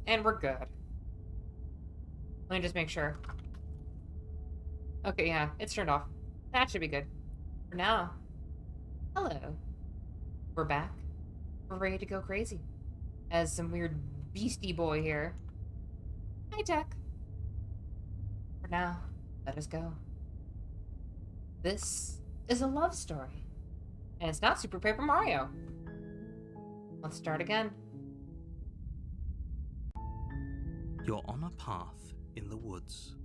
and we're good. Let me just make sure. Okay, yeah, it's turned off. That should be good. For now. Hello. We're back. We're ready to go crazy. As some weird beastie boy here. Hi, Tech. For now, let us go. This is a love story. And it's not Super Paper Mario. Let's start again. You're on a path in the woods,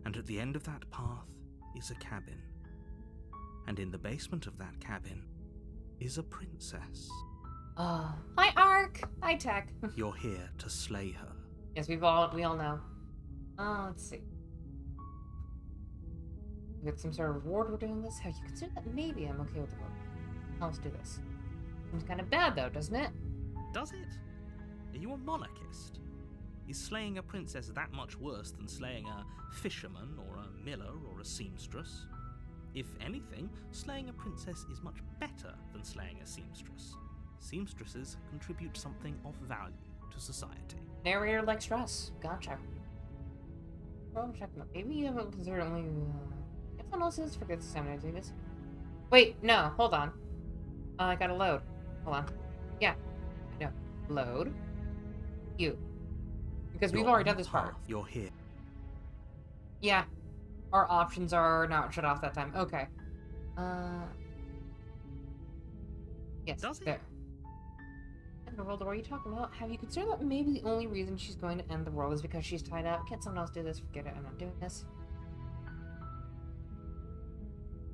and at the end of that path is a cabin. And in the basement of that cabin is a princess. Hi, Ark. Hi, Tech. You're here to slay her. Yes, we all know. Let's see. We got some sort of reward we're doing this? Have you considered that? Maybe I'm okay with the reward. Let's do this. Seems kind of bad, though, doesn't it? Does it? Are you a monarchist? Is slaying a princess that much worse than slaying a fisherman or a miller or a seamstress? If anything, slaying a princess is much better than slaying a seamstress. Seamstresses contribute something of value to society. Narrator likes stress. Gotcha. Well, check them out. Maybe you haven't considered only. If someone else is, forget this time to do this. Wait, no, hold on. I gotta load. Hold on. Yeah, I know. Load. You. Because we've already done this part. You're here. Yeah. Our options are not shut off that time. Okay. Yes. Does it? There. End the world, what are you talking about? Have you considered that maybe the only reason she's going to end the world is because she's tied up? Can't someone else do this? Forget it, I'm not doing this.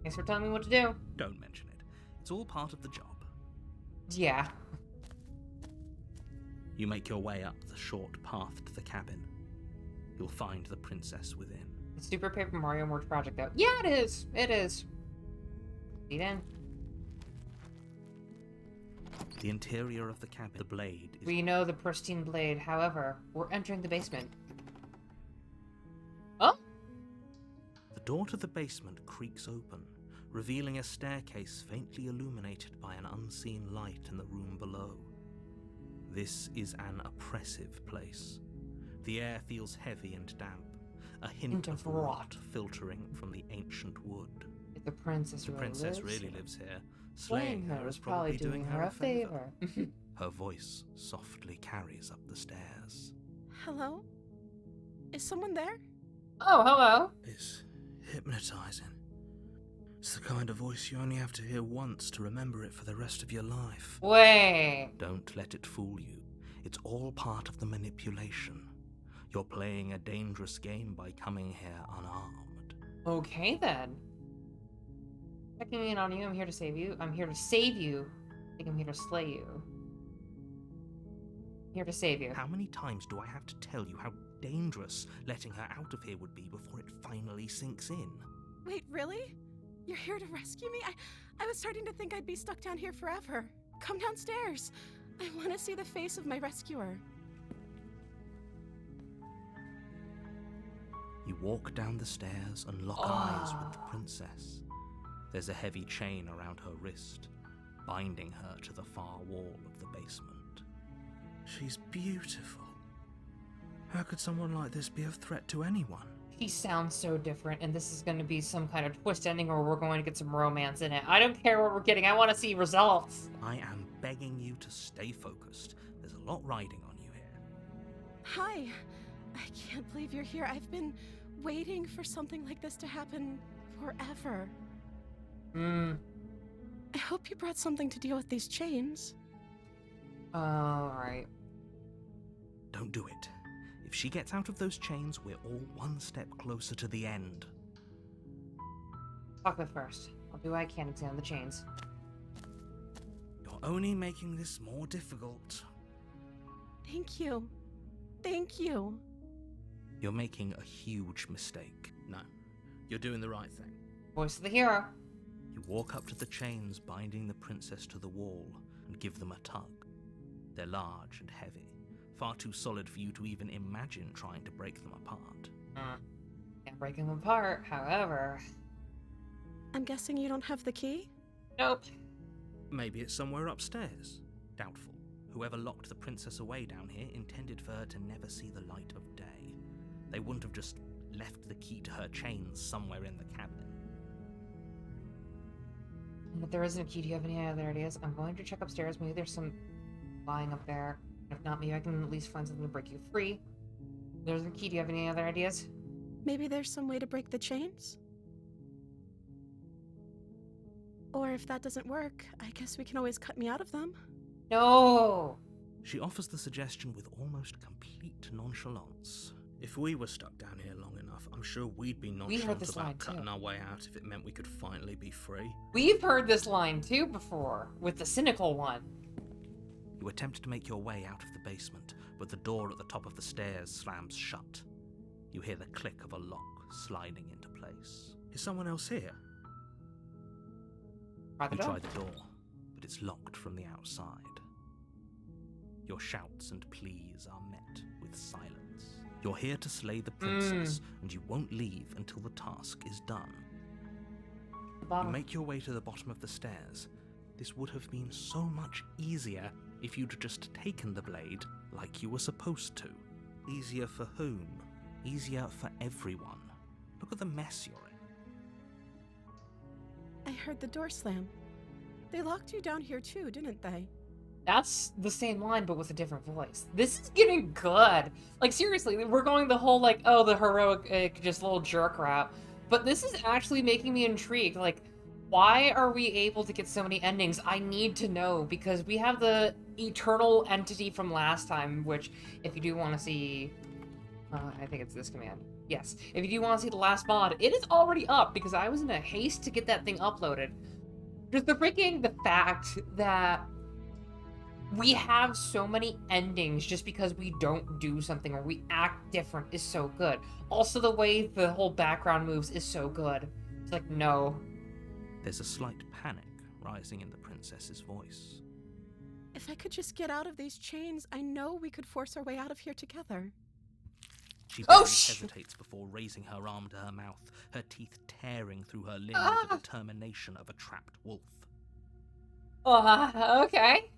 Thanks for telling me what to do. Don't mention it. It's all part of the job. Yeah. You make your way up the short path to the cabin. You'll find the princess within. It's Super Paper Mario Merge Project, though. Yeah, it is. It is. Lead in. The interior of the cabin, the blade is... We know the pristine blade. However, we're entering the basement. Oh? The door to the basement creaks open, revealing a staircase faintly illuminated by an unseen light in the room below. This is an oppressive place. The air feels heavy and damp, a hint of rot filtering from the ancient wood. If the princess really lives here. Slaying her is probably doing her a favor. Her voice softly carries up the stairs. Hello? Is someone there? Oh, hello. It's hypnotizing. It's the kind of voice you only have to hear once to remember it for the rest of your life. Wait. Don't let it fool you. It's all part of the manipulation. You're playing a dangerous game by coming here unarmed. Okay, then. Checking in on you, I'm here to save you. I'm here to save you. I think I'm here to slay you. I'm here to save you. How many times do I have to tell you how dangerous letting her out of here would be before it finally sinks in? Wait, really? You're here to rescue me? I was starting to think I'd be stuck down here forever. Come downstairs. I want to see the face of my rescuer. You walk down the stairs and lock eyes with the princess. There's a heavy chain around her wrist, binding her to the far wall of the basement. She's beautiful. How could someone like this be a threat to anyone? She sounds so different, and this is going to be some kind of twist ending or we're going to get some romance in it. I don't care what we're getting. I want to see results. I am begging you to stay focused. There's a lot riding on you here. Hi. I can't believe you're here. I've been waiting for something like this to happen forever. I hope you brought something to deal with these chains. Alright. Don't do it. If she gets out of those chains, we're all one step closer to the end. Talk with first. I'll do what I can to examine the chains. You're only making this more difficult. Thank you. Thank you. You're making a huge mistake. No, you're doing the right thing. Voice of the hero. You walk up to the chains binding the princess to the wall and give them a tug. They're large and heavy, far too solid for you to even imagine trying to break them apart. Can't break them apart, however. I'm guessing you don't have the key? Nope. Maybe it's somewhere upstairs. Doubtful. Whoever locked the princess away down here intended for her to never see the light of day. They wouldn't have just left the key to her chains somewhere in the cabin. And if there isn't a key, do you have any other ideas? I'm going to check upstairs. Maybe there's some lying up there. If not, maybe I can at least find something to break you free. If there's a key, do you have any other ideas? Maybe there's some way to break the chains? Or if that doesn't work, I guess we can always cut me out of them. No! She offers the suggestion with almost complete nonchalance. If we were stuck down here long enough, I'm sure we'd be nonchalant about cutting our way out if it meant we could finally be free. We've heard this line too before, with the cynical one. You attempt to make your way out of the basement, but the door at the top of the stairs slams shut. You hear the click of a lock sliding into place. Is someone else here? You try the door, but it's locked from the outside. Your shouts and pleas are met with silence. You're here to slay the princess, and you won't leave until the task is done. You make your way to the bottom of the stairs. This would have been so much easier if you'd just taken the blade like you were supposed to. Easier for whom? Easier for everyone. Look at the mess you're in. I heard the door slam. They locked you down here too, didn't they? That's the same line, but with a different voice. This is getting good. Like, seriously, we're going the whole, like, oh, the heroic, just little jerk route. But this is actually making me intrigued. Like, why are we able to get so many endings? I need to know, because we have the eternal entity from last time, which, if you do want to see... I think it's this command. Yes. If you do want to see the last mod, it is already up, because I was in a haste to get that thing uploaded. Just the fact that we have so many endings just because we don't do something or we act different is so good. Also, the way the whole background moves is so good. It's like, no. There's a slight panic rising in the princess's voice. If I could just get out of these chains, I know we could force our way out of here together. She barely hesitates before raising her arm to her mouth, her teeth tearing through her limb with the determination of a trapped wolf. Okay.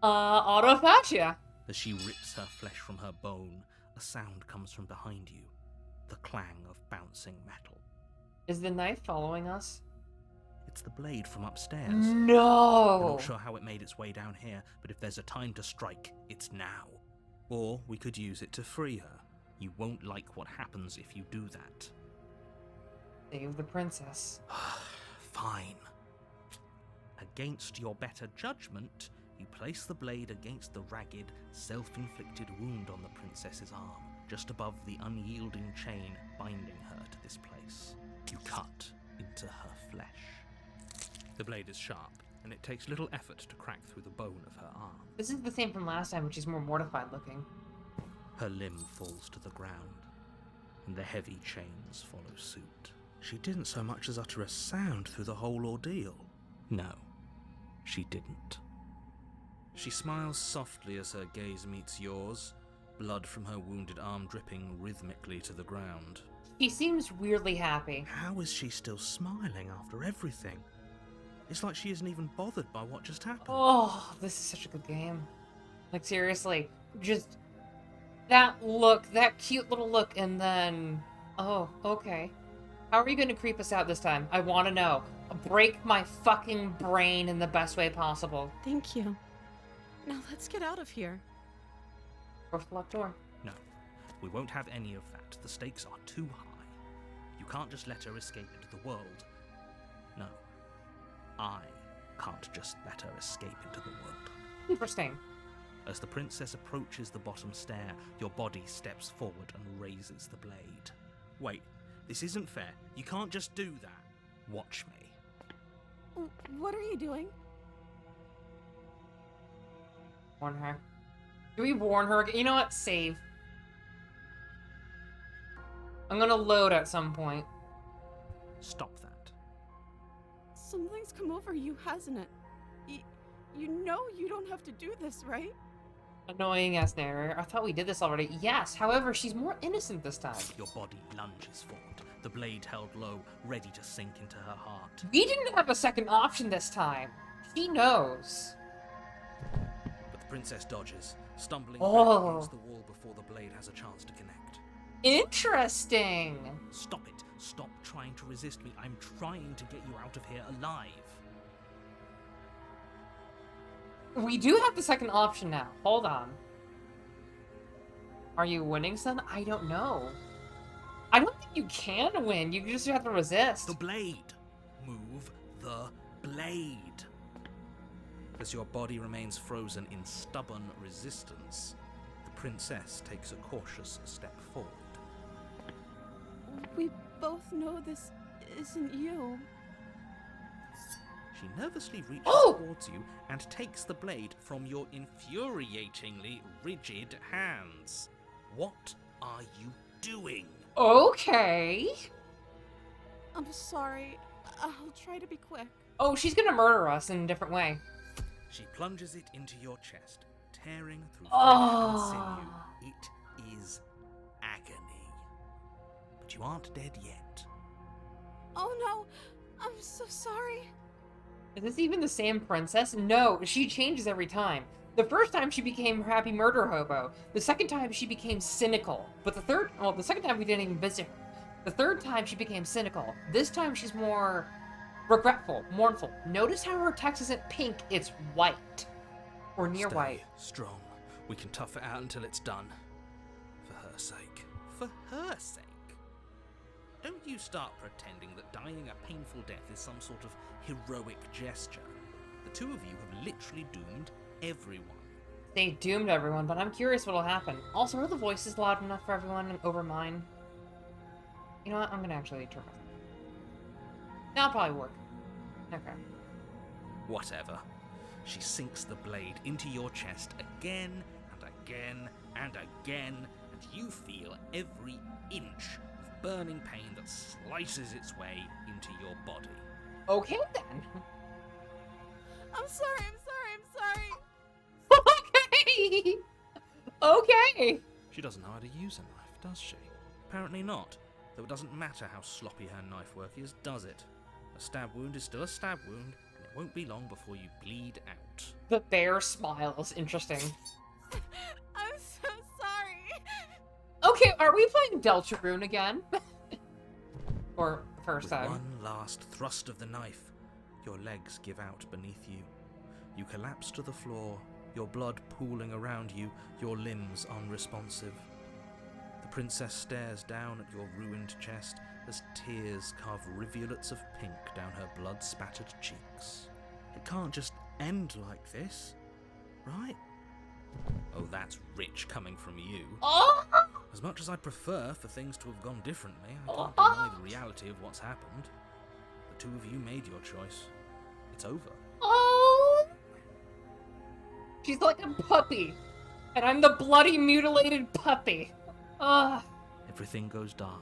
Autophagia. As she rips her flesh from her bone, a sound comes from behind you. The clang of bouncing metal. Is the knife following us? It's the blade from upstairs. No! I'm not sure how it made its way down here, but if there's a time to strike, it's now. Or we could use it to free her. You won't like what happens if you do that. Save the princess. Fine. Against your better judgment, you place the blade against the ragged, self-inflicted wound on the princess's arm, just above the unyielding chain binding her to this place. You cut into her flesh. The blade is sharp, and it takes little effort to crack through the bone of her arm. This is the same from last time, which is more mortified looking. Her limb falls to the ground, and the heavy chains follow suit. She didn't so much as utter a sound through the whole ordeal. No, she didn't. She smiles softly as her gaze meets yours, blood from her wounded arm dripping rhythmically to the ground. She seems weirdly happy. How is she still smiling after everything? It's like she isn't even bothered by what just happened. Oh, this is such a good game. Like, seriously, just that look, that cute little look, and then, oh, okay. How are you going to creep us out this time? I want to know. Break my fucking brain in the best way possible. Thank you. Now let's get out of here. Or the locked door. No, we won't have any of that. The stakes are too high. You can't just let her escape into the world. No, I can't just let her escape into the world. Interesting. As the princess approaches the bottom stair, your body steps forward and raises the blade. Wait, this isn't fair. You can't just do that. Watch me. What are you doing? Warn her. Do we warn her? You know what? Save. I'm gonna load at some point. Stop that. Something's come over you, hasn't it? You know you don't have to do this, right? Annoying ass narrator. I thought we did this already. Yes, however, she's more innocent this time. Your body lunges forward, the blade held low, ready to sink into her heart. We didn't have a second option this time. She knows. The princess dodges, stumbling Oh. back against the wall before the blade has a chance to connect. Interesting. Stop it. Stop trying to resist me. I'm trying to get you out of here alive. We do have the second option now. Hold on. Are you winning, son? I don't know. I don't think you can win. You just have to resist. The blade. Move the blade. As your body remains frozen in stubborn resistance, the princess takes a cautious step forward. We both know this isn't you. She nervously reaches Oh! towards you and takes the blade from your infuriatingly rigid hands. What are you doing? Okay. I'm sorry. I'll try to be quick. Oh, she's gonna murder us in a different way. She plunges it into your chest, tearing through flesh Oh. and sinew. It is agony. But you aren't dead yet. Oh no, I'm so sorry. Is this even the same princess? No, she changes every time. The first time she became happy murder hobo. The second time she became cynical. But the second time we didn't even visit her. The third time she became cynical. This time she's more regretful, mournful. Notice how her text isn't pink, it's white. Or near Stay white. strong. We can tough it out until it's done. For her sake. For her sake. Don't you start pretending that dying a painful death is some sort of heroic gesture. The two of you have literally doomed everyone. They doomed everyone, but I'm curious what'll happen. Also, are the voices loud enough for everyone over mine? You know what? I'm gonna actually turn my... That'll probably work. Okay. Whatever. She sinks the blade into your chest again and again and again, and you feel every inch of burning pain that slices its way into your body. Okay, then. I'm sorry. Okay! Okay! She doesn't know how to use a knife, does she? Apparently not, though it doesn't matter how sloppy her knife work is, does it? A stab wound is still a stab wound, and it won't be long before you bleed out. The bear smiles. Interesting. I'm so sorry. Okay, are we playing Deltarune again? Or the first With time? one last thrust of the knife, your legs give out beneath you. You collapse to the floor, your blood pooling around you, your limbs unresponsive. The princess stares down at your ruined chest as tears carve rivulets of pink down her blood-spattered cheeks. It can't just end like this, right? Oh, that's rich coming from you. Oh! As much as I'd prefer for things to have gone differently, I can't deny the reality of what's happened. The two of you made your choice. It's over. Oh! She's like a puppy. And I'm the bloody, mutilated puppy. Ugh. Everything goes dark.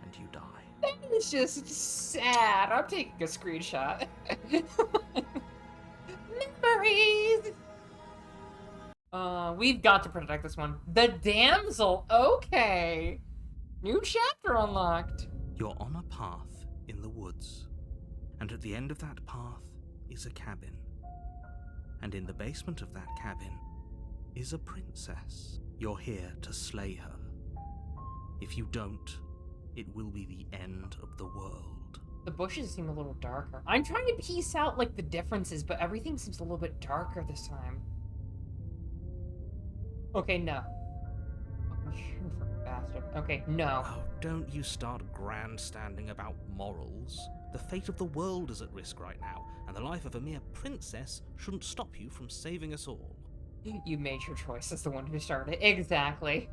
And you die. That is just sad. I'm taking a screenshot. Memories! We've got to protect this one. The damsel! Okay! New chapter unlocked. You're on a path in the woods. And at the end of that path is a cabin. And in the basement of that cabin is a princess. You're here to slay her. If you don't, it will be the end of the world. The bushes seem a little darker. I'm trying to piece out, like, the differences, but everything seems a little bit darker this time. Okay, no. Bastard. Okay, no. Oh, don't you start grandstanding about morals. The fate of the world is at risk right now, and the life of a mere princess shouldn't stop you from saving us all. You made your choice as the one who started. Exactly.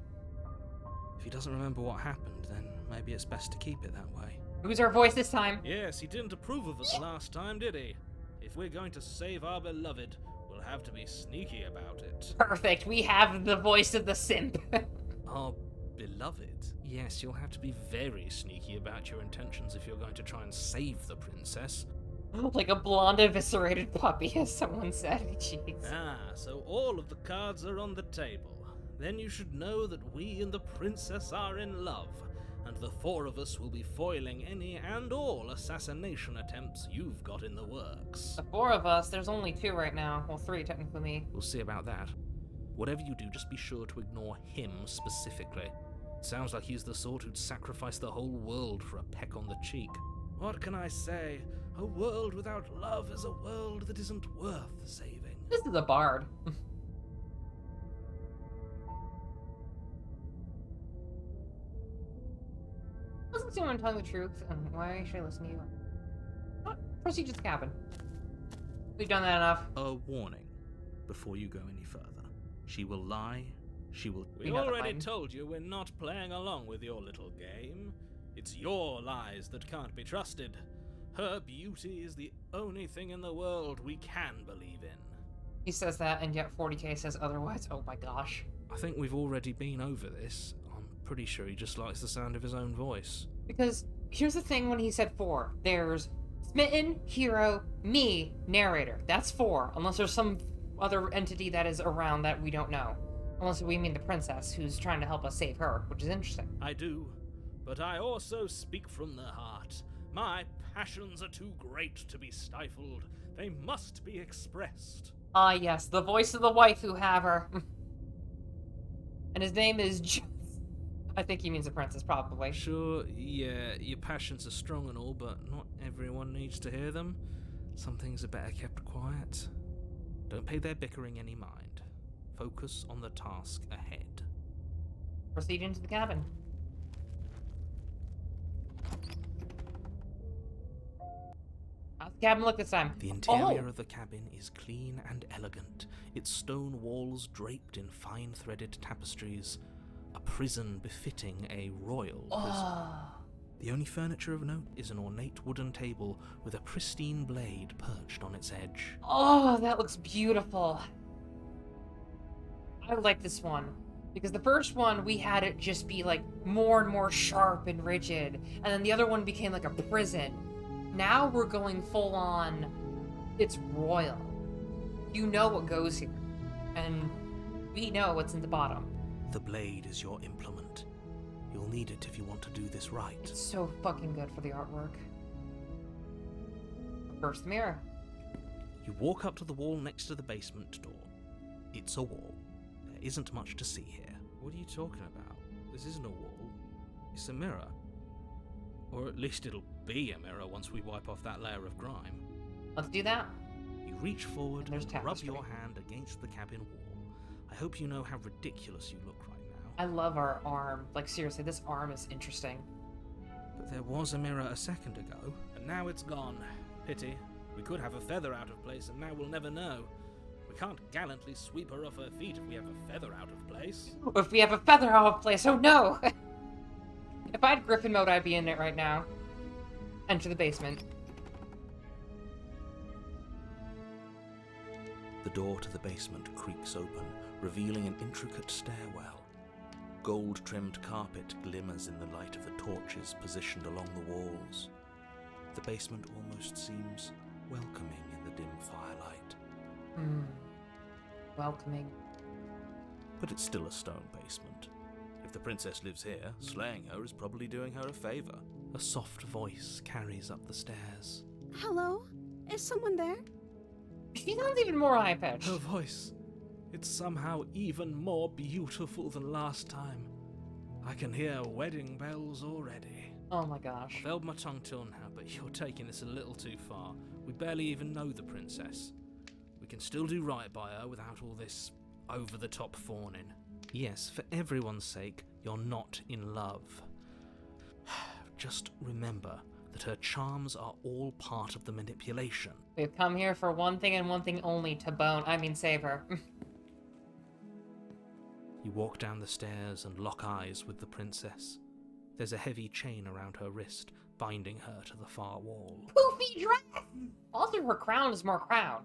If he doesn't remember what happened, then maybe it's best to keep it that way. Who's our voice this time? Yes, he didn't approve of us last time, did he? If we're going to save our beloved, we'll have to be sneaky about it. Perfect. We have the voice of the simp. Our beloved? Yes, you'll have to be very sneaky about your intentions if you're going to try and save the princess. Like a blonde eviscerated puppy, as someone said. Jeez. Ah, so all of the cards are on the table. Then you should know that we and the princess are in love, and the four of us will be foiling any and all assassination attempts you've got in the works. The four of us, there's only two right now. Well, three, technically me. We'll see about that. Whatever you do, just be sure to ignore him specifically. It sounds like he's the sort who'd sacrifice the whole world for a peck on the cheek. What can I say? A world without love is a world that isn't worth saving. This is a bard. Listen to him telling the truth, and why should I listen to you? Proceed to the cabin. We've done that enough. A warning before you go any further. She will lie. She will... We We already fine. told you we're not playing along with your little game. It's your lies that can't be trusted. Her beauty is the only thing in the world we can believe in. He says that, and yet 40k says otherwise. Oh my gosh. I think we've already been over this. I'm pretty sure he just likes the sound of his own voice. Because here's the thing when he said four. There's Smitten, Hero, me, Narrator. That's four. Unless there's some other entity that is around that we don't know. Unless we mean the princess who's trying to help us save her, which is interesting. I do, but I also speak from the heart. My passions are too great to be stifled. They must be expressed. Ah, yes, the voice of the wife who have her. And his name is I think he means the princess, probably. Sure, yeah, your passions are strong and all, but not everyone needs to hear them. Some things are better kept quiet. Don't pay their bickering any mind. Focus on the task ahead. Proceed into the cabin. How's the cabin look this time? The interior of the cabin is clean and elegant, its stone walls draped in fine-threaded tapestries, a prison befitting a royal prison. The only furniture of note is an ornate wooden table with a pristine blade perched on its edge. Oh, that looks beautiful. I like this one. Because the first one, we had it just be like more and more sharp and rigid. And then the other one became like a prison. Now we're going full on, it's royal. You know what goes here. And we know what's in the bottom. The blade is your implement. You'll need it if you want to do this right. It's so fucking good for the artwork. First mirror. You walk up to the wall next to the basement door. It's a wall. There isn't much to see here. What are you talking about? This isn't a wall. It's a mirror. Or at least it'll be a mirror once we wipe off that layer of grime. Let's do that. You reach forward There's and rub tapestry. your hand against the cabin wall. I hope you know how ridiculous you look right now. I love our arm. Like, seriously, this arm is interesting. But there was a mirror a second ago, and now it's gone. Pity. We could have a feather out of place, and now we'll never know. We can't gallantly sweep her off her feet if we have a feather out of place. Or if we have a feather out of place, oh no! If I had Griffin mode, I'd be in it right now. Enter the basement. The door to the basement creaks open, revealing an intricate stairwell. Gold-trimmed carpet glimmers in the light of the torches positioned along the walls. The basement almost seems welcoming in the dim firelight. Welcoming. But it's still a stone basement. If the princess lives here, slaying her is probably doing her a favor. A soft voice carries up the stairs. Hello? Is someone there? She sounds even more high-pitched. Her voice, it's somehow even more beautiful than last time. I can hear wedding bells already. Oh my gosh. I've held my tongue till now, but you're taking this a little too far. We barely even know the princess. We can still do right by her without all this over-the-top fawning. Yes, for everyone's sake, you're not in love. Just remember that her charms are all part of the manipulation. We've come here for one thing and one thing only, to save her. You walk down the stairs and lock eyes with the princess. There's a heavy chain around her wrist, binding her to the far wall. Poofy dress! Also, her crown is more crown.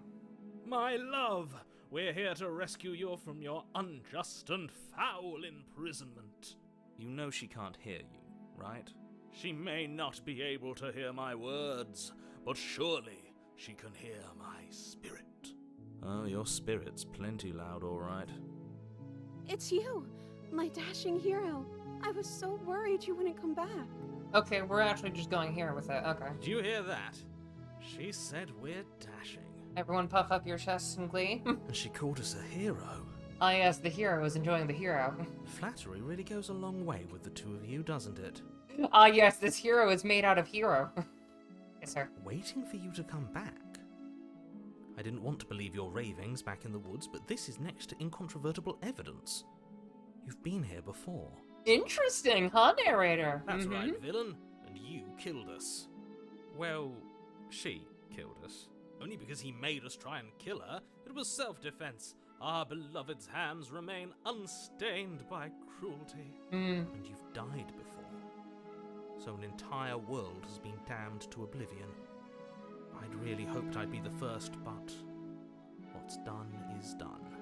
My love, we're here to rescue you from your unjust and foul imprisonment. You know she can't hear you, right? She may not be able to hear my words, but surely she can hear my spirit. Oh, your spirit's plenty loud, all right. It's you, my dashing hero. I was so worried you wouldn't come back. Okay, we're actually just going here with it. Okay. Did you hear that? She said we're dashing. Everyone puff up your chests in glee. And she called us a hero. Ah, yes, the hero is enjoying the hero. Flattery really goes a long way with the two of you, doesn't it? Ah, yes, this hero is made out of hero. Yes, sir. Waiting for you to come back. I didn't want to believe your ravings back in the woods, but this is next to incontrovertible evidence. You've been here before. Interesting, huh, narrator? That's right, villain. And you killed us. Well, she killed us. Only because he made us try and kill her. It was self-defense. Our beloved's hands remain unstained by cruelty. And you've died before. So an entire world has been damned to oblivion. I'd really hoped I'd be the first, but what's done is done.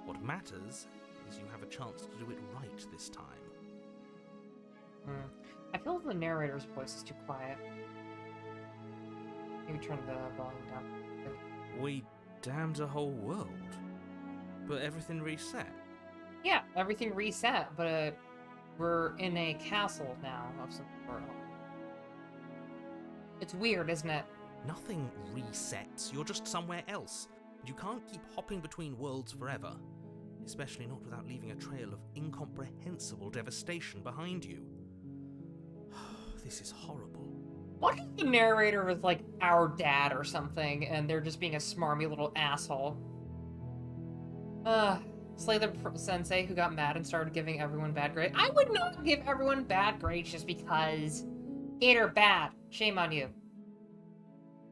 What matters is you have a chance to do it right this time. I feel the narrator's voice is too quiet. Maybe turn the volume down. We damned a whole world, but everything reset. Yeah, everything reset, but we're in a castle now of some sort. It's weird, isn't it? Nothing resets. You're just somewhere else. You can't keep hopping between worlds forever. Especially not without leaving a trail of incomprehensible devastation behind you. This is horrible. What if the narrator was like our dad or something, and they're just being a smarmy little asshole? Slay the sensei who got mad and started giving everyone bad grades. I would not give everyone bad grades just because Gator bad. Shame on you.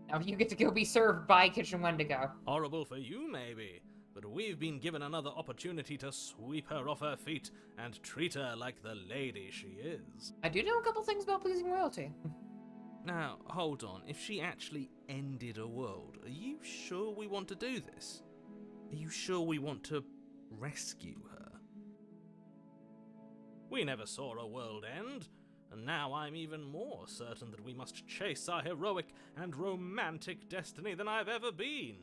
Now you get to go be served by Kitchen Wendigo. Horrible for you, maybe. But we've been given another opportunity to sweep her off her feet and treat her like the lady she is. I do know a couple things about pleasing royalty. Now, hold on. If she actually ended a world, are you sure we want to do this? Are you sure we want to rescue her? We never saw a world end, and now I'm even more certain that we must chase our heroic and romantic destiny than I've ever been.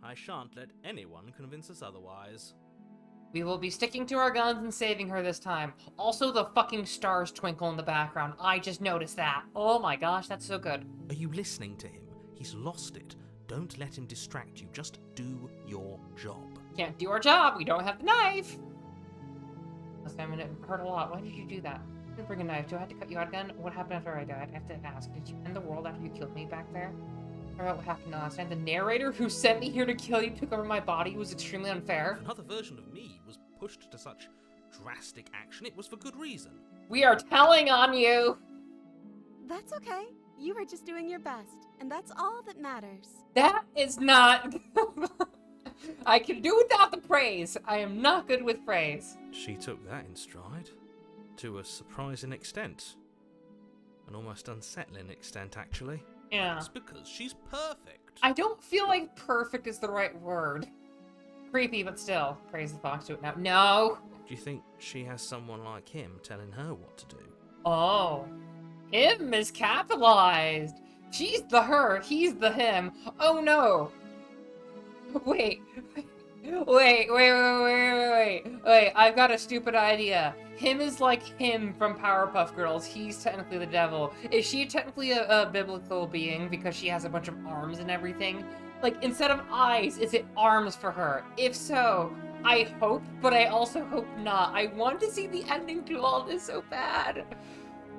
I shan't let anyone convince us otherwise. We will be sticking to our guns and saving her this time. Also, the fucking stars twinkle in the background. I just noticed that. Oh my gosh, that's so good. Are you listening to him? He's lost it. Don't let him distract you. Just do your job. Can't do our job. We don't have the knife. Last time it hurt a lot. Why did you do that? I didn't bring a knife. Do I have to cut you out again? What happened after I died? I have to ask. Did you end the world after you killed me back there? I forgot what happened last time. The narrator who sent me here to kill you took over my body was extremely unfair. If another version of me was pushed to such drastic action, it was for good reason. We are telling on you. That's okay. You were just doing your best, and that's all that matters. That is not... I can do without the praise. I am not good with praise. She took that in stride. To a surprising extent. An almost unsettling extent, actually. Yeah. It's because she's perfect. I don't feel like perfect is the right word. Creepy, but still. Praise the fox to it now. No! Do you think she has someone like him telling her what to do? Oh. Him is capitalized. She's the her, he's the him. Oh no. Wait. Wait, I've got a stupid idea. Him is like him from Powerpuff Girls. He's technically the devil. Is she technically a biblical being because she has a bunch of arms and everything? Like, instead of eyes, is it arms for her? If so, I hope, but I also hope not. I want to see the ending to all this so bad.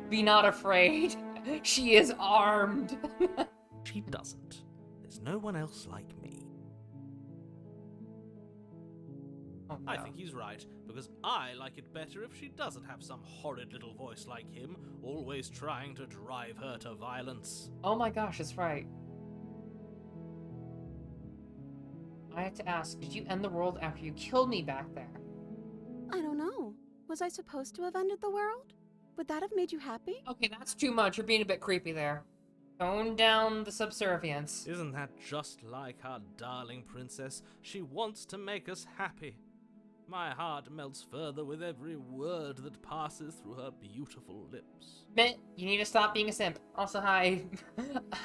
Be not afraid. She is armed. She doesn't. There's no one else like me. Oh, no. I think he's right, because I like it better if she doesn't have some horrid little voice like him, always trying to drive her to violence. Oh my gosh, that's right. I have to ask, did you end the world after you killed me back there? I don't know. Was I supposed to have ended the world? Would that have made you happy? Okay, that's too much. You're being a bit creepy there. Tone down the subservience. Isn't that just like our darling princess? She wants to make us happy. My heart melts further with every word that passes through her beautiful lips. Mitt, you need to stop being a simp. Also, I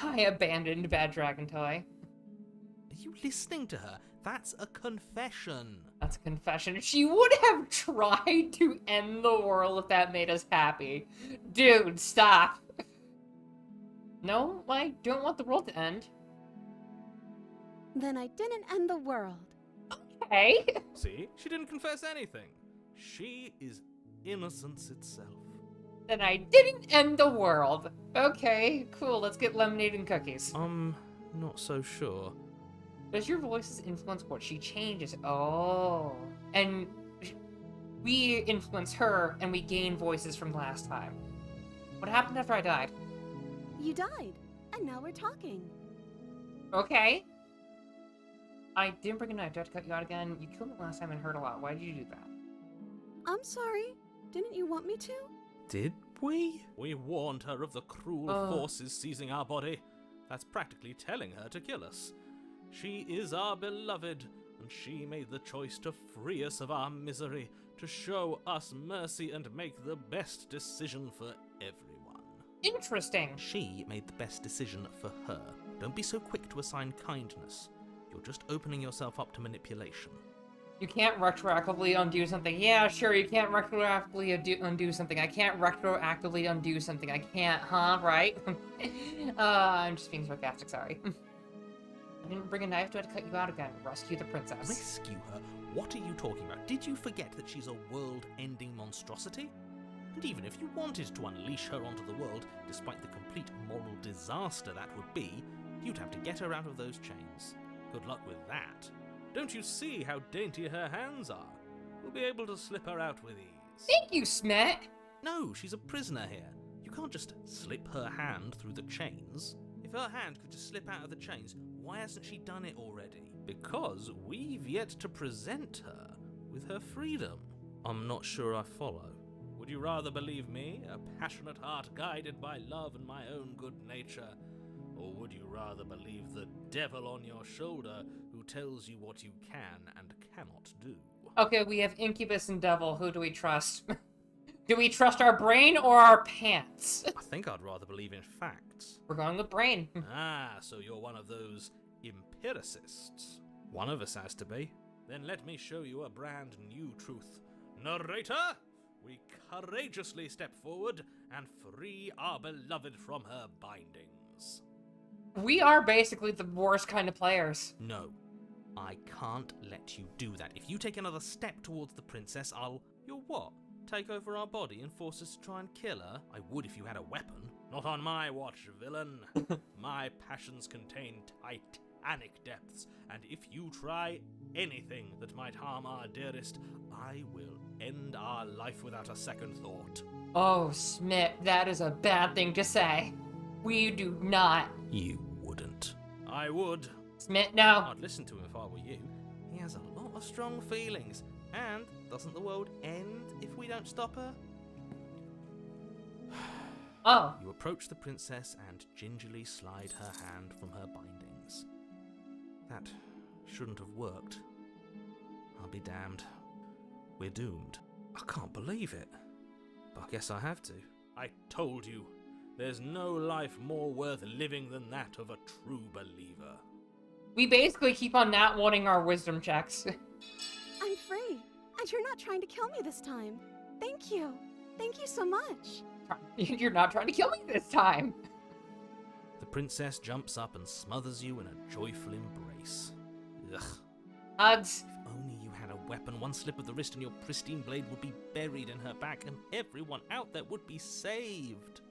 abandoned Bad Dragon Toy. Are you listening to her? That's a confession. That's a confession. She would have tried to end the world if that made us happy. Dude, stop. No, I don't want the world to end. Then I didn't end the world. Okay. See? She didn't confess anything. She is innocence itself. Then I didn't end the world. Okay, cool. Let's get lemonade and cookies. Not so sure. Does your voices influence what she changes? Oh. And we influence her, and we gain voices from last time. What happened after I died? You died, and now we're talking. Okay. I didn't bring a knife. Do I have to cut you out again? You killed me last time and hurt a lot. Why did you do that? I'm sorry. Didn't you want me to? Did we? We warned her of the cruel forces seizing our body. That's practically telling her to kill us. She is our beloved, and she made the choice to free us of our misery, to show us mercy and make the best decision for everyone. Interesting. She made the best decision for her. Don't be so quick to assign kindness. You're just opening yourself up to manipulation. You can't retroactively undo something. Yeah, sure, you can't retroactively undo something. I can't retroactively undo something. I can't, huh? Right? I'm just being sarcastic, sorry. I didn't bring a knife. Do I have to cut you out again? Rescue the princess. Rescue her? What are you talking about? Did you forget that she's a world-ending monstrosity? And even if you wanted to unleash her onto the world, despite the complete moral disaster that would be, you'd have to get her out of those chains. Good luck with that. Don't you see how dainty her hands are? We'll be able to slip her out with ease. Thank you, Smet. No, she's a prisoner here. You can't just slip her hand through the chains. If her hand could just slip out of the chains, why hasn't she done it already? Because we've yet to present her with her freedom. I'm not sure I follow. Would you rather believe me, a passionate heart guided by love and my own good nature? Or would you rather believe the devil on your shoulder who tells you what you can and cannot do? Okay, we have Incubus and Devil. Who do we trust? Do we trust our brain or our pants? I think I'd rather believe in facts. We're going with brain. So you're one of those empiricists. One of us has to be. Then let me show you a brand new truth. Narrator, we courageously step forward and free our beloved from her bindings. We are basically the worst kind of players. No, I can't let you do that. If you take another step towards the princess, You'll what? Take over our body and force us to try and kill her? I would if you had a weapon. Not on my watch, villain. My passions contain titanic depths, and if you try anything that might harm our dearest, I will end our life without a second thought. Oh, Smith, that is a bad thing to say. We do not. You wouldn't. I would. Smith, no. I'd listen to him if I were you. He has a lot of strong feelings. And doesn't the world end if we don't stop her? Oh. You approach the princess and gingerly slide her hand from her bindings. That shouldn't have worked. I'll be damned. We're doomed. I can't believe it. But I guess I have to. I told you. There's no life more worth living than that of a true believer. We basically keep on not wanting our wisdom checks. I'm free, and you're not trying to kill me this time. Thank you. Thank you so much. You're not trying to kill me this time. The princess jumps up and smothers you in a joyful embrace. Ugh. Hugs. If only you had a weapon, one slip of the wrist and your pristine blade would be buried in her back, and everyone out there would be saved.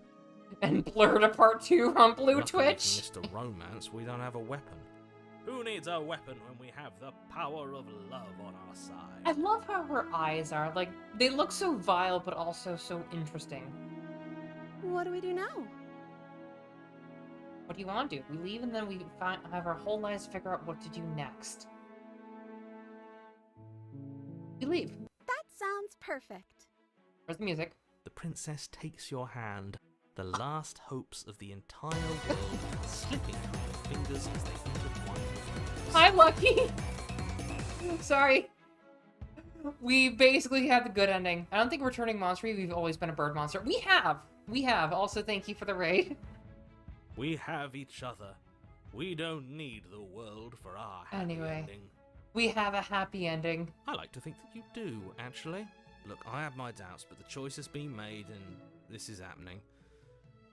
And Blurred Apart 2 on Blue Luckily Twitch. for Mr. Romance, we don't have a weapon. Who needs a weapon when we have the power of love on our side? I love how her eyes are. Like, they look so vile, but also so interesting. What do we do now? What do you want to do? We leave and then we have our whole lives to figure out what to do next. We leave. That sounds perfect. Where's the music? The princess takes your hand, the last hopes of the entire world slipping through your fingers as they intertwine with yours. Hi, Lucky! Sorry. We basically have the good ending. I don't think we're turning monster. We've always been a bird monster. We have. Also, thank you for the raid. We have each other. We don't need the world for our happy Anyway. ending. We have a happy ending. I like to think that you do, actually. Look, I have my doubts, but the choice has been made and this is happening.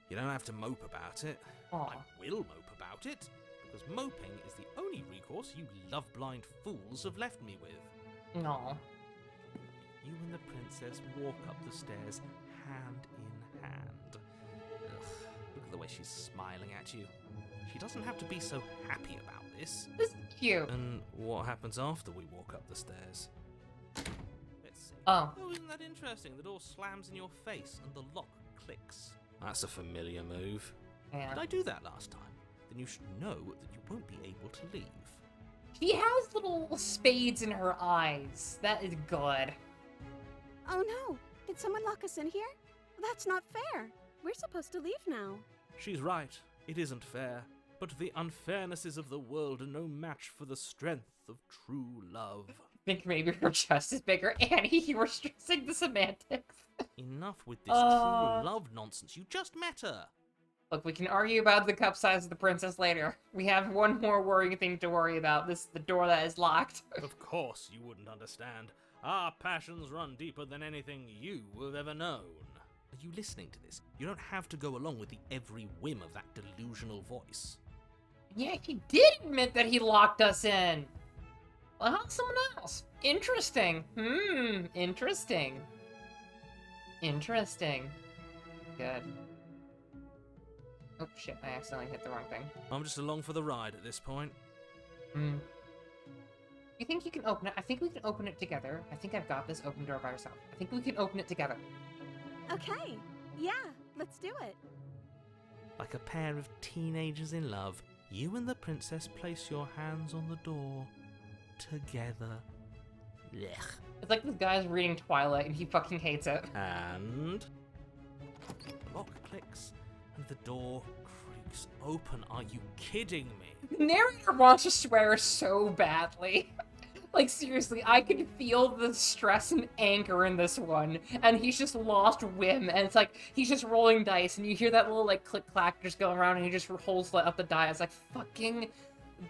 You don't have to mope about it. Aw. I will mope about it, because moping is the only recourse you love-blind fools have left me with. No. You and the princess walk up the stairs hand in hand. Ugh, look at the way she's smiling at you. She doesn't have to be so happy about this. This is cute. And what happens after we walk up the stairs? Let's see. Oh. Oh, isn't that interesting? The door slams in your face and the lock clicks. That's a familiar move. Yeah. Did I do that last time? Then you should know that you won't be able to leave. She has little spades in her eyes. That is good. Oh no! Did someone lock us in here? That's not fair. We're supposed to leave now. She's right. It isn't fair. But the unfairnesses of the world are no match for the strength of true love. I think maybe her chest is bigger. Annie, you were stressing the semantics. Enough with this true love nonsense. You just met her. Look, we can argue about the cup size of the princess later. We have one more worrying thing to worry about. This is the door that is locked. Of course you wouldn't understand. Our passions run deeper than anything you have ever known. Are you listening to this? You don't have to go along with the every whim of that delusional voice. Yeah, he did admit that he locked us in. Well, how's someone else? Interesting. Interesting. Interesting. Good. Oh shit, I accidentally hit the wrong thing. I'm just along for the ride at this point. You think you can open it? I think we can open it together. I think I've got this open door by yourself. I think we can open it together. Okay. Yeah, let's do it. Like a pair of teenagers in love, you and the princess place your hands on the door together. Blech. It's like this guy's reading Twilight and he fucking hates it. And the lock clicks and the door creaks open. Are you kidding me? The narrator wants to swear so badly. Like, seriously, I can feel the stress and anger in this one, and he's just lost whim, and it's like, he's just rolling dice, and you hear that little, like, click-clack just going around, and he just holds up the die. It's like, fucking,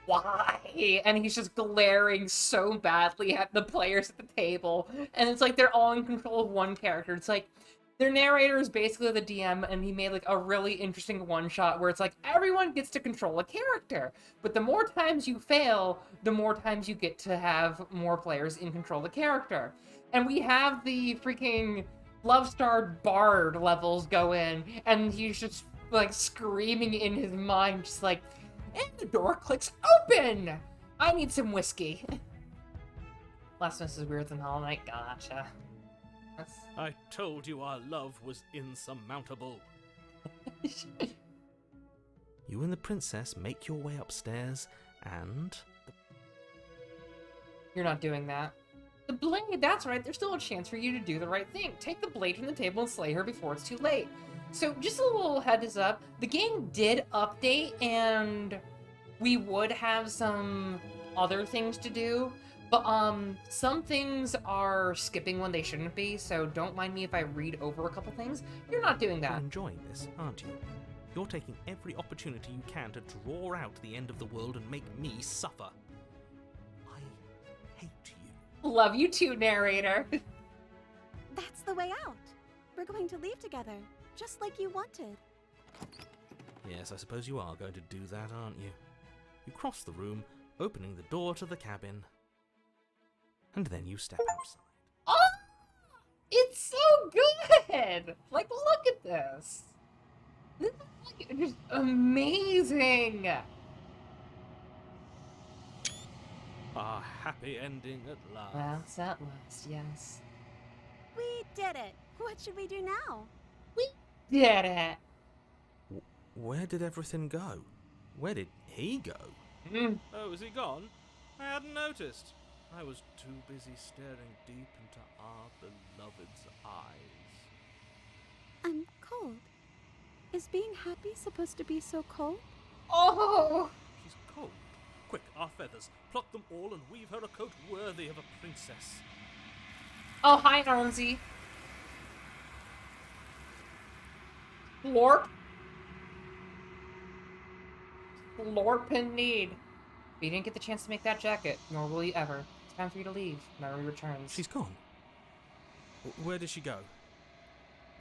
why? And he's just glaring so badly at the players at the table, and it's like they're all in control of one character. It's like, their narrator is basically the DM, and he made, like, a really interesting one-shot where it's like, everyone gets to control a character, but the more times you fail, the more times you get to have more players in control of the character. And we have the freaking love-starred bard levels go in, and he's just, like, screaming in his mind, just like, and the door clicks open! I need some whiskey. Last one is weirder than Hollow Knight. Gotcha. That's... I told you our love was insurmountable. You and the princess make your way upstairs, and... You're not doing that. The blade, that's right, there's still a chance for you to do the right thing. Take the blade from the table and slay her before it's too late. So, just a little heads up, the game did update, and we would have some other things to do. But, some things are skipping when they shouldn't be, so don't mind me if I read over a couple things. You're not doing You're that. enjoying this, aren't you? You're taking every opportunity you can to draw out the end of the world and make me suffer. I hate you. Love you too, narrator. That's the way out. We're going to leave together, just like you wanted. Yes, I suppose you are going to do that, aren't you? You cross the room, opening the door to the cabin. And then you step outside. Oh! It's so good! Like, look at this. This is like, just amazing. A happy ending at last. Last at last, yes. We did it. What should we do now? We did it. Where did everything go? Where did he go? Oh, is he gone? I hadn't noticed. I was too busy staring deep into our beloved's eyes. I'm cold. Is being happy supposed to be so cold? Oh! She's cold. Quick, our feathers. Pluck them all and weave her a coat worthy of a princess. Oh, hi, Armsy. Lorp in need. But you didn't get the chance to make that jacket, nor will you ever. It's time for you to leave. Mary returns. She's gone. Where did she go?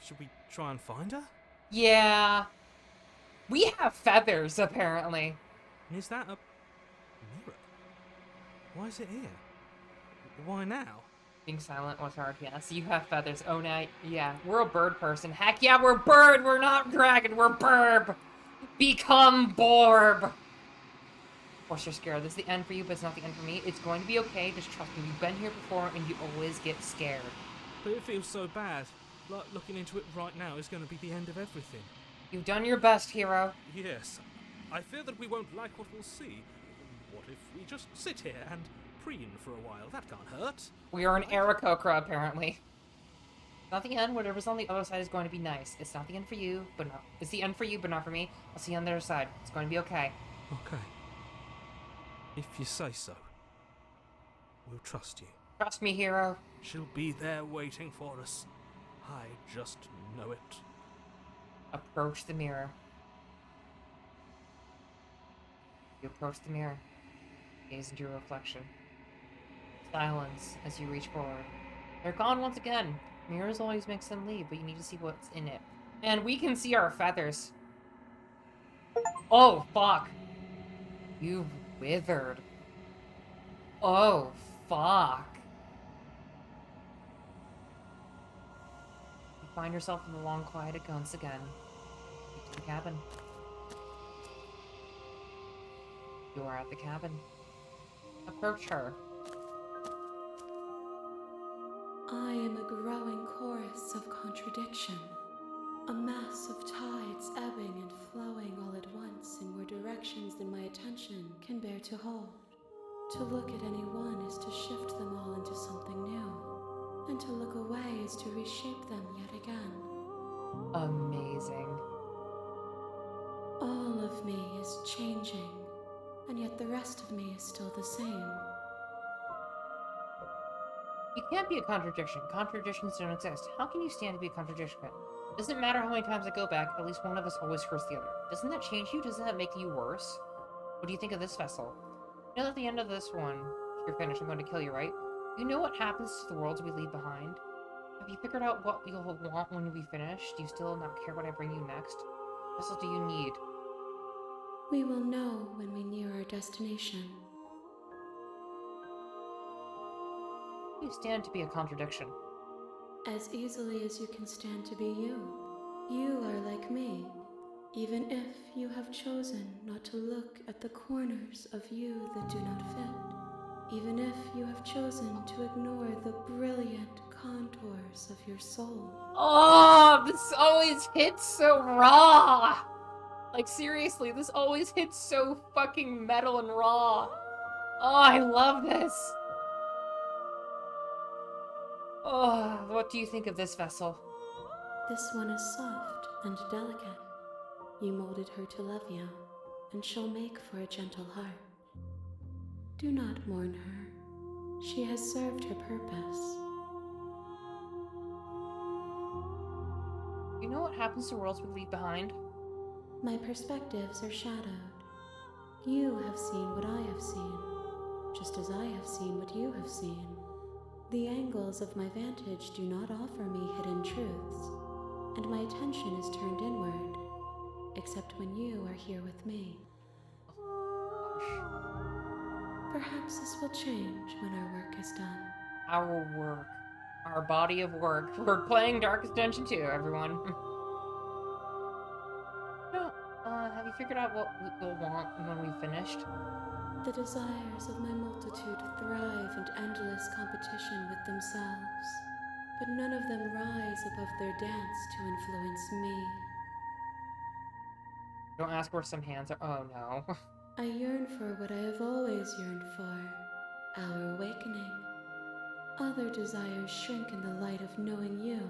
Should we try and find her? Yeah. We have feathers, apparently. And is that a mirror? Why is it here? Why now? Being silent was hard, yes. You have feathers. Oh, now, yeah. We're a bird person. Heck yeah, we're bird! We're not dragon, we're burb! Become Borb! Of course you're scared. This is the end for you, but it's not the end for me. It's going to be okay. Just trust me. You've been here before, and you always get scared. But it feels so bad. Like looking into it right now is going to be the end of everything. You've done your best, hero. Yes. I fear that we won't like what we'll see. What if we just sit here and preen for a while? That can't hurt. We are an Aarakocra, apparently. It's not the end. Whatever's on the other side is going to be nice. It's not the end for you, but not. It's the end for you, but not for me. I'll see you on the other side. It's going to be okay. Okay. If you say so. We'll trust you. Trust me, hero. She'll be there waiting for us. I just know it. Approach the mirror. You approach the mirror. Gaze into your reflection. Silence as you reach forward. They're gone once again. Mirrors always make them leave, but you need to see what's in it. And we can see our feathers. Oh, fuck. You've withered. Oh, fuck. You find yourself in the long quiet once again. To the cabin. You are at the cabin. Approach her. I am a growing chorus of contradiction, a mass of tides ebbing and flowing all at once in more directions than my attention can bear to hold. To look at any one is to shift them all into something new, and to look away is to reshape them yet again. Amazing. All of me is changing, and yet the rest of me is still the same. You can't be a contradiction. Contradictions don't exist. How can you stand to be a contradiction? Doesn't matter how many times I go back, at least one of us always hurts the other. Doesn't that change you? Doesn't that make you worse? What do you think of this vessel? You know at the end of this one, if you're finished, I'm going to kill you, right? You know what happens to the worlds we leave behind? Have you figured out what you'll want when we finish? Do you still not care what I bring you next? What vessel do you need? We will know when we near our destination. You stand to be a contradiction. As easily as you can stand to be you. You are like me, even if you have chosen not to look at the corners of you that do not fit. Even if you have chosen to ignore the brilliant contours of your soul. Oh, this always hits so raw! Like, seriously, this always hits so fucking metal and raw. Oh, I love this. Oh, what do you think of this vessel? This one is soft and delicate. You molded her to love you, and she'll make for a gentle heart. Do not mourn her. She has served her purpose. You know what happens to worlds we leave behind? My perspectives are shadowed. You have seen what I have seen, just as I have seen what you have seen. The angles of my vantage do not offer me hidden truths, and my attention is turned inward, except when you are here with me. Perhaps this will change when our work is done. Our work. Our body of work. We're playing Darkest Dungeon 2, everyone. Have you figured out what we'll want when we've finished? The desires of my multitude thrive in endless competition with themselves, but none of them rise above their dance to influence me. Don't ask where some hands are. Oh no. I yearn for what I have always yearned for, our awakening. Other desires shrink in the light of knowing you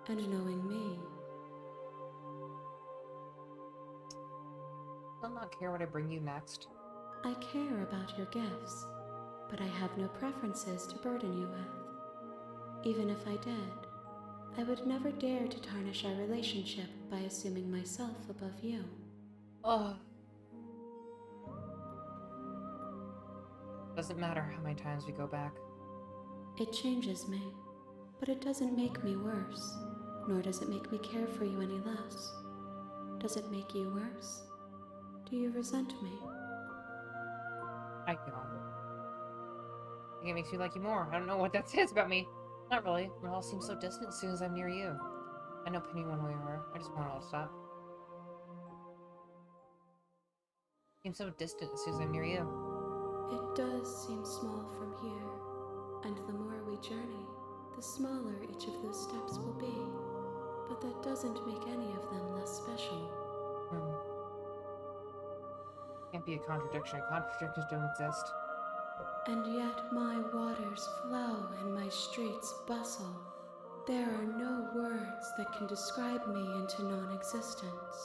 and knowing me. I'll not care what I bring you next. I care about your gifts, but I have no preferences to burden you with. Even if I did, I would never dare to tarnish our relationship by assuming myself above you. Oh. Doesn't matter how many times we go back. It changes me, but it doesn't make me worse, nor does it make me care for you any less. Does it make you worse? Do you resent me? I don't. I think it makes me like you more. I don't know what that says about me. Not really. It all seems so distant as soon as I'm near you. I know penny one way or another. I just want it all to stop. Seems so distant as soon as I'm near you. It does seem small from here, and the more we journey, the smaller each of those steps will be. But that doesn't make any of them less special. Can't be a contradiction. Contradictions don't exist. And yet my waters flow and my streets bustle. There are no words that can describe me into non-existence.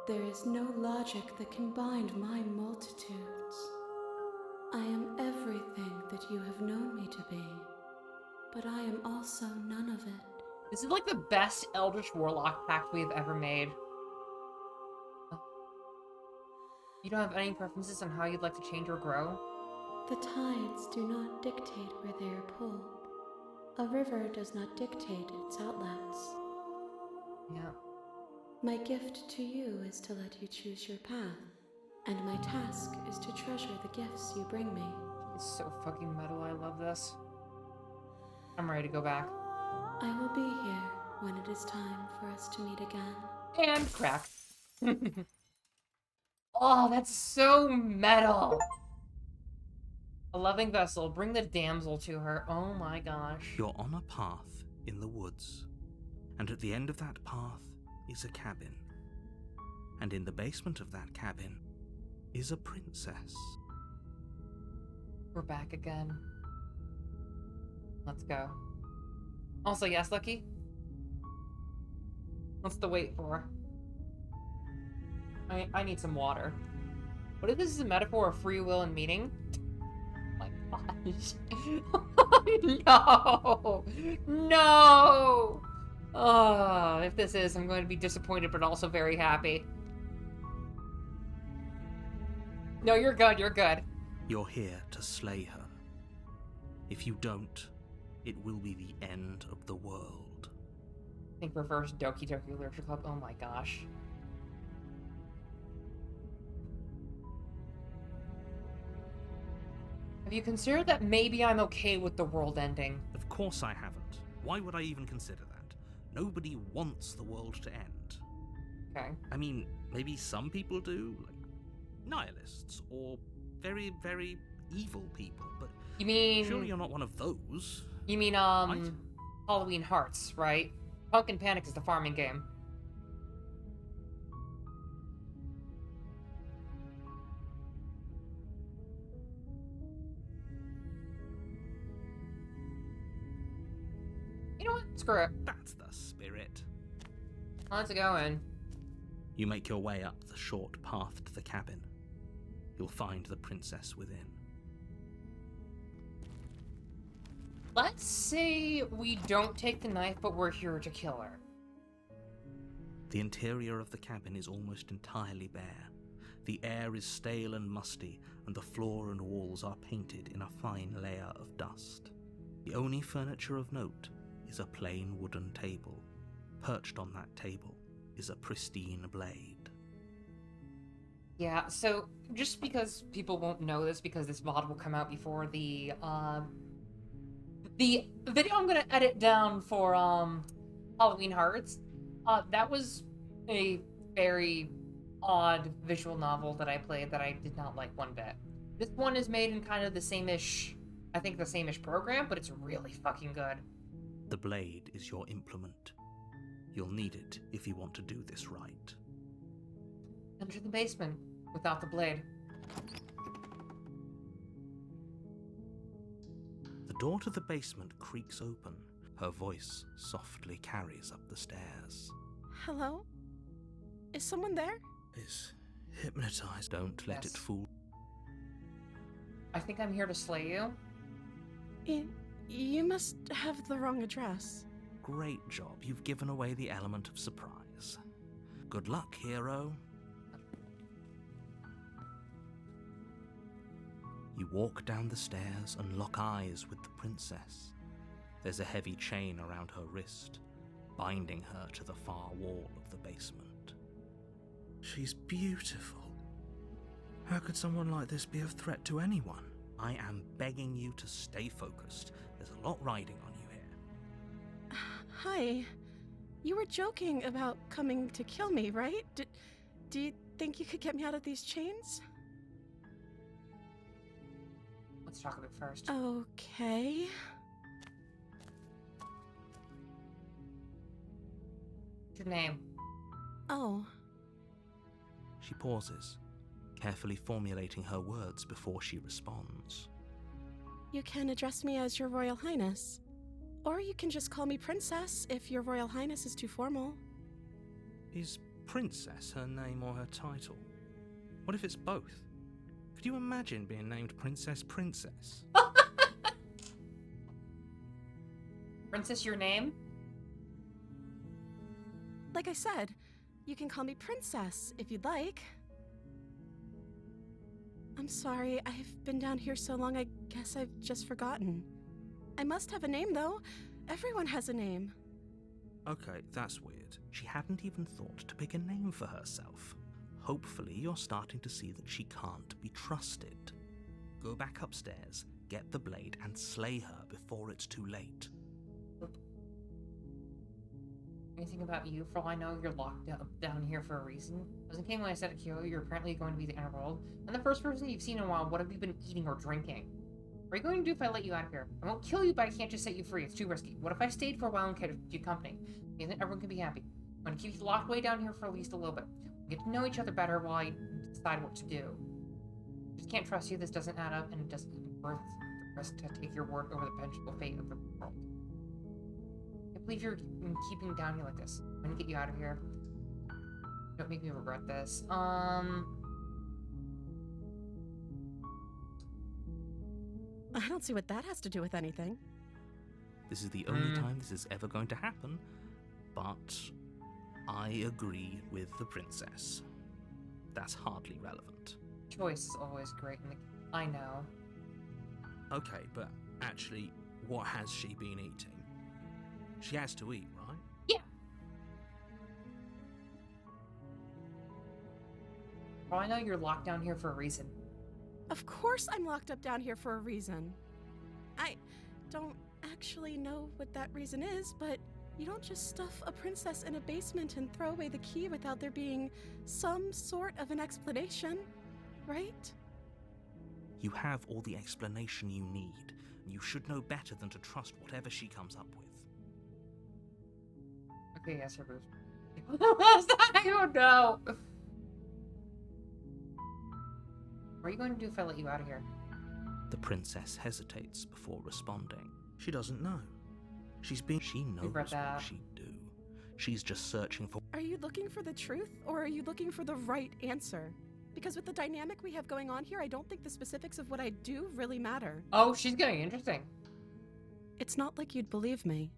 There is no logic that can bind my multitudes. I am everything that you have known me to be, but I am also none of it. This is like the best Eldritch Warlock pact we have ever made. You don't have any preferences on how you'd like to change or grow? The tides do not dictate where they are pulled. A river does not dictate its outlets. Yeah. My gift to you is to let you choose your path, and my task is to treasure the gifts you bring me. It's so fucking metal. I love this. I'm ready to go back. I will be here when it is time for us to meet again. And crack. Oh, that's so metal. A loving vessel, bring the damsel to her. Oh my gosh. You're on a path in the woods, and at the end of that path is a cabin. And in the basement of that cabin is a princess. We're back again. Let's go. Also, yes, Lucky? What's the wait for? I need some water. What if this is a metaphor of free will and meaning? Oh my gosh. No! No! Oh, if this is, I'm going to be disappointed but also very happy. No, you're good, you're good. You're here to slay her. If you don't, it will be the end of the world. Think reverse Doki Doki Literature Club. Oh my gosh. Have you considered that maybe I'm okay with the world ending? Of course I haven't. Why would I even consider that? Nobody wants the world to end. Okay. I mean, maybe some people do, like nihilists, or very, very evil people, but You mean... surely you're not one of those. You mean, Right? Halloween Hearts, right? Pumpkin Panic is the farming game. You know what? Screw it. That's the spirit. Let's go in. You make your way up the short path to the cabin. You'll find the princess within. Let's say we don't take the knife, but we're here to kill her. The interior of the cabin is almost entirely bare. The air is stale and musty, and the floor and walls are painted in a fine layer of dust. The only furniture of note is a plain wooden table. Perched on that table is a pristine blade. Yeah, so just because people won't know this because this VOD will come out before the video I'm gonna edit down for Halloween Hearts, that was a very odd visual novel that I played that I did not like one bit. This one is made in kind of the same-ish, I think the same-ish program, but it's really fucking good. The blade is your implement. You'll need it if you want to do this right. Enter the basement without the blade. The door to the basement creaks open. Her voice softly carries up the stairs. Hello? Is someone there? Is hypnotized. Don't let Yes. it fool. I think I'm here to slay you. You must have the wrong address. Great job. You've given away the element of surprise. Good luck, hero. You walk down the stairs and lock eyes with the princess. There's a heavy chain around her wrist, binding her to the far wall of the basement. She's beautiful. How could someone like this be a threat to anyone? I am begging you to stay focused. There's a lot riding on you here. Hi. You were joking about coming to kill me, right? Do you think you could get me out of these chains? Let's talk about it first. Okay. What's your name? Oh. She pauses, carefully formulating her words before she responds. You can address me as Your Royal Highness. Or you can just call me Princess if Your Royal Highness is too formal. Is Princess her name or her title? What if it's both? Could you imagine being named Princess? Princess, your name? Like I said, you can call me Princess if you'd like. I'm sorry, I've been down here so long I guess I've just forgotten. I must have a name, though. Everyone has a name. Okay, that's weird. She hadn't even thought to pick a name for herself. Hopefully you're starting to see that she can't be trusted. Go back upstairs, get the blade, and slay her before it's too late. Anything about you? For all I know, you're locked down here for a reason. Doesn't came when I said at Kyoto, you're apparently going to be the underworld. I'm the first person you've seen in a while. What have you been eating or drinking? What are you going to do if I let you out of here? I won't kill you, but I can't just set you free. It's too risky. What if I stayed for a while and kept you company? Then everyone can be happy. I'm going to keep you locked way down here for at least a little bit. We'll get to know each other better while I decide what to do. I just can't trust you. This doesn't add up, and it doesn't worth the risk to take your word over the eventual fate of the world. I can't believe you're keeping me down here like this. I'm going to get you out of here. Don't make me regret this. I don't see what that has to do with anything. This is the only time this is ever going to happen, but I agree with the princess. That's hardly relevant. Choice is always great in the... I know. Okay, but actually, what has she been eating? She has to eat, right? Yeah. Well, I know you're locked down here for a reason. Of course I'm locked up down here for a reason. I don't actually know what that reason is, but you don't just stuff a princess in a basement and throw away the key without there being some sort of an explanation, right? You have all the explanation you need, and you should know better than to trust whatever she comes up with. Okay, yes, her boobs. I don't know. What are you going to do if I let you out of here? The princess hesitates before responding. She doesn't know. She knows what she'd do. She's just searching for... Are you looking for the truth, or are you looking for the right answer? Because with the dynamic we have going on here, I don't think the specifics of what I do really matter. Oh, she's getting interesting. It's not like you'd believe me.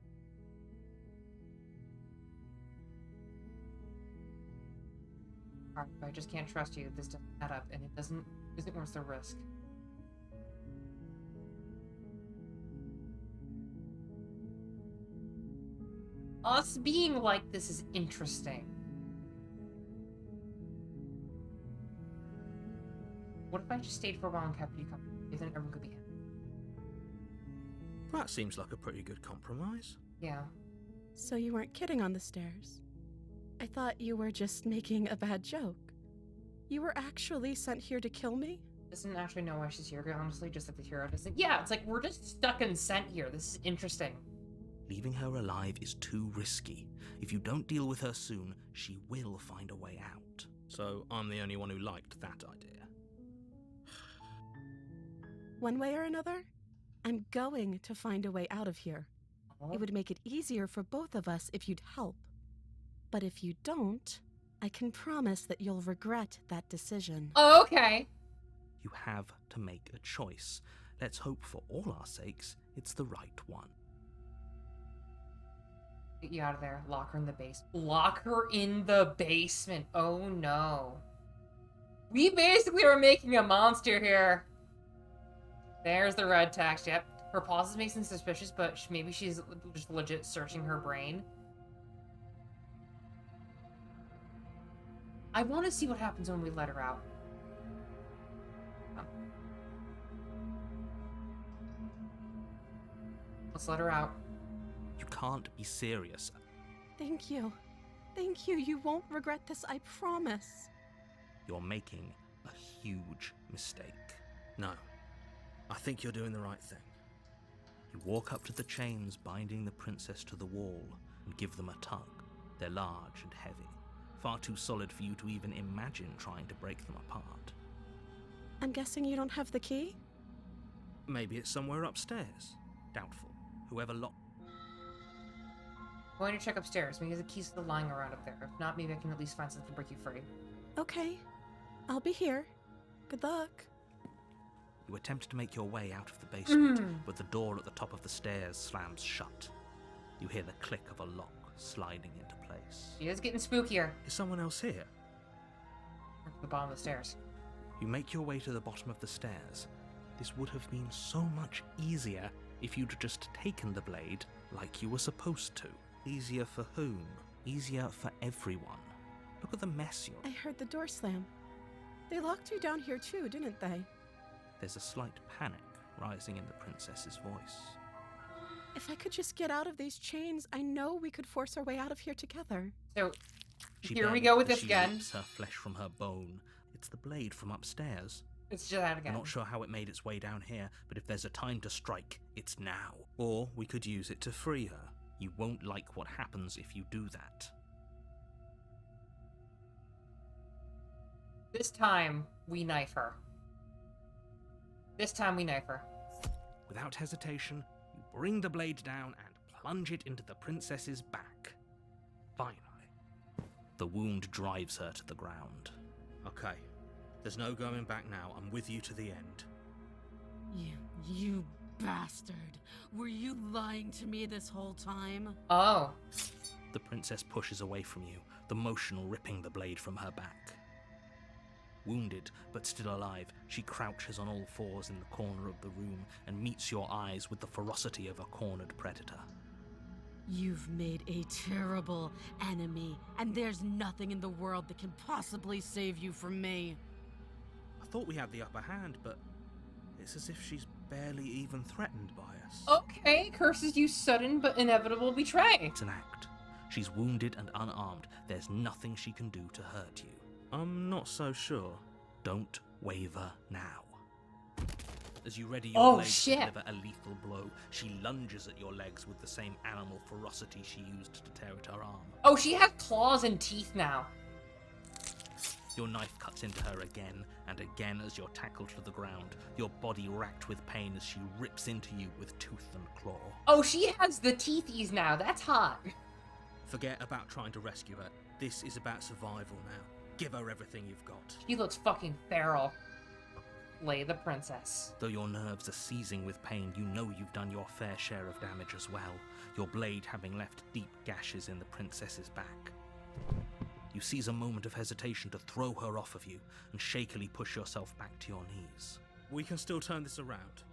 Alright, but I just can't trust you. This doesn't add up, and it isn't worth the risk. Us being like this is interesting. What if I just stayed for a while and kept you company? Then everyone could be happy. That seems like a pretty good compromise. Yeah. So you weren't kidding on the stairs. I thought you were just making a bad joke. You were actually sent here to kill me? Doesn't actually know why she's here, honestly, just like the hero. Just like, yeah, it's like we're just stuck and sent here. This is interesting. Leaving her alive is too risky. If you don't deal with her soon, she will find a way out. So I'm the only one who liked that idea. One way or another, I'm going to find a way out of here. Oh. It would make it easier for both of us if you'd help. But if you don't, I can promise that you'll regret that decision. Oh, okay. You have to make a choice. Let's hope for all our sakes it's the right one. Get you out of there. Lock her in the base. Lock her in the basement. Oh no. We basically are making a monster here. There's the red text, yep. Her pauses make me suspicious, but maybe she's just legit searching her brain. I want to see what happens when we let her out. Oh. Let's let her out. You can't be serious. Thank you. Thank you. You won't regret this, I promise. You're making a huge mistake. No, I think you're doing the right thing. You walk up to the chains binding the princess to the wall and give them a tug. They're large and heavy, far too solid for you to even imagine trying to break them apart. I'm guessing you don't have the key? Maybe it's somewhere upstairs. Doubtful. Whoever locked... I'm going to check upstairs. Maybe the key's still lying around up there. If not, maybe I can at least find something to break you free. Okay. I'll be here. Good luck. You attempt to make your way out of the basement, but the door at the top of the stairs slams shut. You hear the click of a lock sliding into place. She is getting spookier. Is someone else here? At the bottom of the stairs. You make your way to the bottom of the stairs. This would have been so much easier if you'd just taken the blade like you were supposed to. Easier for whom? Easier for everyone. Look at the mess you're... I heard the door slam. They locked you down here too, didn't they? There's a slight panic rising in the princess's voice. If I could just get out of these chains, I know we could force our way out of here together. So, She here we bends go with as this she again. rips her flesh from her bone. It's the blade from upstairs. It's just that again. I'm not sure how it made its way down here, but if there's a time to strike, it's now. Or we could use it to free her. You won't like what happens if you do that. This time, we knife her. This time, we knife her. Without hesitation, you bring the blade down and plunge it into the princess's back. Finally. The wound drives her to the ground. Okay. There's no going back now. I'm with you to the end. You bastard. Were you lying to me this whole time? Oh. The princess pushes away from you, the motion ripping the blade from her back. Wounded, but still alive, she crouches on all fours in the corner of the room and meets your eyes with the ferocity of a cornered predator. You've made a terrible enemy, and there's nothing in the world that can possibly save you from me. I thought we had the upper hand, but it's as if she's barely even threatened by us. Okay, curses you sudden but inevitable betray. It's an act. She's wounded and unarmed. There's nothing she can do to hurt you. I'm not so sure. Don't waver now. As you ready your blade to deliver a lethal blow, she lunges at your legs with the same animal ferocity she used to tear at her arm. Oh, she has claws and teeth now. Your knife cuts into her again and again as you're tackled to the ground, your body racked with pain as she rips into you with tooth and claw. Oh, she has the teethies now. That's hot. Forget about trying to rescue her. This is about survival now. Give her everything you've got. She looks fucking feral. Lay the princess. Though your nerves are seizing with pain, you know you've done your fair share of damage as well, your blade having left deep gashes in the princess's back. You seize a moment of hesitation to throw her off of you and shakily push yourself back to your knees. We can still turn this around.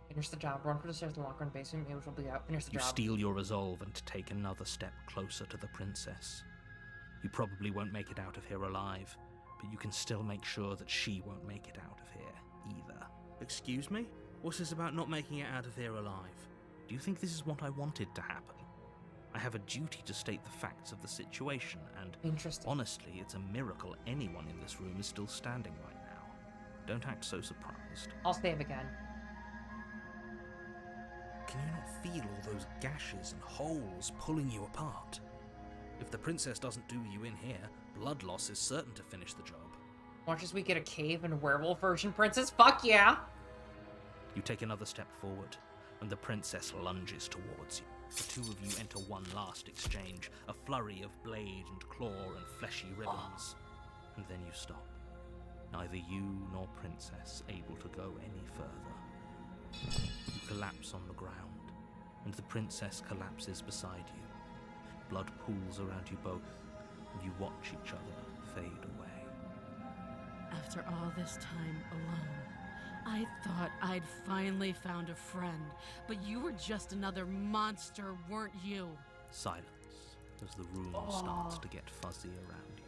Finish the job. Run for the stairs, the locker in the basement. Maybe she'll be out. Finish the You job. steel your resolve and take another step closer to the princess. You probably won't make it out of here alive, but you can still make sure that she won't make it out of here either. Excuse me? What's this about not making it out of here alive? Do you think this is what I wanted to happen? I have a duty to state the facts of the situation, and Interesting. honestly, it's a miracle anyone in this room is still standing right now. Don't act so surprised. I'll save again. Can you not feel all those gashes and holes pulling you apart? If the princess doesn't do you in here, blood loss is certain to finish the job. Watch as we get a cave and werewolf version princess. Fuck yeah! You take another step forward, and the princess lunges towards you. The two of you enter one last exchange, a flurry of blade and claw and fleshy ribbons. And then you stop. Neither you nor princess able to go any further. You collapse on the ground, and the princess collapses beside you. Blood pools around you both, and you watch each other fade away. After all this time alone, I thought I'd finally found a friend, but you were just another monster, weren't you? Silence as the room starts to get fuzzy around you.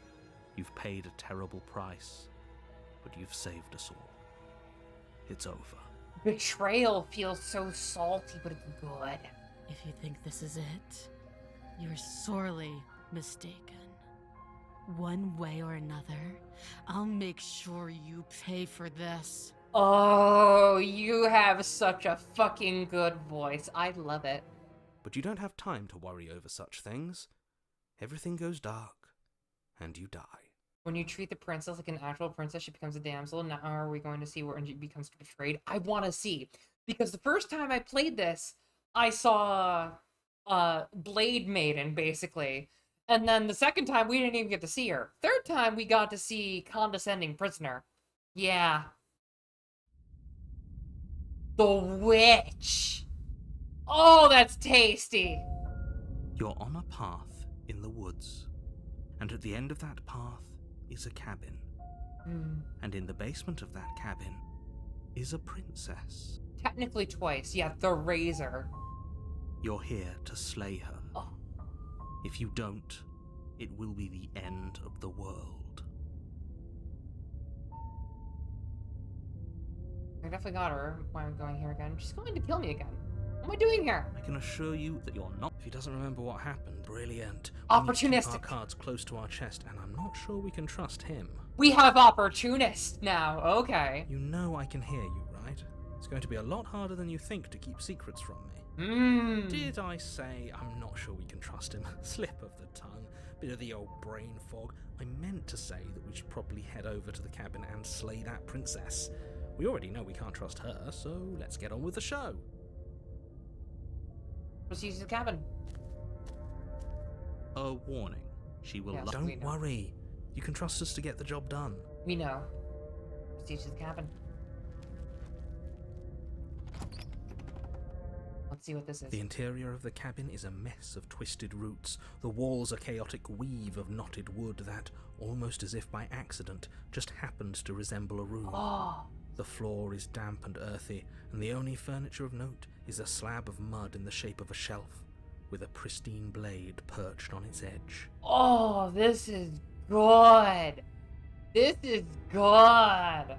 You've paid a terrible price, but you've saved us all. It's over. Betrayal feels so salty, but it's good. If you think this is it, you're sorely mistaken. One way or another, I'll make sure you pay for this. Oh, you have such a fucking good voice. I love it. But you don't have time to worry over such things. Everything goes dark, and you die. When you treat the princess like an actual princess, she becomes a damsel. Now are we going to see where she becomes betrayed? I want to see. Because the first time I played this, I saw Blade Maiden, basically. And then the second time, we didn't even get to see her. Third time, we got to see Condescending Prisoner. Yeah. The Witch. Oh, that's tasty. You're on a path in the woods, and at the end of that path is a cabin. And in the basement of that cabin is a princess. Technically twice. Yeah, the Razor. You're here to slay her. Oh. If you don't, it will be the end of the world. I definitely got her. Why am I going here again? She's going to kill me again. What am I doing here? I can assure you that you're not. If he doesn't remember what happened, brilliant. Opportunistic. We need to keep our cards close to our chest, and I'm not sure we can trust him. We have Opportunist now. Okay. You know I can hear you, right? It's going to be a lot harder than you think to keep secrets from me. Did I say I'm not sure we can trust him? Slip of the tongue, bit of the old brain fog. I meant to say that we should probably head over to the cabin and slay that princess. We already know we can't trust her, so let's get on with the show. Let's use the cabin. A warning. She will Yes, we Don't know. worry. You can trust us to get the job done. We know. Let's use the cabin. Let's see what this is. The interior of the cabin is a mess of twisted roots. The walls a chaotic weave of knotted wood that, almost as if by accident, just happens to resemble a room. Oh. The floor is damp and earthy, and the only furniture of note is a slab of mud in the shape of a shelf, with a pristine blade perched on its edge. Oh, this is good. This is good.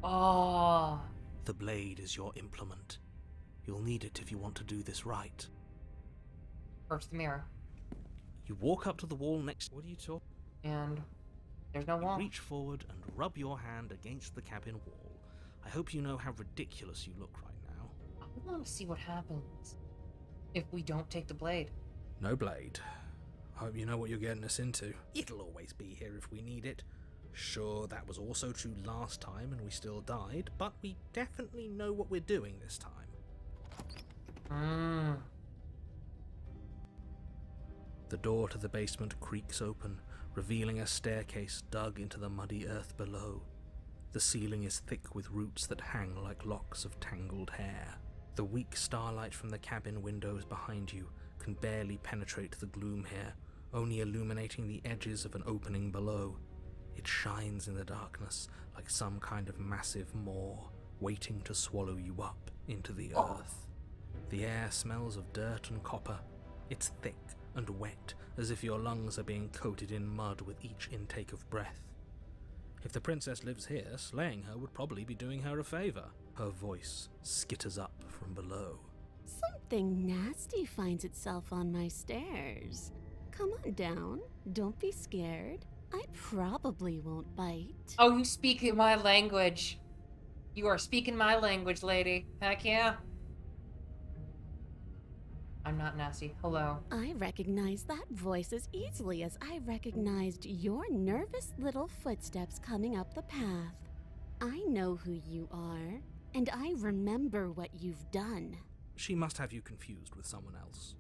Oh. The blade is your implement. You'll need it if you want to do this right. First the mirror. You walk up to the wall next. What are you talking? And there's no wall. Reach forward and rub your hand against the cabin wall. I hope you know how ridiculous you look right now. I want to see what happens if we don't take the blade. No blade. Hope you know what you're getting us into. It'll always be here if we need it. Sure, that was also true last time and we still died, but we definitely know what we're doing this time. The door to the basement creaks open, revealing a staircase dug into the muddy earth below. The ceiling is thick with roots that hang like locks of tangled hair. The weak starlight from the cabin windows behind you can barely penetrate the gloom here, only illuminating the edges of an opening below. It shines in the darkness like some kind of massive maw, waiting to swallow you up into the earth. The air smells of dirt and copper. It's thick and wet, as if your lungs are being coated in mud with each intake of breath. If the princess lives here, slaying her would probably be doing her a favor. Her voice skitters up from below. Something nasty finds itself on my stairs. Come on down. Don't be scared. I probably won't bite. Oh, you speak my language. You are speaking my language, lady. Heck yeah. I'm not nasty. Hello. I recognize that voice as easily as I recognized your nervous little footsteps coming up the path. I know who you are, and I remember what you've done. She must have you confused with someone else.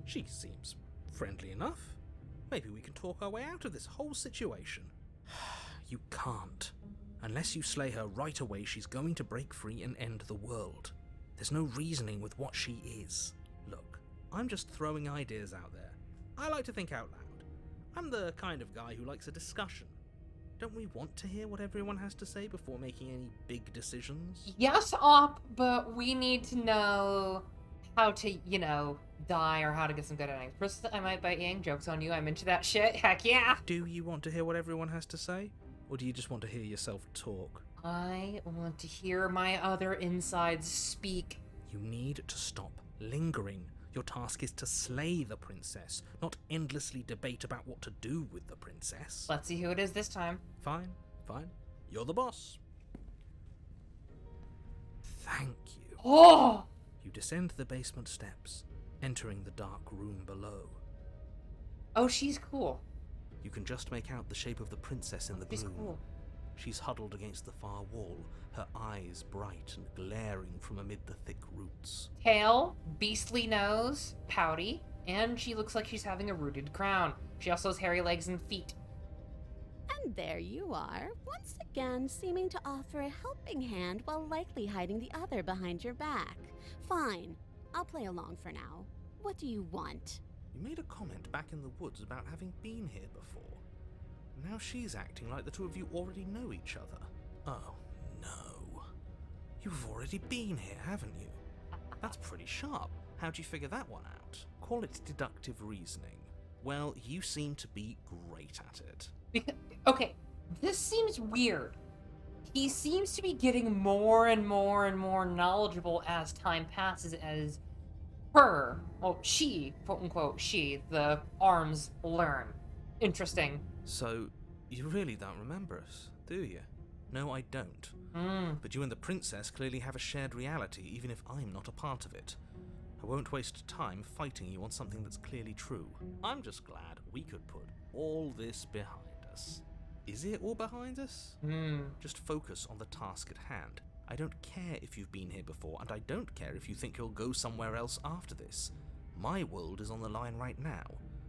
She seems friendly enough. Maybe we can talk our way out of this whole situation. You can't. Unless you slay her right away, she's going to break free and end the world. There's no reasoning with what she is. Look, I'm just throwing ideas out there. I like to think out loud. I'm the kind of guy who likes a discussion. Don't we want to hear what everyone has to say before making any big decisions? Yes, Op, but we need to know how to, die or how to get some good endings. First, I might bite Yang. Joke's on you. I'm into that shit. Heck yeah. Do you want to hear what everyone has to say? Or do you just want to hear yourself talk? I want to hear my other insides speak. You need to stop lingering. Your task is to slay the princess, not endlessly debate about what to do with the princess. Let's see who it is this time. Fine. You're the boss. Thank you. Oh! You descend the basement steps, entering the dark room below. Oh, she's cool. You can just make out the shape of the princess in the She's gloom. cool. She's huddled against the far wall, her eyes bright and glaring from amid the thick roots. Tail, beastly nose, pouty, and she looks like she's having a rooted crown. She also has hairy legs and feet. And there you are, once again seeming to offer a helping hand while likely hiding the other behind your back. Fine, I'll play along for now. What do you want? You made a comment back in the woods about having been here before. Now she's acting like the two of you already know each other. Oh, no. You've already been here, haven't you? That's pretty sharp. How'd you figure that one out? Call it deductive reasoning. Well, you seem to be great at it. Okay, this seems weird. He seems to be getting more and more and more knowledgeable as time passes, as she, quote unquote, she, the arms learn. Interesting. So, you really don't remember us, do you? No, I don't. But you and the princess clearly have a shared reality, even if I'm not a part of it. I won't waste time fighting you on something that's clearly true. I'm just glad we could put all this behind us. Is it all behind us? Just focus on the task at hand. I don't care if you've been here before, and I don't care if you think you'll go somewhere else after this. My world is on the line right now,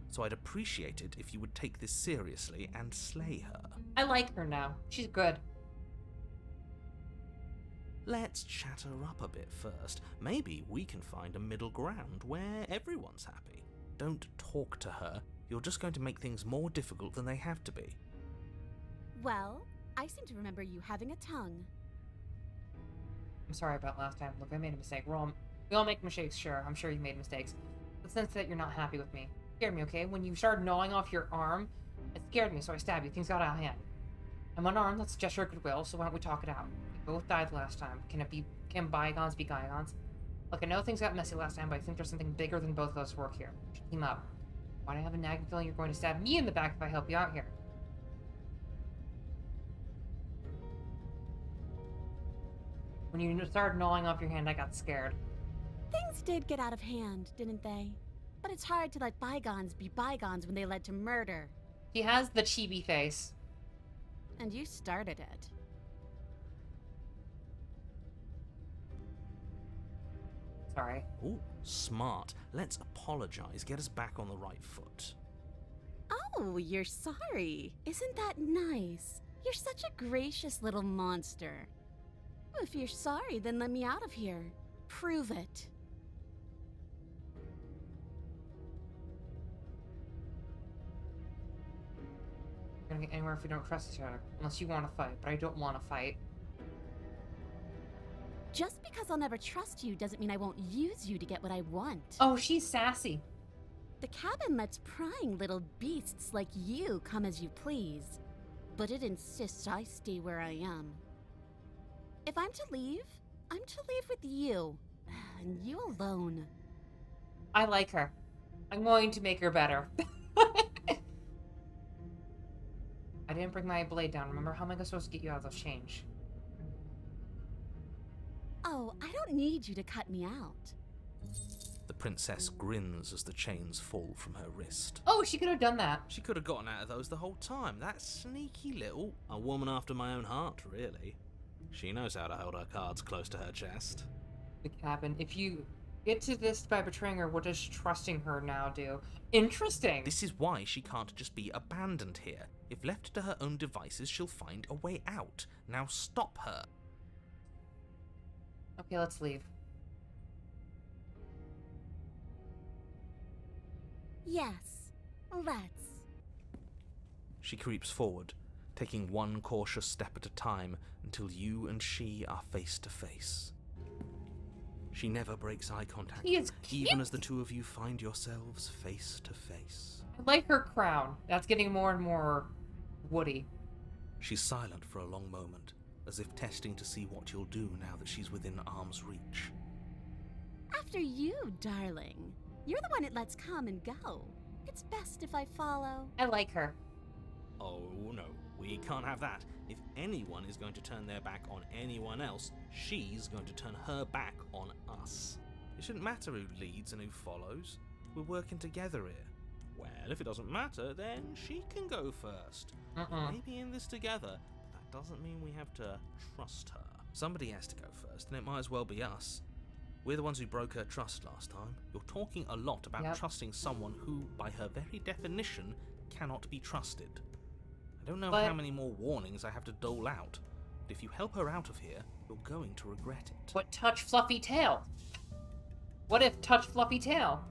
so I'd appreciate it if you would take this seriously and slay her. I like her now. She's good. Let's chat her up a bit first. Maybe we can find a middle ground where everyone's happy. Don't talk to her. You're just going to make things more difficult than they have to be. Well, I seem to remember you having a tongue. I'm sorry about last time. Look, I made a mistake. We all make mistakes, sure. I'm sure you made mistakes. But since that you're not happy with me, it scared me, okay? When you started gnawing off your arm, it scared me, so I stabbed you. Things got out of hand. I'm unarmed, that's a gesture of goodwill, so why don't we talk it out? We both died last time. Can bygones be bygones? Look, I know things got messy last time, but I think there's something bigger than both of us work here. We should team up. Why do I have a nagging feeling you're going to stab me in the back if I help you out here? When you started gnawing off your hand, I got scared. Things did get out of hand, didn't they? But it's hard to let bygones be bygones when they led to murder. He has the chibi face. And you started it. Sorry. Ooh, smart. Let's apologize, get us back on the right foot. Oh, you're sorry. Isn't that nice? You're such a gracious little monster. If you're sorry, then let me out of here. Prove it. We're gonna get anywhere if we don't trust each other. Unless you want to fight, but I don't want to fight. Just because I'll never trust you doesn't mean I won't use you to get what I want. Oh, she's sassy. The cabin lets prying little beasts like you come as you please, but it insists I stay where I am. If I'm to leave, I'm to leave with you, and you alone. I like her. I'm going to make her better. I didn't bring my blade down. Remember, how am I supposed to get you out of those change? Oh, I don't need you to cut me out. The princess grins as the chains fall from her wrist. Oh, she could have done that. She could have gotten out of those the whole time. That sneaky little... A woman after my own heart, really. She knows how to hold her cards close to her chest. The cabin. If you get to this by betraying her, what does trusting her now do? Interesting. This is why she can't just be abandoned here. If left to her own devices, she'll find a way out. Now stop her. Okay, let's leave. Yes, let's. She creeps forward, taking one cautious step at a time until you and she are face to face. She never breaks eye contact, He is cute. even as the two of you find yourselves face to face. I like her crown. That's getting more and more woody. She's silent for a long moment, as if testing to see what you'll do now that she's within arm's reach. After you, darling. You're the one it lets come and go. It's best if I follow. I like her. Oh no, we can't have that. If anyone is going to turn their back on anyone else, she's going to turn her back on us. It shouldn't matter who leads and who follows. We're working together here. Well, if it doesn't matter, then she can go first. Maybe in this together, but that doesn't mean we have to trust her. Somebody has to go first, and it might as well be us. We're the ones who broke her trust last time. You're talking a lot about trusting someone who, by her very definition, cannot be trusted. I don't know how many more warnings I have to dole out, but if you help her out of here, you're going to regret it. But touch Fluffy Tail. What if touch Fluffy Tail?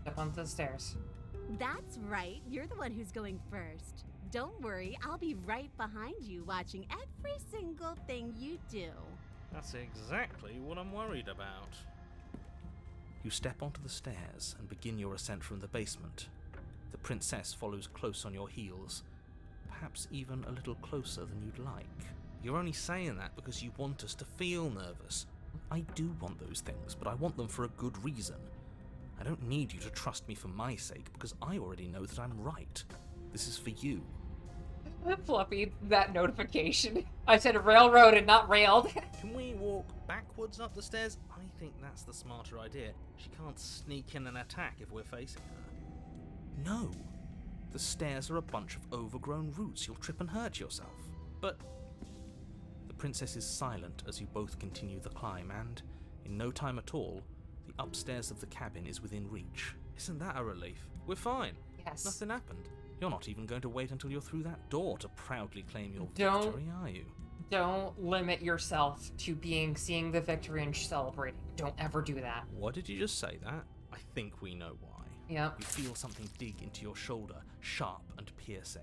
Step onto the stairs. That's right. You're the one who's going first. Don't worry, I'll be right behind you watching every single thing you do. That's exactly what I'm worried about. You step onto the stairs and begin your ascent from the basement. The princess follows close on your heels, perhaps even a little closer than you'd like. You're only saying that because you want us to feel nervous. I do want those things, but I want them for a good reason. I don't need you to trust me for my sake, because I already know that I'm right. This is for you. Fluffy, that notification. I said railroaded, not railed. Can we walk backwards up the stairs? I think that's the smarter idea. She can't sneak in and attack if we're facing her. No. The stairs are a bunch of overgrown roots. You'll trip and hurt yourself. But the princess is silent as you both continue the climb, and in no time at all, the upstairs of the cabin is within reach. Isn't that a relief? We're fine. Yes. Nothing happened. You're not even going to wait until you're through that door to proudly claim your victory, are you? Don't limit yourself to seeing the victory and celebrating. Don't ever do that. What did you just say that? I think we know why. Yep. You feel something dig into your shoulder, sharp and piercing.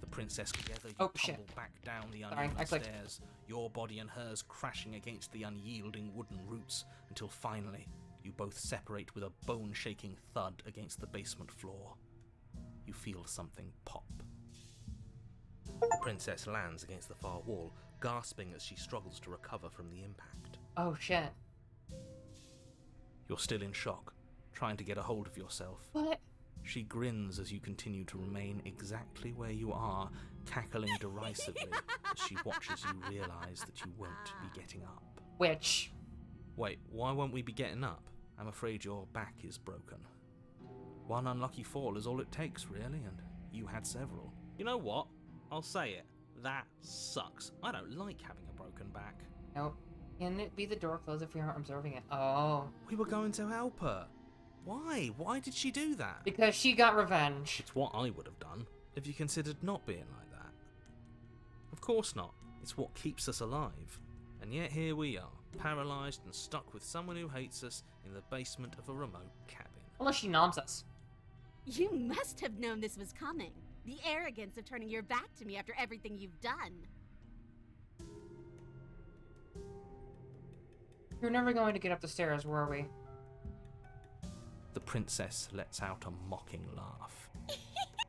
The princess together, you tumble back down the uneven stairs, your body and hers crashing against the unyielding wooden roots, until finally you both separate with a bone-shaking thud against the basement floor. You feel something pop. The princess lands against the far wall, gasping as she struggles to recover from the impact. Oh shit. You're still in shock, trying to get a hold of yourself. What? She grins as you continue to remain exactly where you are, cackling derisively as she watches you realise that you won't be getting up. Which? Wait, why won't we be getting up? I'm afraid your back is broken. One unlucky fall is all it takes, really, and you had several. You know what? I'll say it. That sucks. I don't like having a broken back. Nope. Can it be the door closed if we aren't observing it? Oh. We were going to help her. Why? Why did she do that? Because she got revenge. It's what I would have done if you considered not being like that. Of course not. It's what keeps us alive. And yet here we are, paralysed and stuck with someone who hates us in the basement of a remote cabin. Unless she noms us. You must have known this was coming. The arrogance of turning your back to me after everything you've done. We were never going to get up the stairs, were we? The princess lets out a mocking laugh.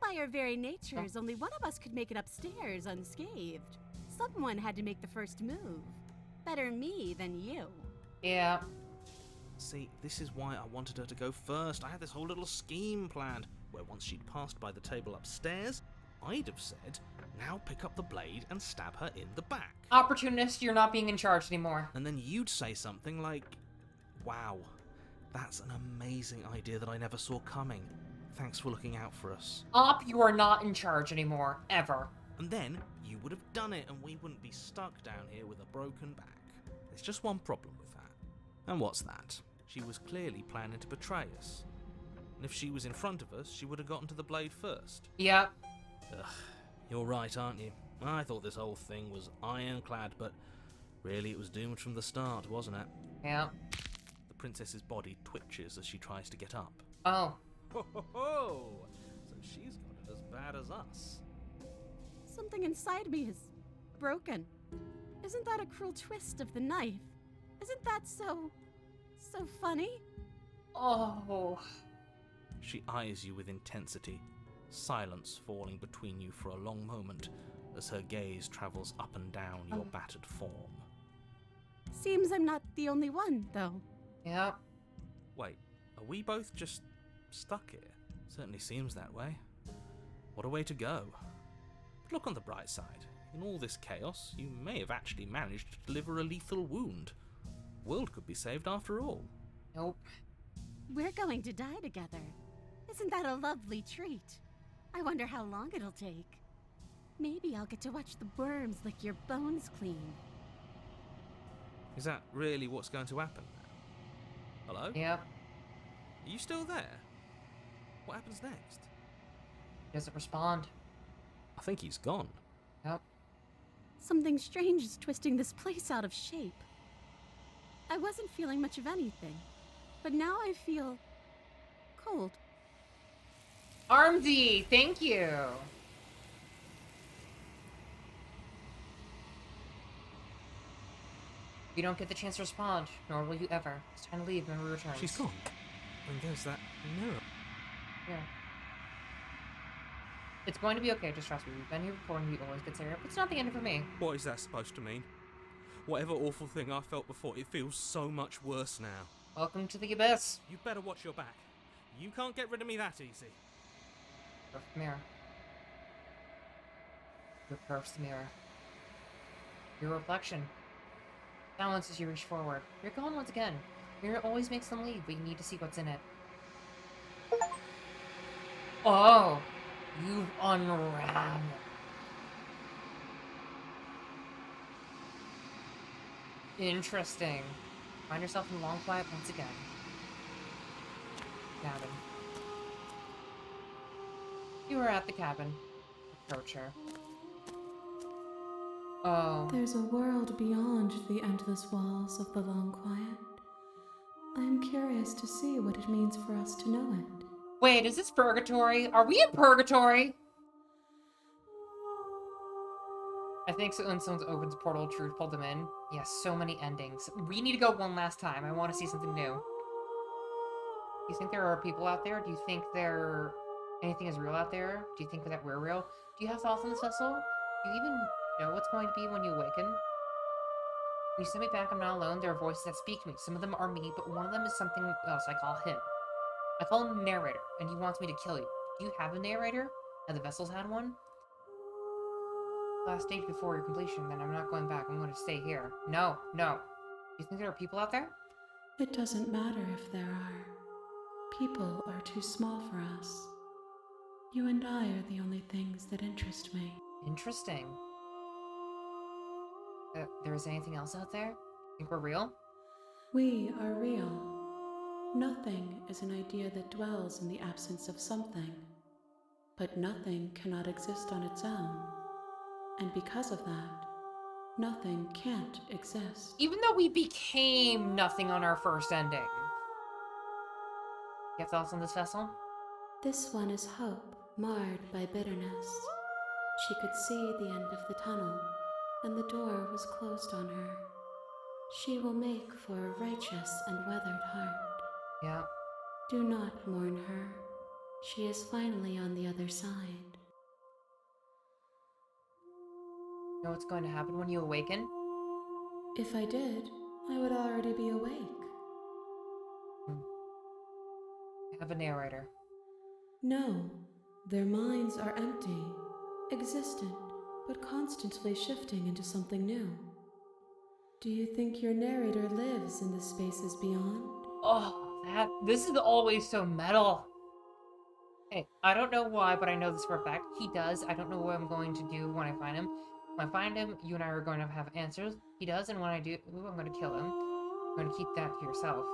By our very natures, only one of us could make it upstairs unscathed. Someone had to make the first move. Better me than you. Yeah. See, this is why I wanted her to go first. I had this whole little scheme planned, where once she'd passed by the table upstairs, I'd have said, now pick up the blade and stab her in the back. Opportunist, you're not being in charge anymore. And then you'd say something like, wow, that's an amazing idea that I never saw coming. Thanks for looking out for us. You are not in charge anymore, ever. And then you would have done it and we wouldn't be stuck down here with a broken back. There's just one problem with that. And what's that? She was clearly planning to betray us. And if she was in front of us, she would have gotten to the blade first. Yep. Ugh, you're right, aren't you? I thought this whole thing was ironclad, but really it was doomed from the start, wasn't it? Yeah. The princess's body twitches as she tries to get up. Oh. Ho ho ho! So she's got it as bad as us. Something inside me is broken. Isn't that a cruel twist of the knife? Isn't that so funny? Oh. She eyes you with intensity, silence falling between you for a long moment as her gaze travels up and down your battered form. Seems I'm not the only one, though. Yeah. Wait, are we both just stuck here? Certainly seems that way. What a way to go. But look on the bright side. In all this chaos, you may have actually managed to deliver a lethal wound. The world could be saved after all. Nope. We're going to die together. Isn't that a lovely treat? I wonder how long it'll take. Maybe I'll get to watch the worms lick your bones clean. Is that really what's going to happen now? Hello? Yep. Are you still there? What happens next? He doesn't respond. I think he's gone. Yep. Something strange is twisting this place out of shape. I wasn't feeling much of anything, but now I feel cold. Armsy, thank you. You don't get the chance to respond, nor will you ever. It's time to leave when we return. She's gone. And there's that mirror. Yeah. It's going to be okay, just trust me. We've been here before and we always get Sarah, but it's not the end for me. What is that supposed to mean? Whatever awful thing I felt before, it feels so much worse now. Welcome to the abyss. You better watch your back. You can't get rid of me that easy. Perfect mirror. Your perfect mirror. Your reflection. Balance as you reach forward. You're gone once again. Mirror always makes them leave, but you need to see what's in it. Oh! You've unraveled. Interesting. Find yourself in long quiet once again. Cabin. You are at the cabin. Approach her. Oh. There's a world beyond the endless walls of the long quiet. I am curious to see what it means for us to know it. Wait, is this purgatory? Are we in purgatory? I think so when someone opens a portal of truth, pulled them in. Yes, so many endings. We need to go one last time. I want to see something new. Do you think there are people out there? Do you think anything is real out there? Do you think that we're real? Do you have thoughts on this vessel? Do you even know what's going to be when you awaken? When you send me back, I'm not alone. There are voices that speak to me. Some of them are me, but one of them is something else. I call him. I call him narrator, and he wants me to kill you. Do you have a narrator? Have the vessels had one? Last stage before your completion, then I'm not going back. I'm going to stay here. No, no. Do you think there are people out there? It doesn't matter if there are. People are too small for us. You and I are the only things that interest me. Interesting. There is anything else out there? Think we're real? We are real. Nothing is an idea that dwells in the absence of something. But nothing cannot exist on its own. And because of that, nothing can't exist. Even though we became nothing on our first ending. You have thoughts on this vessel? This one is hope, marred by bitterness. She could see the end of the tunnel, and the door was closed on her. She will make for a righteous and weathered heart. Yeah. Do not mourn her. She is finally on the other side. You know what's going to happen when you awaken? If I did, I would already be awake. I have a narrator. No, their minds are empty, existent, but constantly shifting into something new. Do you think your narrator lives in the spaces beyond? Oh, this is always so metal. Hey, I don't know why, but I know this for a fact. He does. I don't know what I'm going to do when I find him. When I find him, you and I are going to have answers. He does, and when I do, I'm going to kill him. I'm going to keep that to yourself.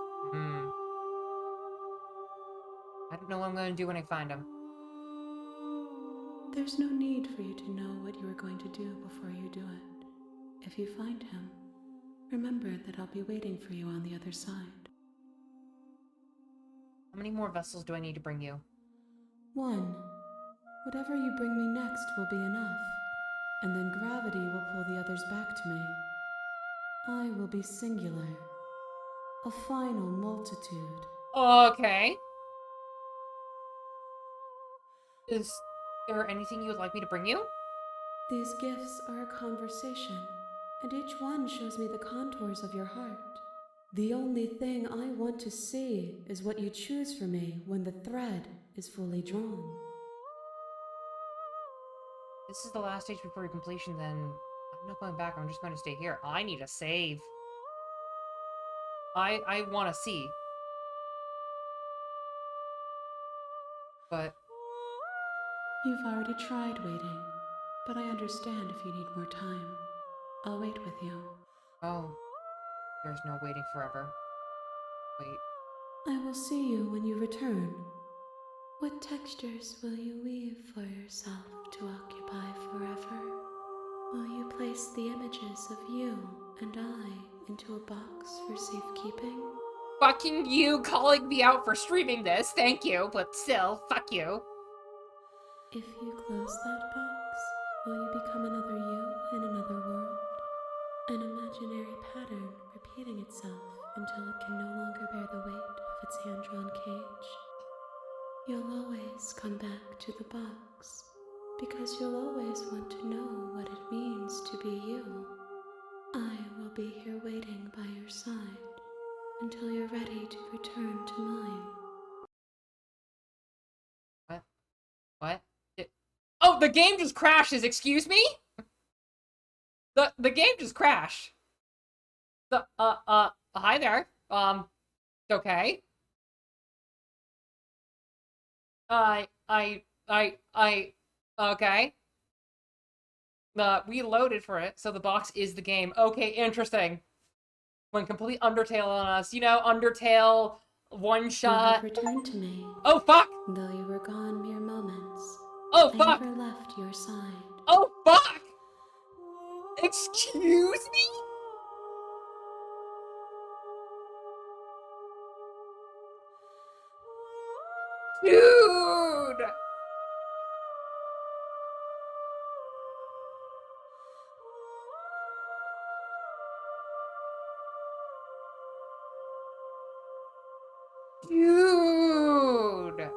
I don't know what I'm going to do when I find him. There's no need for you to know what you are going to do before you do it. If you find him, remember that I'll be waiting for you on the other side. How many more vessels do I need to bring you? 1. Whatever you bring me next will be enough, and then gravity will pull the others back to me. I will be singular, a final multitude. Okay. Is there anything you would like me to bring you? These gifts are a conversation, and each one shows me the contours of your heart. The only thing I want to see is what you choose for me when the thread is fully drawn. This is the last stage before your completion, then I'm not going back. I'm just going to stay here. I need a save. I want to see. But You've already tried waiting, but I understand if you need more time. I'll wait with you. oh, there's no waiting forever. Wait. I will see you when you return. What textures will you weave for yourself to occupy forever? Will you place the images of you and I into a box for safekeeping? Fucking you calling me out for streaming this. Thank you, but still, fuck you. If you close that box, will you become another you in another world? An imaginary pattern repeating itself until it can no longer bear the weight of its hand-drawn cage. You'll always come back to the box, because you'll always want to know what it means to be you. I will be here waiting by your side until you're ready to return to mine. What? Oh, the game just crashes, excuse me? The game just crashed. Hi there. Okay. Okay. We loaded for it, so the box is the game. Okay, interesting. When complete Undertale on us. You know, Undertale, one You shot. have returned to me, Oh, fuck! though you were gone mere moments. Oh, I fuck! never left your side. Oh, fuck! Excuse me? Dude! Dude!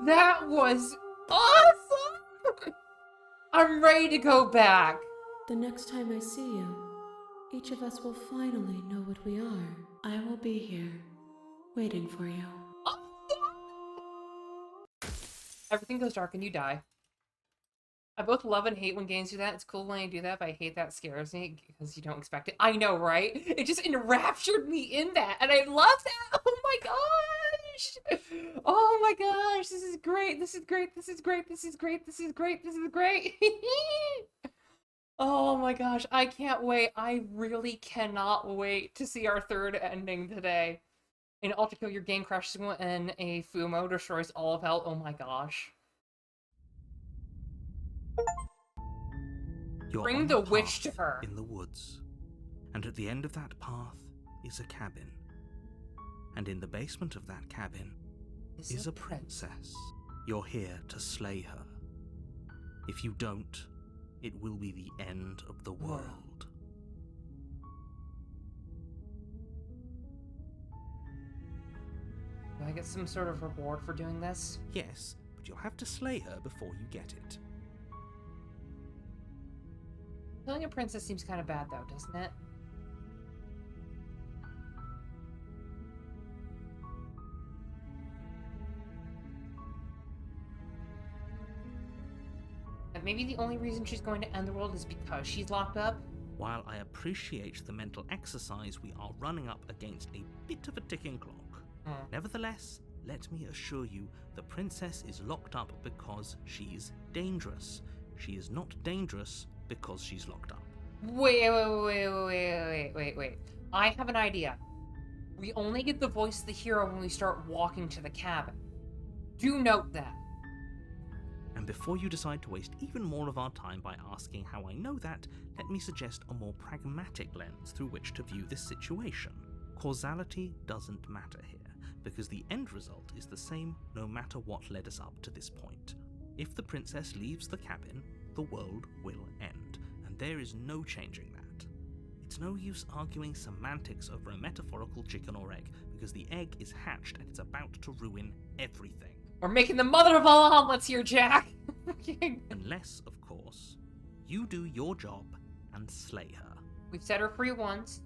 That was awesome! I'm ready to go back. The next time I see you, each of us will finally know what we are. I will be here, waiting for you. Everything goes dark and you die. I both love and hate when games do that. It's cool when I do that, but I hate that scares me because you don't expect it. I know, right? It just enraptured me in that, and I love that. Oh my gosh! Oh my gosh! This is great. This is great. This is great. This is great. This is great. This is great. Oh my gosh! I can't wait. I really cannot wait to see our third ending today. In Ultra your game crashes when a Fumo destroys all of hell. Oh my gosh. You're Bring on the a witch to path her. in the woods, and at the end of that path is a cabin. And in the basement of that cabin is a princess. You're here to slay her. If you don't, it will be the end of the world. Do I get some sort of reward for doing this? Yes, but you'll have to slay her before you get it. Killing a princess seems kind of bad, though, doesn't it? And maybe the only reason she's going to end the world is because she's locked up? While I appreciate the mental exercise, we are running up against a bit of a ticking clock. Nevertheless, let me assure you, the princess is locked up because she's dangerous. She is not dangerous because she's locked up. Wait. I have an idea. We only get the voice of the hero when we start walking to the cabin. Do note that. And before you decide to waste even more of our time by asking how I know that, let me suggest a more pragmatic lens through which to view this situation. Causality doesn't matter here, because the end result is the same no matter what led us up to this point. If the princess leaves the cabin, the world will end, and there is no changing that. It's no use arguing semantics over a metaphorical chicken or egg, because the egg is hatched and it's about to ruin everything. We're making the mother of all omelets here, Jack! Unless, of course, you do your job and slay her. We've set her free once.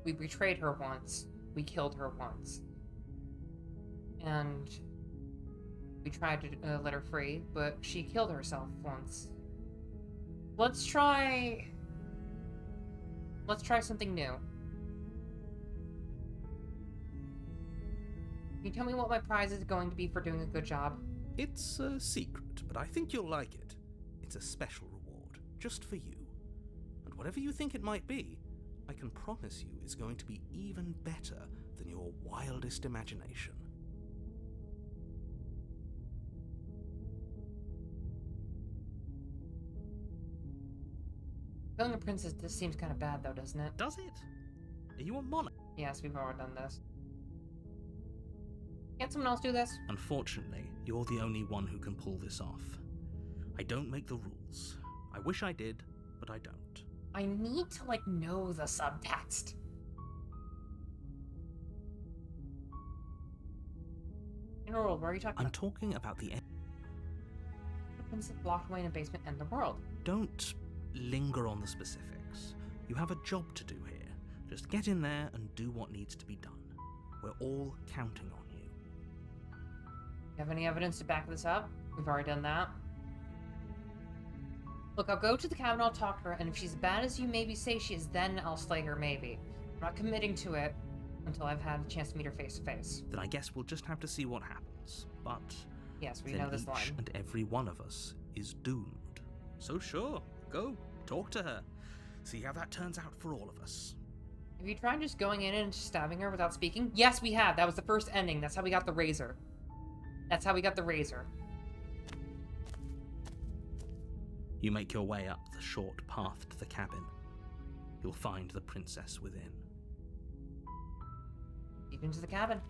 We betrayed her once. We killed her once. And we tried to let her free, but she killed herself once. Let's try something new. Can you tell me what my prize is going to be for doing a good job? It's a secret, but I think you'll like it. It's a special reward, just for you. And whatever you think it might be, I can promise you it's going to be even better than your wildest imagination. Killing a princess, this seems kind of bad though, doesn't it? Does it? Are you a monarch? Yes, we've already done this. Can't someone else do this? Unfortunately, you're the only one who can pull this off. I don't make the rules. I wish I did, but I don't. I need to, know the subtext. In a world, what are you talking I'm about? talking about the end. The princess locked away in a basement and the world. Don't linger on the specifics. You have a job to do here. Just get in there and do what needs to be done. We're all counting on you. You have any evidence to back this up? We've already done that. Look, I'll go to the cabin, I'll talk to her, and if she's as bad as you maybe say she is, then I'll slay her, maybe. I'm not committing to it until I've had a chance to meet her face to face. Then I guess we'll just have to see what happens. But Yes, we then know this each line. and every one of us is doomed. So sure, go, talk to her. See how that turns out for all of us. Have you tried just going in and stabbing her without speaking? Yes, we have. That was the first ending. That's how we got the razor. That's how we got the razor. You make your way up the short path to the cabin. You'll find the princess within. Deep into the cabin.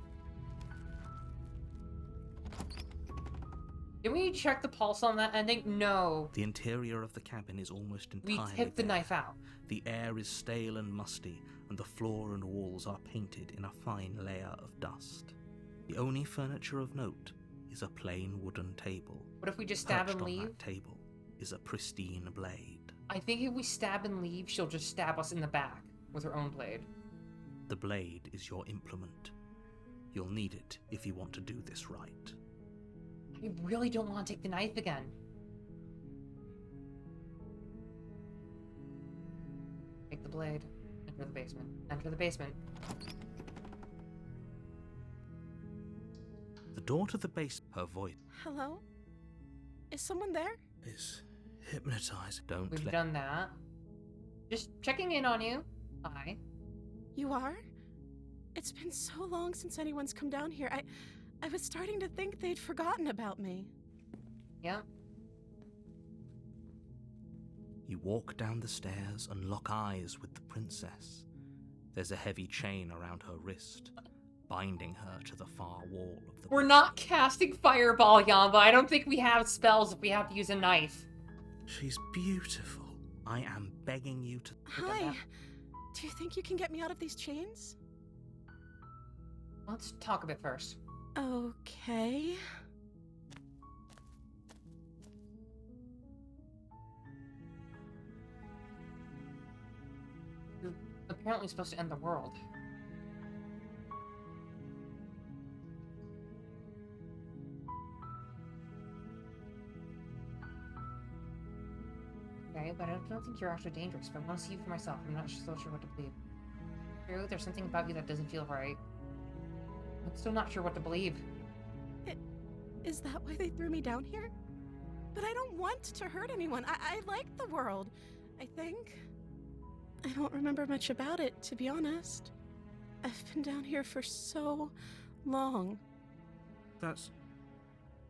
Did we check the pulse on that ending? No. The interior of the cabin is almost We entirely tipped the bare. knife out. The air is stale and musty, and the floor and walls are painted in a fine layer of dust. The only furniture of note is a plain wooden table. What if we just stab Perched and on leave? that table is a pristine blade. I think if we stab and leave, she'll just stab us in the back with her own blade. The blade is your implement. You'll need it if you want to do this right. I really don't want to take the knife again. Take the blade. Enter the basement. Enter the basement. The door to the base, her voice Hello? Is someone there? is hypnotized. Don't We've let done that. Just checking in on you. Hi. You are? It's been so long since anyone's come down here. I was starting to think they'd forgotten about me. Yeah. You walk down the stairs and lock eyes with the princess. There's a heavy chain around her wrist, binding her to the far wall of the We're basement. not casting Fireball, Yamba. I don't think we have spells if we have to use a knife. She's beautiful. I am begging you to... Hi. Do you think you can get me out of these chains? Let's talk a bit first. Okay. You're apparently supposed to end the world. Okay, but I don't think you're actually dangerous, but I want to see you for myself. I'm not so sure what to believe. True, there's something about you that doesn't feel right. I'm still not sure what to believe. Is that why they threw me down here? But I don't want to hurt anyone. I like the world, I think. I don't remember much about it, to be honest. I've been down here for so long. That's...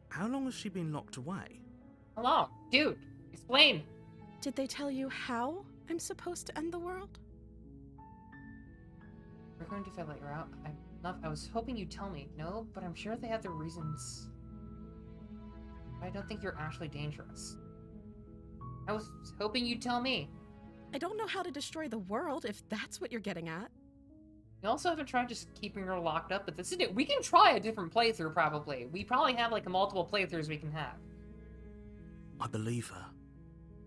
How long has she been locked away? Hello, dude, explain. Did they tell you how I'm supposed to end the world? We're going to find later out. I was hoping you'd tell me. No, but I'm sure they have their reasons. I don't think you're actually dangerous. I was hoping you'd tell me. I don't know how to destroy the world, if that's what you're getting at. We also haven't tried just keeping her locked up, but this is it. We can try a different playthrough, probably. We probably have, like, multiple playthroughs we can have. I believe her.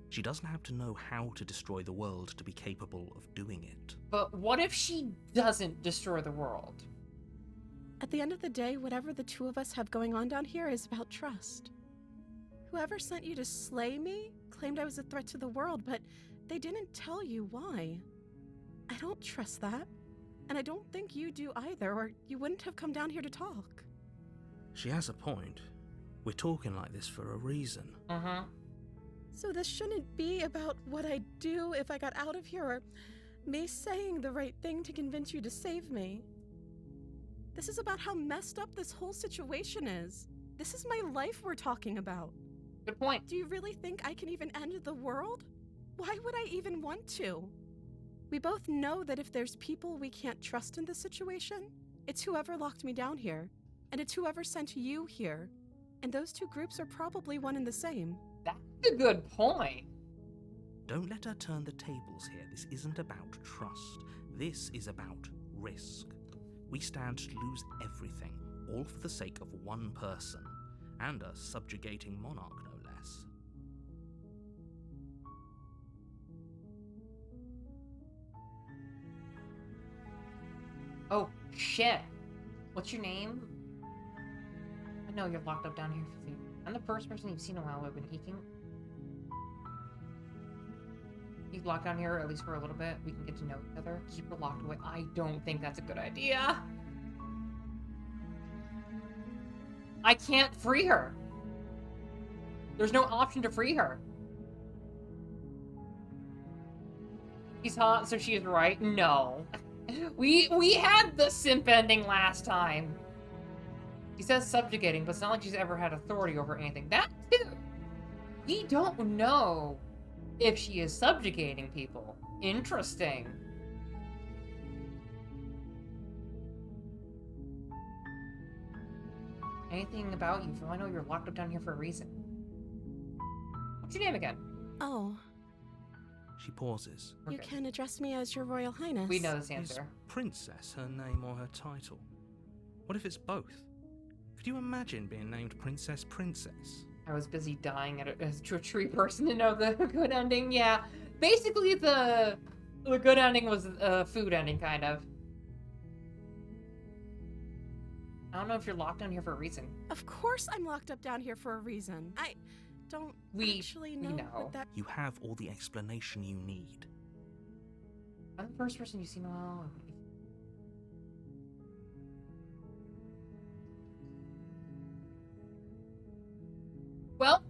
She doesn't have to know how to destroy the world to be capable of doing it. But what if she doesn't destroy the world? At the end of the day, whatever the two of us have going on down here is about trust. Whoever sent you to slay me claimed I was a threat to the world, but they didn't tell you why. I don't trust that, and I don't think you do either, or you wouldn't have come down here to talk. She has a point. We're talking like this for a reason. Uh-huh. So this shouldn't be about what I'd do if I got out of here, or me saying the right thing to convince you to save me. This is about how messed up this whole situation is. This is my life we're talking about. Good point. Do you really think I can even end the world? Why would I even want to? We both know that if there's people we can't trust in this situation, it's whoever locked me down here, and it's whoever sent you here. And those two groups are probably one and the same. That's a good point. Don't let her turn the tables here. This isn't about trust. This is about risk. We stand to lose everything, all for the sake of one person, and a subjugating monarch, no less. Oh, shit. What's your name? I know you're locked up down here for food. I'm the first person you've seen in a while who've been eating. Keep locked down here, at least for a little bit. We can get to know each other. Keep her locked away. I don't think that's a good idea. I can't free her. There's no option to free her. She's hot, so she is right. No. We had the simp ending last time. She says subjugating, but it's not like she's ever had authority over anything. That too. We don't know if she is subjugating people. Interesting. Anything about you? For all I know, you're locked up down here for a reason. What's your name again? Oh, She pauses. you Okay. can address me as your Royal Highness. We know this Is answer. Princess her name or her title? What if it's both? Could you imagine being named Princess? I was busy dying to a tree person to know the good ending. Yeah, basically the good ending was a food ending, kind of. I don't know if you're locked down here for a reason. Of course I'm locked up down here for a reason. I don't actually know, know. what that... You have all the explanation you need. I'm the first person you've seen in a while. Well,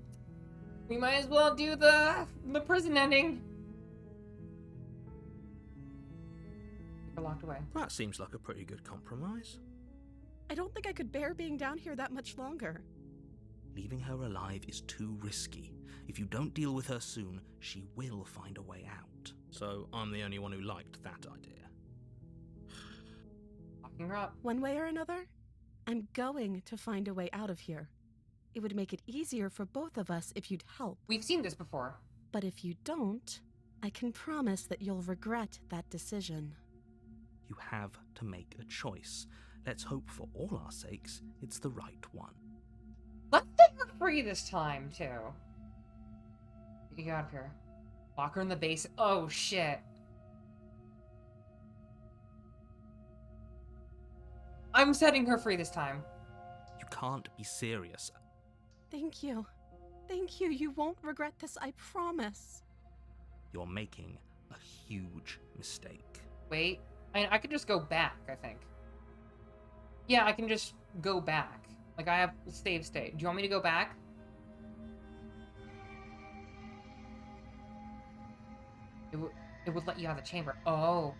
we might as well do the prison ending. You're locked away. That seems like a pretty good compromise. I don't think I could bear being down here that much longer. Leaving her alive is too risky. If you don't deal with her soon, she will find a way out. So I'm the only one who liked that idea. Locking her up. One way or another, I'm going to find a way out of here. It would make it easier for both of us if you'd help. We've seen this before. But if you don't, I can promise that you'll regret that decision. You have to make a choice. Let's hope for all our sakes it's the right one. Let's set her free this time, too. Get you out of here. Lock her in the base. Oh, shit. I'm setting her free this time. You can't be serious. Thank you. Thank you. You won't regret this, I promise. You're making a huge mistake. Wait. I could just go back, I think. Yeah, I can just go back. Like, I have save state. Do you want me to go back? It would let you out of the chamber. Oh.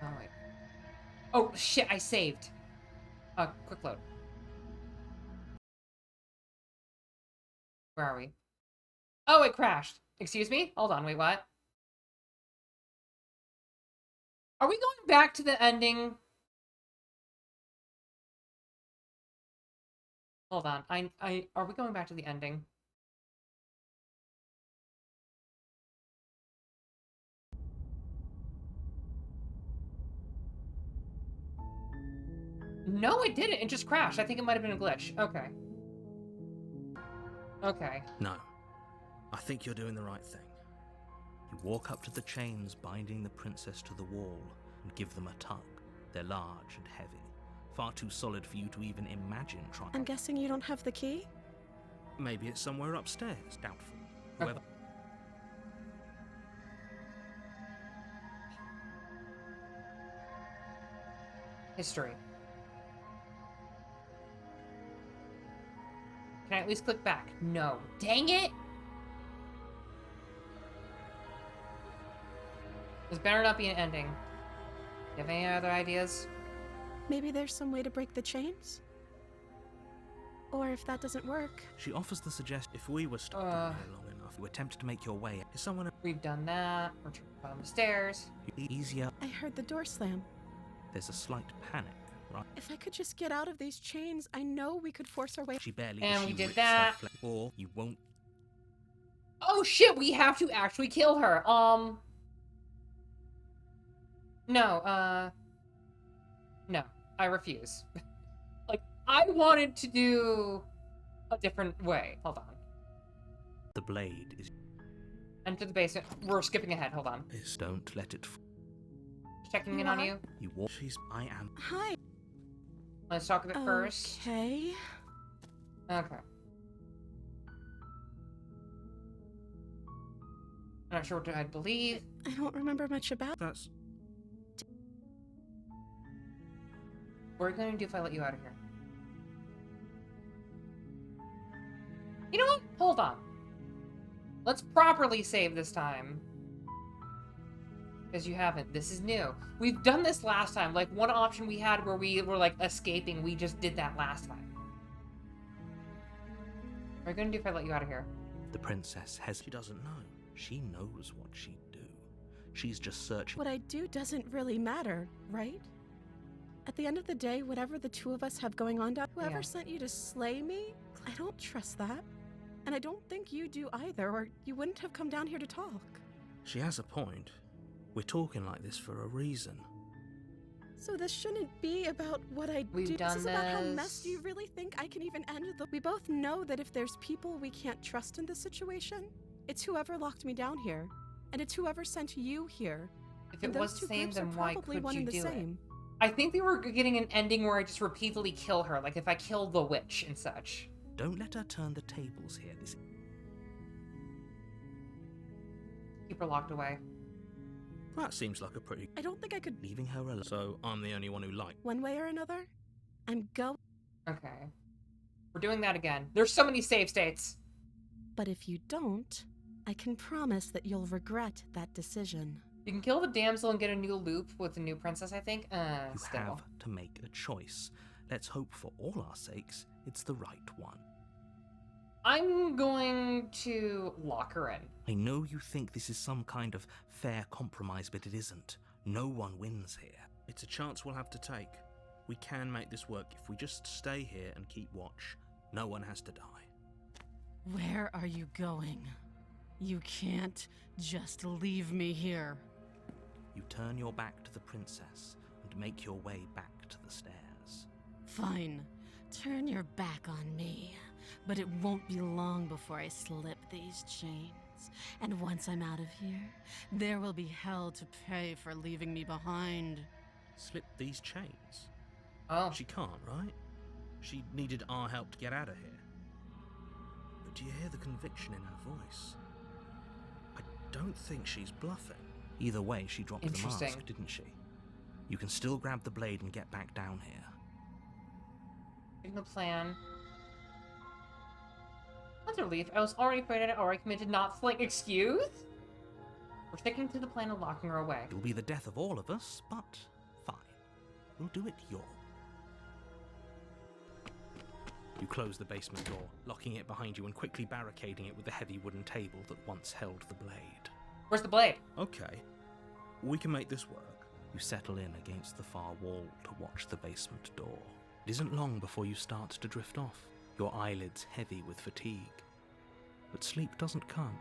Oh, wait. Oh, shit, I saved. Quick load. Where are we? Oh, it crashed. Excuse me? Hold on, wait, what? Are we going back to the ending? Hold on. Are we going back to the ending? No, it didn't. It just crashed. I think it might have been a glitch. Okay. Okay. No. I think you're doing the right thing. You walk up to the chains binding the princess to the wall and give them a tug. They're large and heavy, far too solid for you to even imagine trying. I'm guessing you don't have the key? Maybe it's somewhere upstairs. Doubtful. Okay. Whoever. History. Can I at least click back? No. Dang it! This better not be an ending. You have any other ideas? Maybe there's some way to break the chains? Or if that doesn't work... She offers the suggestion if we were stuck down here long enough, you attempt to make your way. Is someone We've done that. We're trying to climb the stairs. easier? I heard the door slam. There's a slight panic, right? If I could just get out of these chains, I know we could force our way... She barely. And we she did rips that. her or you won't. Oh shit, we have to actually kill her. No, no, I refuse. Like, I wanted to do a different way. Hold on. The blade is. Enter the basement. We're skipping ahead. Hold on. Don't let it. Checking in on you. You walk. I am. Hi. Let's talk a bit first. Okay. Okay. I'm not sure what I'd believe. I don't remember much about... That's. What are you going to do if I let you out of here? You know what? Hold on. Let's properly save this time. Because you haven't. This is new. We've done this last time. Like, one option we had where we were, like, escaping, we just did that last time. What are you going to do if I let you out of here? The princess has. She doesn't know. She knows what she'd do. She's just searching. What I do doesn't really matter, right? At the end of the day, whatever the two of us have going on, whoever Yeah. sent you to slay me, I don't trust that. And I don't think you do either, or you wouldn't have come down here to talk. She has a point. We're talking like this for a reason. So this shouldn't be about what I We've do. done This is about how this. messed you really think I can even end the... We both know that if there's people we can't trust in this situation, it's whoever locked me down here. And it's whoever sent you here. If And it was those the two same, groups are then why probably could one you and the do it? same. I think they were getting an ending where I just repeatedly kill her, like if I kill the witch and such. Don't let her turn the tables here. This. Keep her locked away. That seems like a pretty. I don't think I could... Leaving her alone. So I'm the only one who liked. One way or another, I'm going... Okay. We're doing that again. There's so many save states. But if you don't, I can promise that you'll regret that decision. You can kill the damsel and get a new loop with the new princess, I think. You Still. have to make a choice. Let's hope for all our sakes it's the right one. I'm going to lock her in. I know you think this is some kind of fair compromise, but it isn't. No one wins here. It's a chance we'll have to take. We can make this work if we just stay here and keep watch. No one has to die. Where are you going? You can't just leave me here. You turn your back to the princess and make your way back to the stairs. Fine. Turn your back on me. But it won't be long before I slip these chains. And once I'm out of here, there will be hell to pay for leaving me behind. Slip these chains? Oh. She can't, right? She needed our help to get out of here. But do you hear the conviction in her voice? I don't think she's bluffing. Either way, she dropped the Interesting. mask, didn't she? You can still grab the blade and get back down here. Give the plan. That's a relief. I was already afraid I already committed not fling. Excuse? We're sticking to the plan of locking her away. It'll be the death of all of us, but fine. We'll do it your. You close the basement door, locking it behind you and quickly barricading it with the heavy wooden table that once held the blade. Where's the blade? Okay, we can make this work. You settle in against the far wall to watch the basement door. It isn't long before you start to drift off, your eyelids heavy with fatigue. But sleep doesn't come.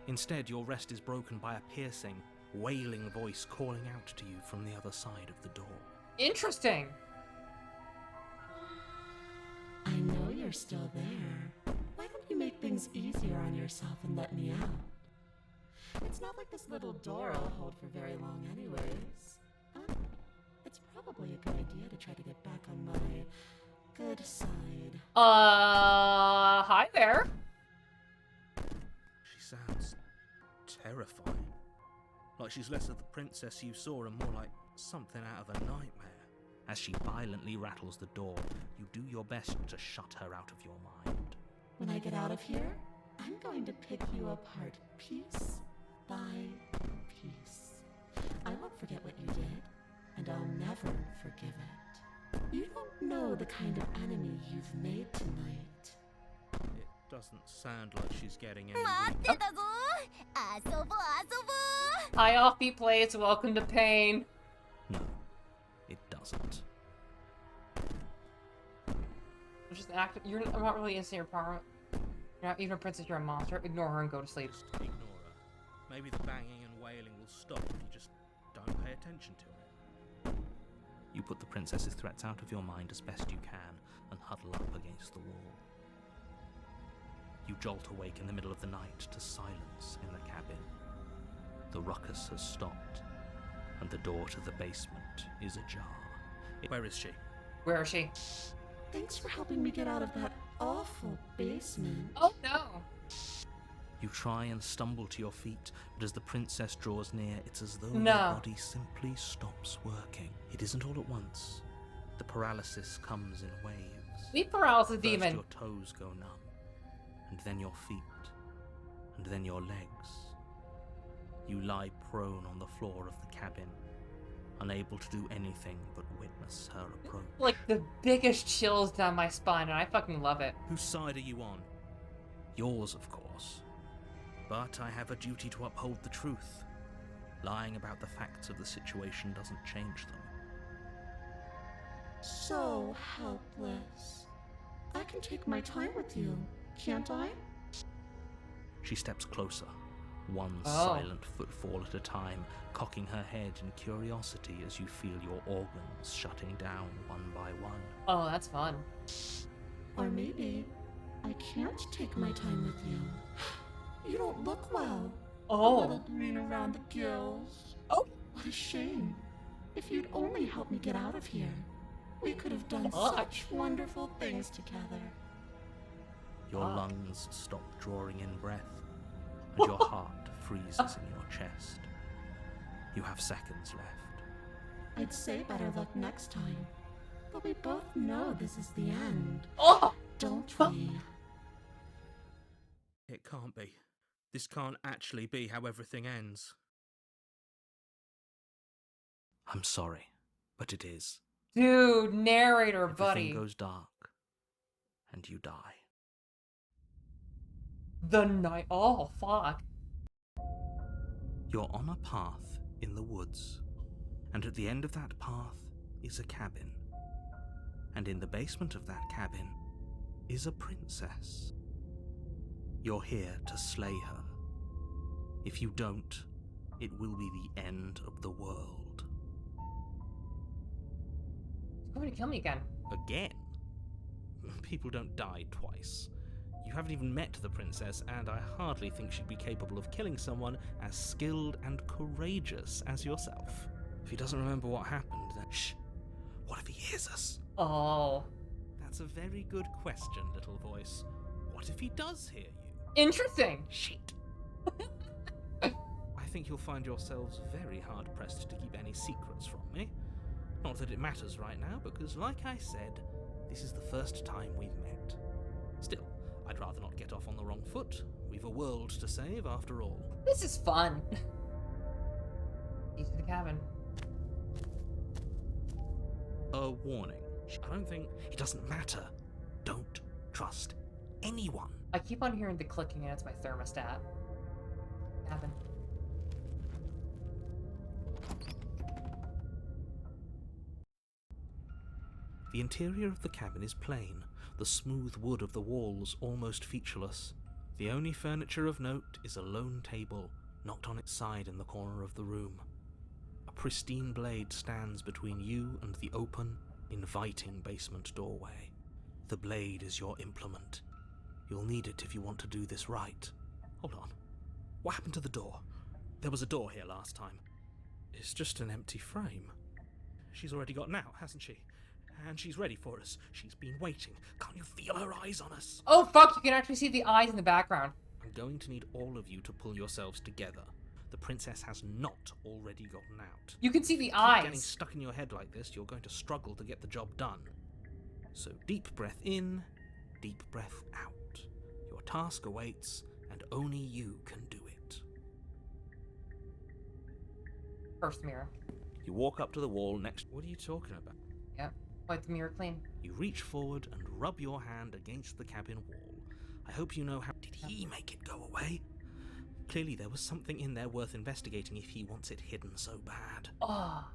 Instead, your rest is broken by a piercing, wailing voice calling out to you from the other side of the door. Interesting. I know you're still there. Why don't you make things easier on yourself and let me out? It's not like this little door will hold for very long anyways. It's probably a good idea to try to get back on my good side. Hi there. She sounds terrifying. Like she's less of the princess you saw and more like something out of a nightmare. As she violently rattles the door, you do your best to shut her out of your mind. When I get out of here, I'm going to pick you apart piece by piece. I won't forget what you did, and I'll never forgive it. You don't know the kind of enemy you've made tonight. It doesn't sound like she's getting any Matete ta zo! Asobo, asobo! Hi, offbeat plays. Welcome to pain. No, it doesn't. Just act. You're not really instant your power. You're not even a princess. You're a monster. Ignore her and go to sleep. Just ignore her. Maybe the banging and wailing will stop if you just don't pay attention to it. You put the princess's threats out of your mind as best you can and huddle up against the wall. You jolt awake in the middle of the night to silence in the cabin. The ruckus has stopped, and the door to the basement is ajar. Where is she? Where is she? Thanks for helping me get out of that awful basement. Oh no. You try and stumble to your feet, but as the princess draws near, it's as though No. your body simply stops working. It isn't all at once. The paralysis comes in waves. Sleep paralysis First demon. your toes go numb, and then your feet, and then your legs. You lie prone on the floor of the cabin, unable to do anything but witness her approach. Like the biggest chills down my spine, and I fucking love it. Whose side are you on? Yours, of course. But I have a duty to uphold the truth. Lying about the facts of the situation doesn't change them. So helpless. I can take my time with you, can't I? She steps closer, one Oh. silent footfall at a time, cocking her head in curiosity as you feel your organs shutting down one by one. Oh, that's fun. Or maybe I can't take my time with you. You don't look well. A little Oh. green around the gills. Oh. What a shame. If you'd only helped me get out of here, we could have done Oh, such wonderful things together. Your Ah. lungs stop drawing in breath, and your heart freezes in your chest. You have seconds left. I'd say better luck next time. But we both know this is the end, Oh. don't we? It can't be. This can't actually be how everything ends. I'm sorry, but it is. Dude, narrator, Everything buddy. goes dark, and you die. The night. Oh, fuck. You're on a path in the woods, and at the end of that path is a cabin. And in the basement of that cabin is a princess. You're here to slay her. If you don't, it will be the end of the world. He's going to kill me again. Again? People don't die twice. You haven't even met the princess, and I hardly think she'd be capable of killing someone as skilled and courageous as yourself. If he doesn't remember what happened, then shh. What if he hears us? Oh. That's a very good question, little voice. What if he does hear you? Interesting. Shit. I think you'll find yourselves very hard-pressed to keep any secrets from me. Not that it matters right now, because like I said, this is the first time we've met. Still, I'd rather not get off on the wrong foot. We've a world to save, after all. This is fun. Eat to the cabin. A warning. I don't think... It doesn't matter. Don't trust anyone. I keep on hearing the clicking, and it's my thermostat. Cabin. The interior of the cabin is plain, the smooth wood of the walls almost featureless. The only furniture of note is a lone table, knocked on its side in the corner of the room. A pristine blade stands between you and the open, inviting basement doorway. The blade is your implement. You'll need it if you want to do this right. Hold on. What happened to the door? There was a door here last time. It's just an empty frame. She's already gotten out, hasn't she? And she's ready for us. She's been waiting. Can't you feel her eyes on us? Oh, fuck, you can actually see the eyes in the background. I'm going to need all of you to pull yourselves together. The princess has not already gotten out. You can see the Keep eyes. getting stuck in your head like this, you're going to struggle to get the job done. So deep breath in, deep breath out. Your task awaits, and only you can do it. First mirror. You walk up to the wall next... What are you talking about? Yep. Wipe the mirror clean. You reach forward and rub your hand against the cabin wall. I hope you know how... Did he make it go away? Clearly there was something in there worth investigating if he wants it hidden so bad. Oh.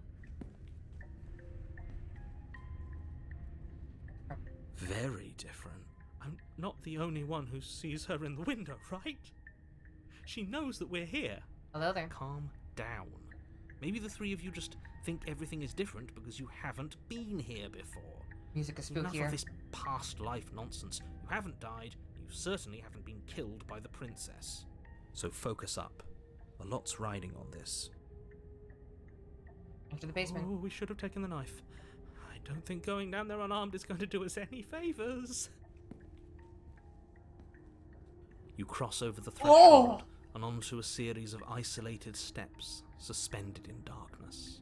Very different. I'm not the only one who sees her in the window, right? She knows that we're here. Hello there. Calm down. Maybe the three of you just think everything is different because you haven't been here before. Music is Enough spookier. of this past life nonsense. You haven't died, you certainly haven't been killed by the princess. So focus up. A lot's riding on this. Enter the basement. Oh, we should have taken the knife. I don't think going down there unarmed is going to do us any favours. You cross over the threshold and onto a series of isolated steps, suspended in darkness.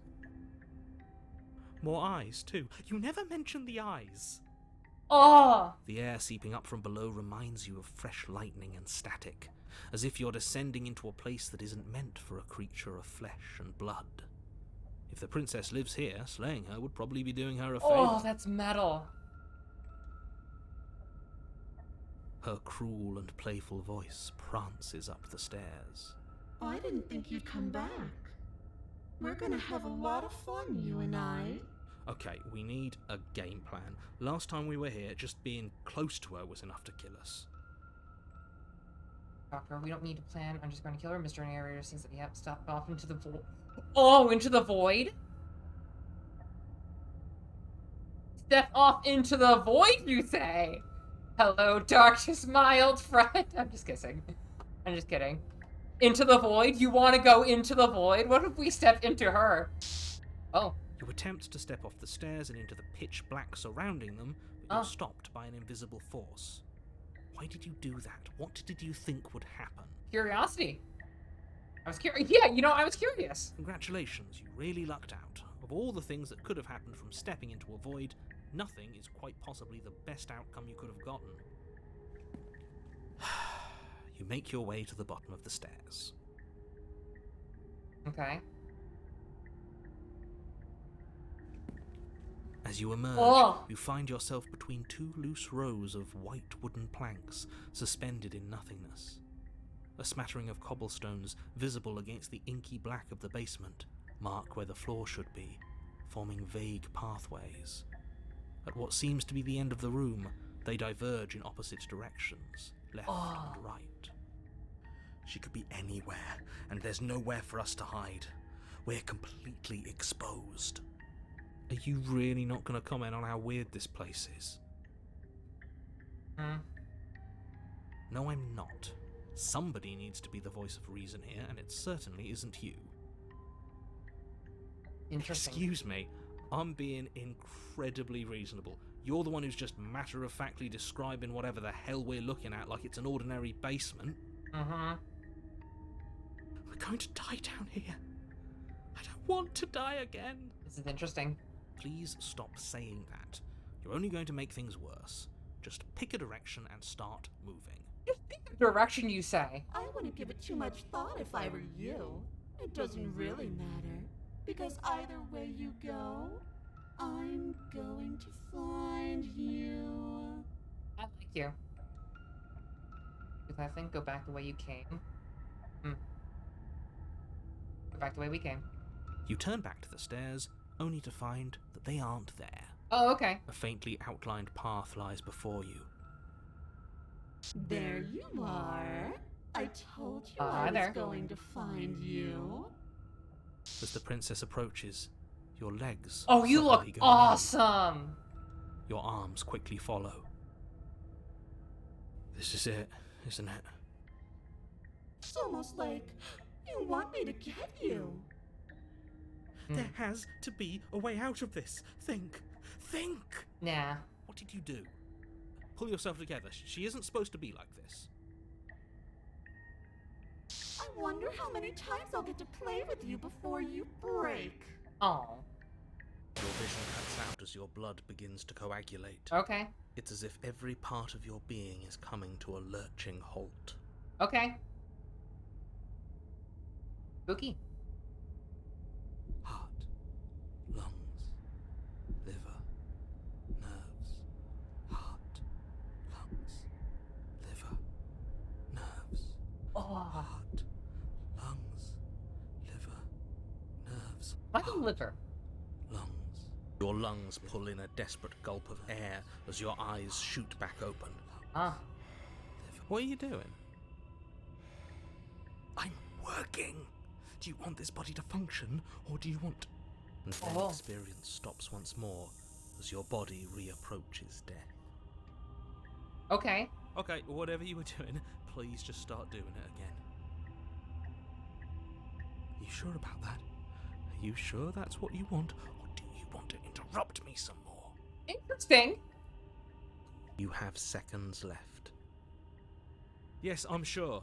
More eyes, too. You never mention the eyes. Oh! The air seeping up from below reminds you of fresh lightning and static, as if you're descending into a place that isn't meant for a creature of flesh and blood. If the princess lives here, slaying her would probably be doing her a favour. Oh, that's metal. Her cruel and playful voice prances up the stairs. I didn't think you'd come back. We're gonna have a lot of fun, you and I. Okay, we need a game plan. Last time we were here, just being close to her was enough to kill us. Doctor, we don't need to plan. I'm just going to kill her. Mr. Narrator says that we have to stop off into the void. Oh, into the void? Step off into the void, you say? Hello, darkness, my old friend. I'm just kidding. I'm just kidding. Into the void? You want to go into the void? What if we step into her? Oh. You attempt to step off the stairs and into the pitch black surrounding them, but you're stopped by an invisible force. Why did you do that? What did you think would happen? Curiosity. I was curious. Yeah, you know, I was curious. Congratulations, you really lucked out. Of all the things that could have happened from stepping into a void, nothing is quite possibly the best outcome you could have gotten. You make your way to the bottom of the stairs. Okay. As you emerge, Oh. you find yourself between two loose rows of white wooden planks suspended in nothingness. A smattering of cobblestones visible against the inky black of the basement mark where the floor should be, forming vague pathways. At what seems to be the end of the room, they diverge in opposite directions, left and right. She could be anywhere, and there's nowhere for us to hide. We're completely exposed. Are you really not going to comment on how weird this place is? No, I'm not. Somebody needs to be the voice of reason here, and it certainly isn't you. Interesting. Excuse me, I'm being incredibly reasonable. You're the one who's just matter-of-factly describing whatever the hell we're looking at like it's an ordinary basement. Mm-hmm. We're going to die down here. I don't want to die again. This is interesting. Please stop saying that. You're only going to make things worse. Just pick a direction and start moving. Just pick the direction you say. I wouldn't give it too much thought if I were you. It doesn't really matter, because either way you go, I'm going to find you. I like you. If I think go back the way you came. Go back the way we came. You turn back to the stairs, only to find that they aren't there. Oh, okay. A faintly outlined path lies before you. There you are. I told you Hi I was there. going to find you. As the princess approaches, your legs Oh, you look suddenly go numb. awesome! Your arms quickly follow. This is it, isn't it? It's almost like you want me to get you. There has to be a way out of this. Think! Think! Nah. What did you do? Pull yourself together. She isn't supposed to be like this. I wonder how many times I'll get to play with you before you break. Oh. Your vision cuts out as your blood begins to coagulate. Okay. It's as if every part of your being is coming to a lurching halt. Okay. Spooky. Heart, lungs, liver, nerves. Heart, lungs, liver, nerves. Oh. Heart, lungs, liver, nerves. My liver. Lungs. Your lungs pull in a desperate gulp of air as your eyes shoot back open. Ah. What are you doing? I'm working. Do you want this body to function, or do you want... And then Oh. experience stops once more as your body reapproaches death. Okay. Okay, whatever you were doing, please just start doing it again. Are you sure about that? Are you sure that's what you want, or do you want to interrupt me some more? Interesting. You have seconds left. Yes, I'm sure.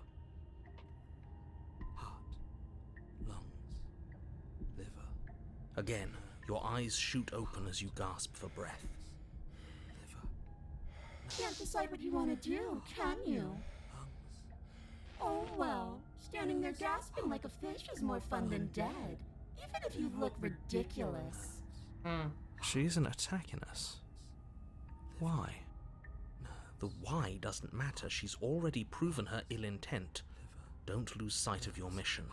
Heart, lungs, liver. Again, your eyes shoot open as you gasp for breath. Liver, Can't decide what you want to do, can you? lungs. Oh well, standing there gasping like a fish is more fun than dead. Even if you look ridiculous. Hmm. She isn't attacking us. Why? The why doesn't matter. She's already proven her ill intent. Don't lose sight of your mission.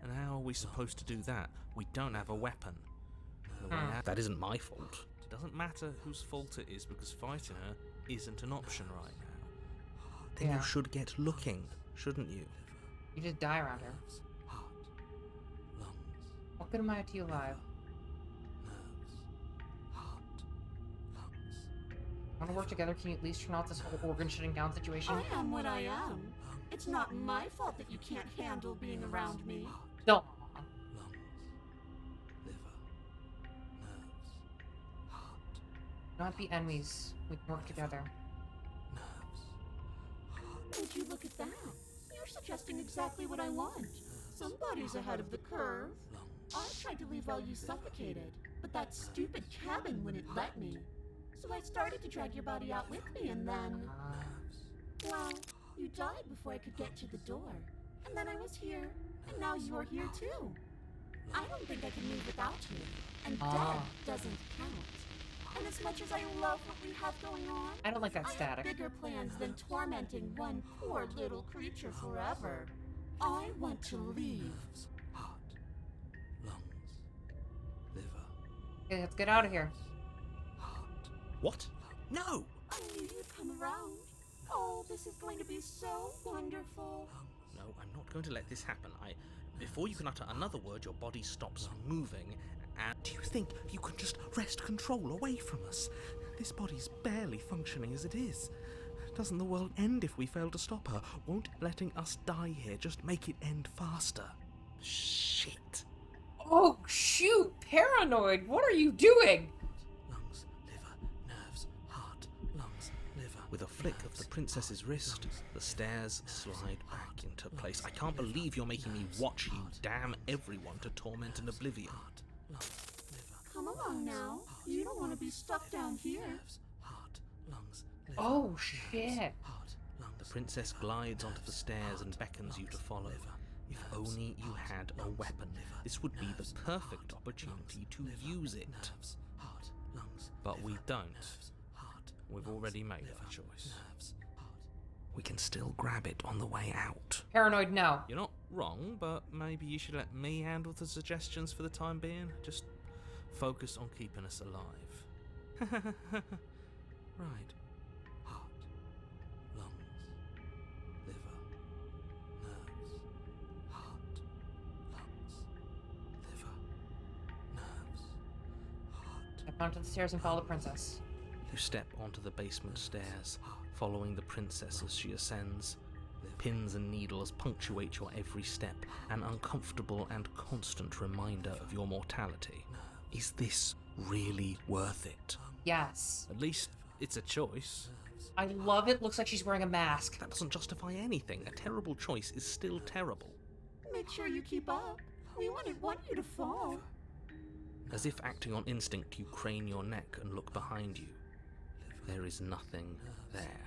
And how are we supposed to do that? We don't have a weapon. The way out- That isn't my fault. It doesn't matter whose fault it is because fighting her isn't an option right now. Then Yeah. you should get looking, shouldn't you? You just die around her. Heart, lungs, What good am I to you alive? nerves, heart, lungs. Want to work together? Can you at least turn off this whole organ shutting down situation? I am what I am. It's not my fault that you can't handle being around me. No. Lungs, liver, nerves, heart, Not be enemies. We can work together. nerves, heart. Would you look at that? You're suggesting exactly what I want. Somebody's ahead of the curve. I tried to leave while you suffocated, but that stupid cabin wouldn't let me. So I started to drag your body out with me, and then... Well, you died before I could get to the door. And then I was here, and now you're here too. I don't think I can move without you, and death doesn't count. And as much as I love what we have going on, I don't like that I have static. bigger plans than tormenting one poor little creature forever. I want to leave. Heart, lungs, liver, Okay, let's get out of here. heart. What? No! I knew you'd come around. Oh, this is going to be so wonderful. No, I'm not going to let this happen. Before you can utter another word, your body stops moving. And do you think you can just wrest control away from us? This body's barely functioning as it is. Doesn't the world end if we fail to stop her? Won't letting us die here just make it end faster? Shit. Oh, shoot! Paranoid! What are you doing? Lungs, liver, nerves, heart, lungs, liver. With a flick of the princess's wrist, the stairs slide back into place. I can't believe you're making me watch you damn everyone to torment and oblivion. Come along now. You don't want to be stuck down here. Heart, lungs, liver, Oh, shit. heart, lungs. The princess glides onto the stairs and beckons you to follow. If only you had a weapon, this would be the perfect opportunity to use it. But we don't. We've already made our choice. We can still grab it on the way out. Paranoid, no. You're not wrong, but maybe you should let me handle the suggestions for the time being. Just focus on keeping us alive. Right. Heart, lungs, liver, nerves. Heart, lungs, liver, nerves, heart. Step onto the stairs and follow the princess. You step onto the basement stairs, following the princess as she ascends. Pins and needles punctuate your every step, an uncomfortable and constant reminder of your mortality. Is this really worth it? Yes. At least it's a choice. I love it. Looks like she's wearing a mask. That doesn't justify anything. A terrible choice is still terrible. Make sure you keep up. We wouldn't want you to fall. As if acting on instinct, you crane your neck and look behind you. There is nothing there.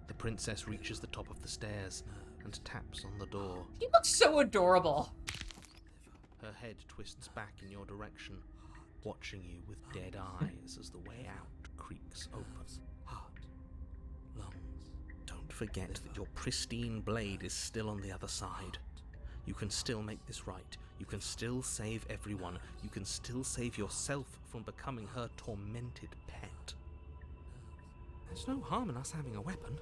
The princess reaches the top of the stairs and taps on the door. She looks so adorable. Her head twists back in your direction, watching you with dead eyes as the way out creaks open. Don't forget that your pristine blade is still on the other side. You can still make this right. You can still save everyone. You can still save yourself from becoming her tormented pet. There's no harm in us having a weapon.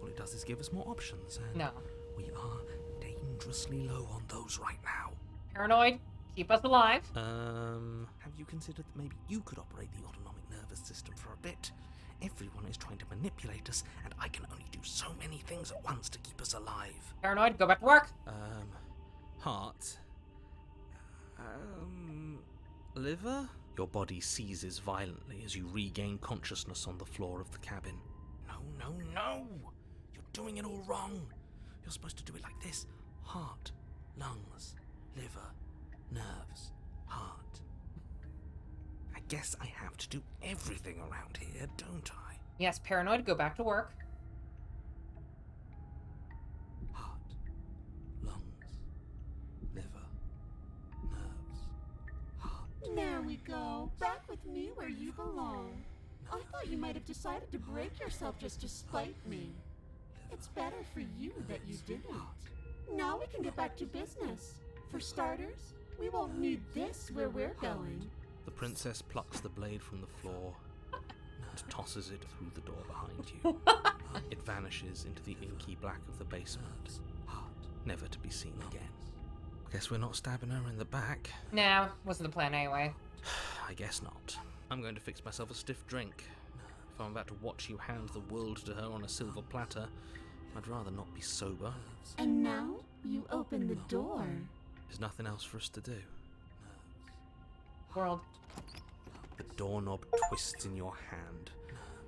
All it does is give us more options, and No. we are dangerously low on those right now. Paranoid, keep us alive. Have you considered that maybe you could operate the autonomic nervous system for a bit? Everyone is trying to manipulate us, and I can only do so many things at once to keep us alive. Paranoid, go back to work. Heart. Liver? Your body seizes violently as you regain consciousness on the floor of the cabin. No! You're doing it all wrong. You're supposed to do it like this. Heart, lungs, liver, nerves, heart. I guess I have to do everything around here, don't I? Yes, Paranoid, go back to work. Heart, lungs, liver, nerves, heart. There we go. Back with me where you belong. I thought you might have decided to break yourself just to spite me. It's better for you that you didn't. Now we can get back to business. For starters, we won't need this where we're going. The princess plucks the blade from the floor and tosses it through the door behind you. It vanishes into the inky black of the basement, never to be seen again. Guess we're not stabbing her in the back. Nah, wasn't the plan anyway. I guess not. I'm going to fix myself a stiff drink. If I'm about to watch you hand the world to her on a silver platter, I'd rather not be sober. And now you open the door. There's nothing else for us to do. World. The doorknob twists in your hand,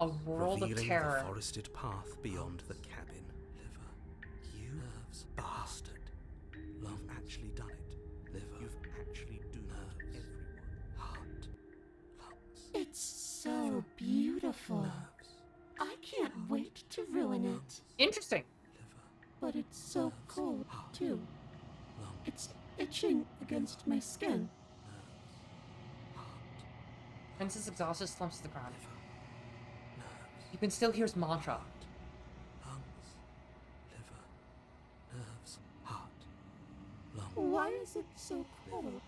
A world of revealing terror. the forested path beyond the cabin. You bastard. You've actually done it. Liver. You've actually doomed everyone. Heart. Lungs. It's so beautiful. I can't wait to ruin it. Interesting. But it's so cold, too. It's itching against my skin. Princess exhausted slumps to the ground. You can still hear his mantra. Lungs. Liver. Nerves. Heart. Lungs. Why is it so cold?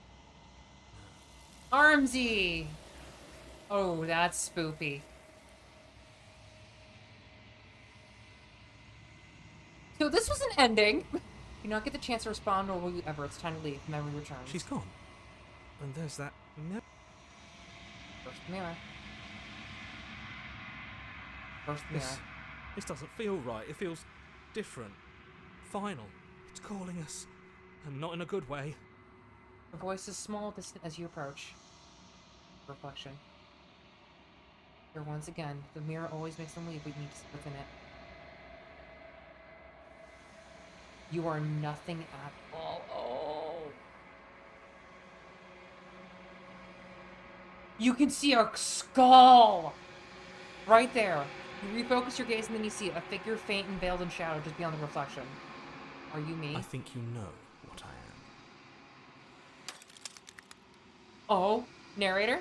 Armsy! Oh, that's spoopy. So this was an ending. You not get the chance to respond, nor will you ever. It's time to leave. Memory returns. She's gone. And there's that First mirror. First mirror. This doesn't feel right. It feels different. Final. It's calling us. And not in a good way. Her voice is small, distant as you approach. Reflection. Here once again. The mirror always makes them leave, but you need to sit within it. You are nothing at all. Oh. You can see a skull! Right there. You refocus your gaze and then you see a figure faint and veiled in shadow just beyond the reflection. Are you me? I think you know what I am. Oh, narrator?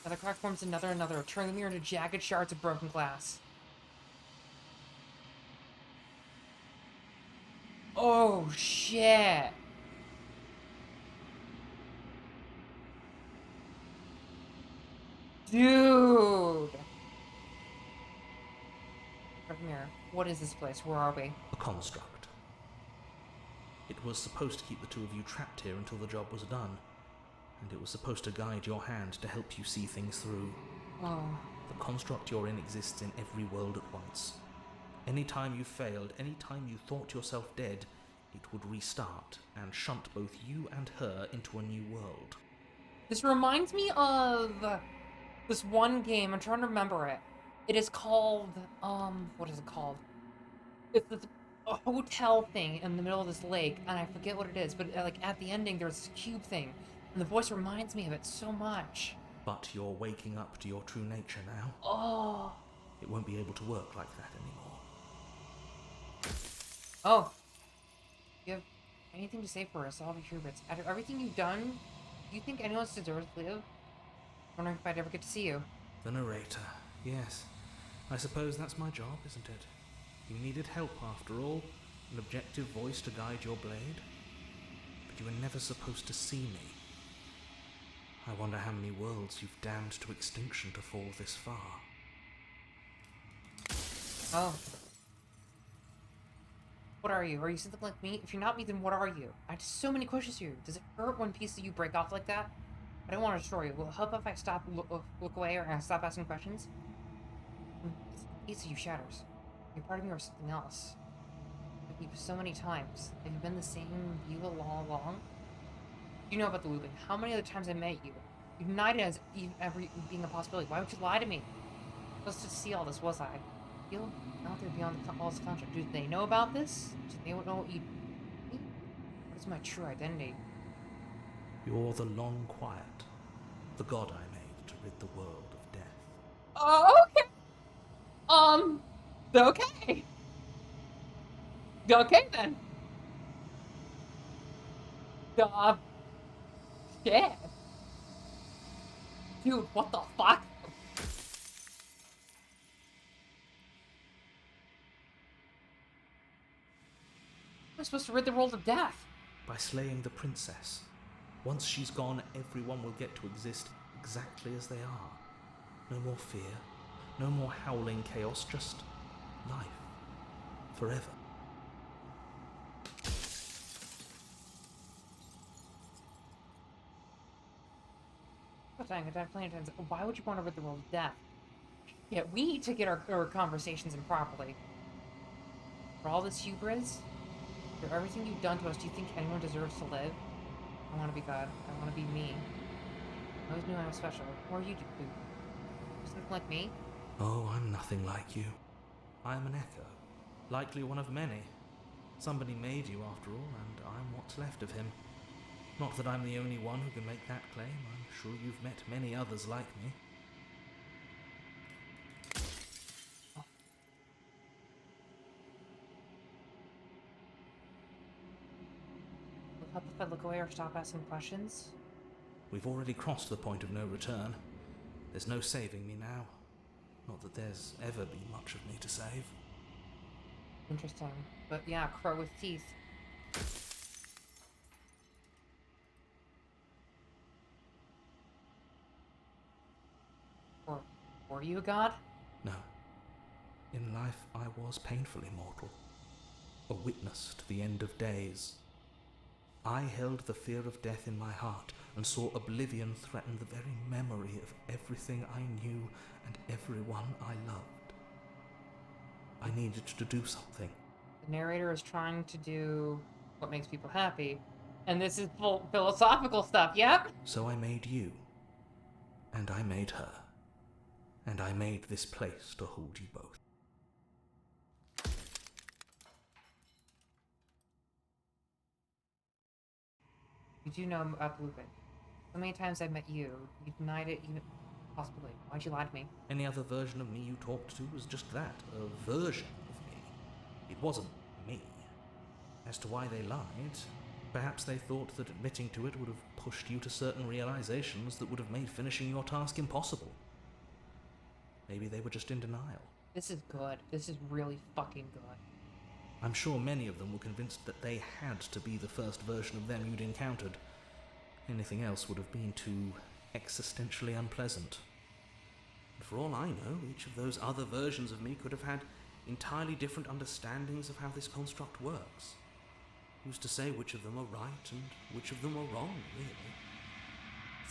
Another crack forms another, turning the mirror into jagged shards of broken glass. Oh, shit. Dude! Come here. What is this place? Where are we? A construct. It was supposed to keep the two of you trapped here until the job was done, and it was supposed to guide your hand to help you see things through. Oh. The construct you're in exists in every world at once. Any time you failed, any time you thought yourself dead, it would restart and shunt both you and her into a new world. This reminds me of this one game. I'm trying to remember it. It is called, what is it called? It's a hotel thing in the middle of this lake, and I forget what it is, but like at the ending there's this cube thing, and the voice reminds me of it so much. But you're waking up to your true nature now. Oh. It won't be able to work like that anymore. Oh. You have anything to say for us, all the Huberts? After everything you've done, do you think anyone deserves to live? I'm wondering if I'd ever get to see you. The narrator. Yes. I suppose that's my job, isn't it? You needed help after all. An objective voice to guide your blade. But you were never supposed to see me. I wonder how many worlds you've damned to extinction to fall this far. Oh. What are you? Are you something like me? If you're not me, then what are you? I have so many questions here. Does it hurt when pieces of you break off like that? I don't want to destroy you. Will it help if I stop, look away, or I stop asking questions? A piece of you shatters. You're part of me or something else. I've you so many times. Have you been the same you all along? You know about the looping. How many other times I met you? You denied it as every being a possibility. Why would you lie to me? I was to see all this, was I? Feel out there beyond the walls of contract. Do they know about this? Do they know what you... What is my true identity? You're the long quiet. The god I made to rid the world of death. Oh, okay. Okay. Okay, then. Shit. Dude, what the fuck? I'm supposed to rid the world of death. By slaying the princess. Once she's gone, everyone will get to exist exactly as they are. No more fear, no more howling chaos, just life. Forever. Oh, dang, I died plenty of times. Why would you want to rid the world of death? Yeah, we need to get our conversations in properly. For all this hubris, for everything you've done to us, do you think anyone deserves to live? I want to be God. I want to be me. I always knew I was special. Who are you, dude? Something like me? Oh, I'm nothing like you. I'm an echo. Likely one of many. Somebody made you after all, and I'm what's left of him. Not that I'm the only one who can make that claim. I'm sure you've met many others like me. Will it help if I look away or stop asking questions? We've already crossed the point of no return. There's no saving me now. Not that there's ever been much of me to save. Interesting. But yeah, crow with teeth. Or were you a god? No. In life, I was painfully mortal. A witness to the end of days. I held the fear of death in my heart and saw oblivion threaten the very memory of everything I knew and everyone I loved. I needed to do something. The narrator is trying to do what makes people happy. And this is full philosophical stuff, yep. So I made you. And I made her. And I made this place to hold you both. You do know about looping. So many times I met you. You denied it even possibly. Why'd you lie to me? Any other version of me you talked to was just that, a version of me. It wasn't me. As to why they lied, perhaps they thought that admitting to it would have pushed you to certain realizations that would have made finishing your task impossible. Maybe they were just in denial. This is good. This is really fucking good. I'm sure many of them were convinced that they had to be the first version of them you'd encountered. Anything else would have been too existentially unpleasant. And for all I know, each of those other versions of me could have had entirely different understandings of how this construct works. Who's to say which of them are right and which of them are wrong, really?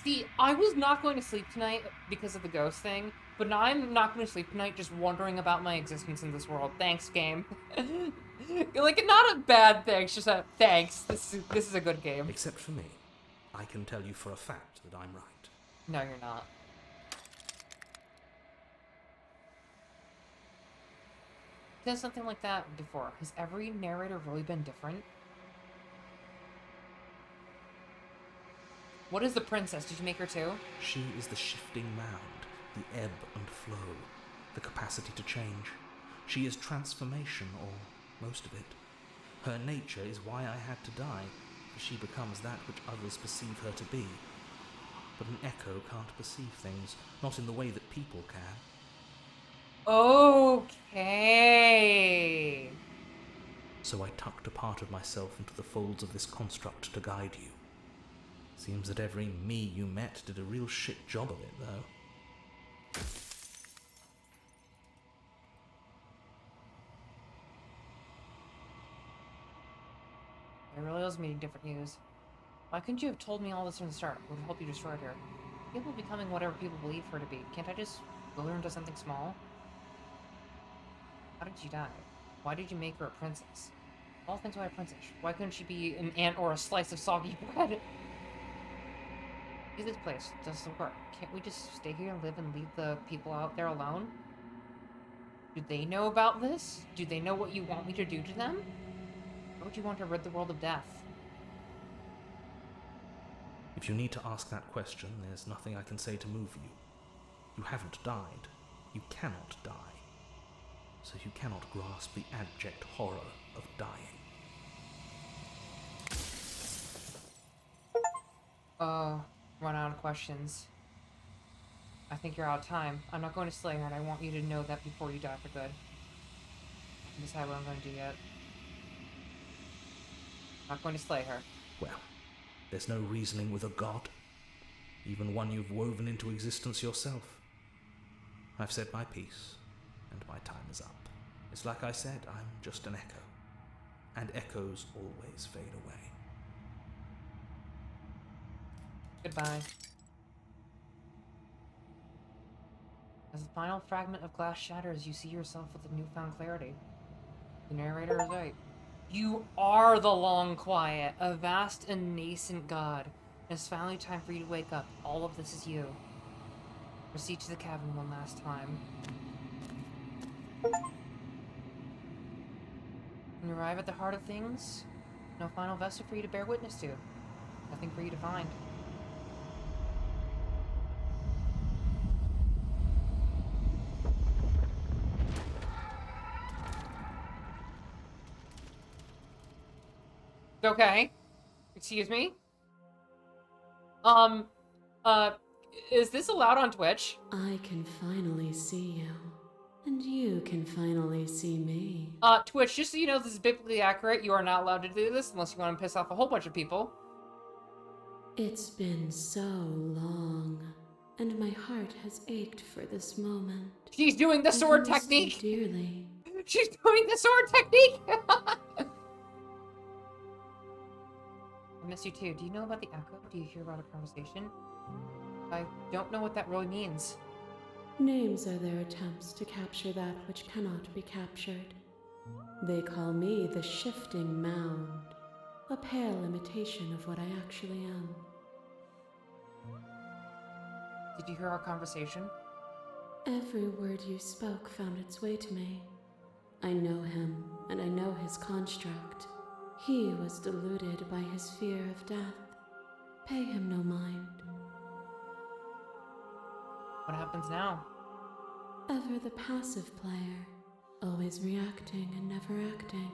See, I was not going to sleep tonight because of the ghost thing, but now I'm not going to sleep tonight just wondering about my existence in this world. Thanks, game. Like, not a bad thing, it's just a thanks. This is a good game. Except for me. I can tell you for a fact that I'm right. No, you're not. Done something like that before. Has every narrator really been different? What is the princess? Did you make her too? She is the shifting mound, the ebb and flow, the capacity to change. She is transformation, or most of it. Her nature is why I had to die, for she becomes that which others perceive her to be. But an echo can't perceive things, not in the way that people can. Okay. So I tucked a part of myself into the folds of this construct to guide you. Seems that every me you met did a real shit job of it, though. I really was meeting different news. Why couldn't you have told me all this from the start? It would help you destroy her. People becoming whatever people believe her to be. Can't I just will her into something small? How did she die? Why did you make her a princess? All things why a princess. Why couldn't she be an ant or a slice of soggy bread? See this place. Doesn't work. Can't we just stay here and live and leave the people out there alone? Do they know about this? Do they know what you want me to do to them? Why would you want to rid the world of death? If you need to ask that question, there's nothing I can say to move you. You haven't died. You cannot die. So you cannot grasp the abject horror of dying. Run out of questions. I think you're out of time. I'm not going to slay her, and I want you to know that before you die for good. I can decide what I'm going to do yet. I'm not going to slay her. Well, there's no reasoning with a god, even one you've woven into existence yourself. I've said my piece, and my time is up. It's like I said, I'm just an echo, and echoes always fade away. Goodbye. As the final fragment of glass shatters, you see yourself with a newfound clarity. The narrator is right. You are the Long Quiet, a vast and nascent god. It's finally time for you to wake up. All of this is you. Proceed to the cabin one last time. When you arrive at the heart of things, no final vessel for you to bear witness to. Nothing for you to find. Okay. Excuse me? Is this allowed on Twitch? I can finally see you. And you can finally see me. Twitch, just so you know, this is biblically accurate. You are not allowed to do this unless you want to piss off a whole bunch of people. It's been so long, and my heart has ached for this moment. She's doing the sword I've missed you technique! dearly. She's doing the sword technique! I miss you too. Do you know about the echo? Do you hear about a conversation? I don't know what that really means. Names are their attempts to capture that which cannot be captured. They call me the shifting mound, a pale imitation of what I actually am. Did you hear our conversation? Every word you spoke found its way to me. I know him, and I know his construct. He was deluded by his fear of death. Pay him no mind. What happens now? Ever the passive player, always reacting and never acting.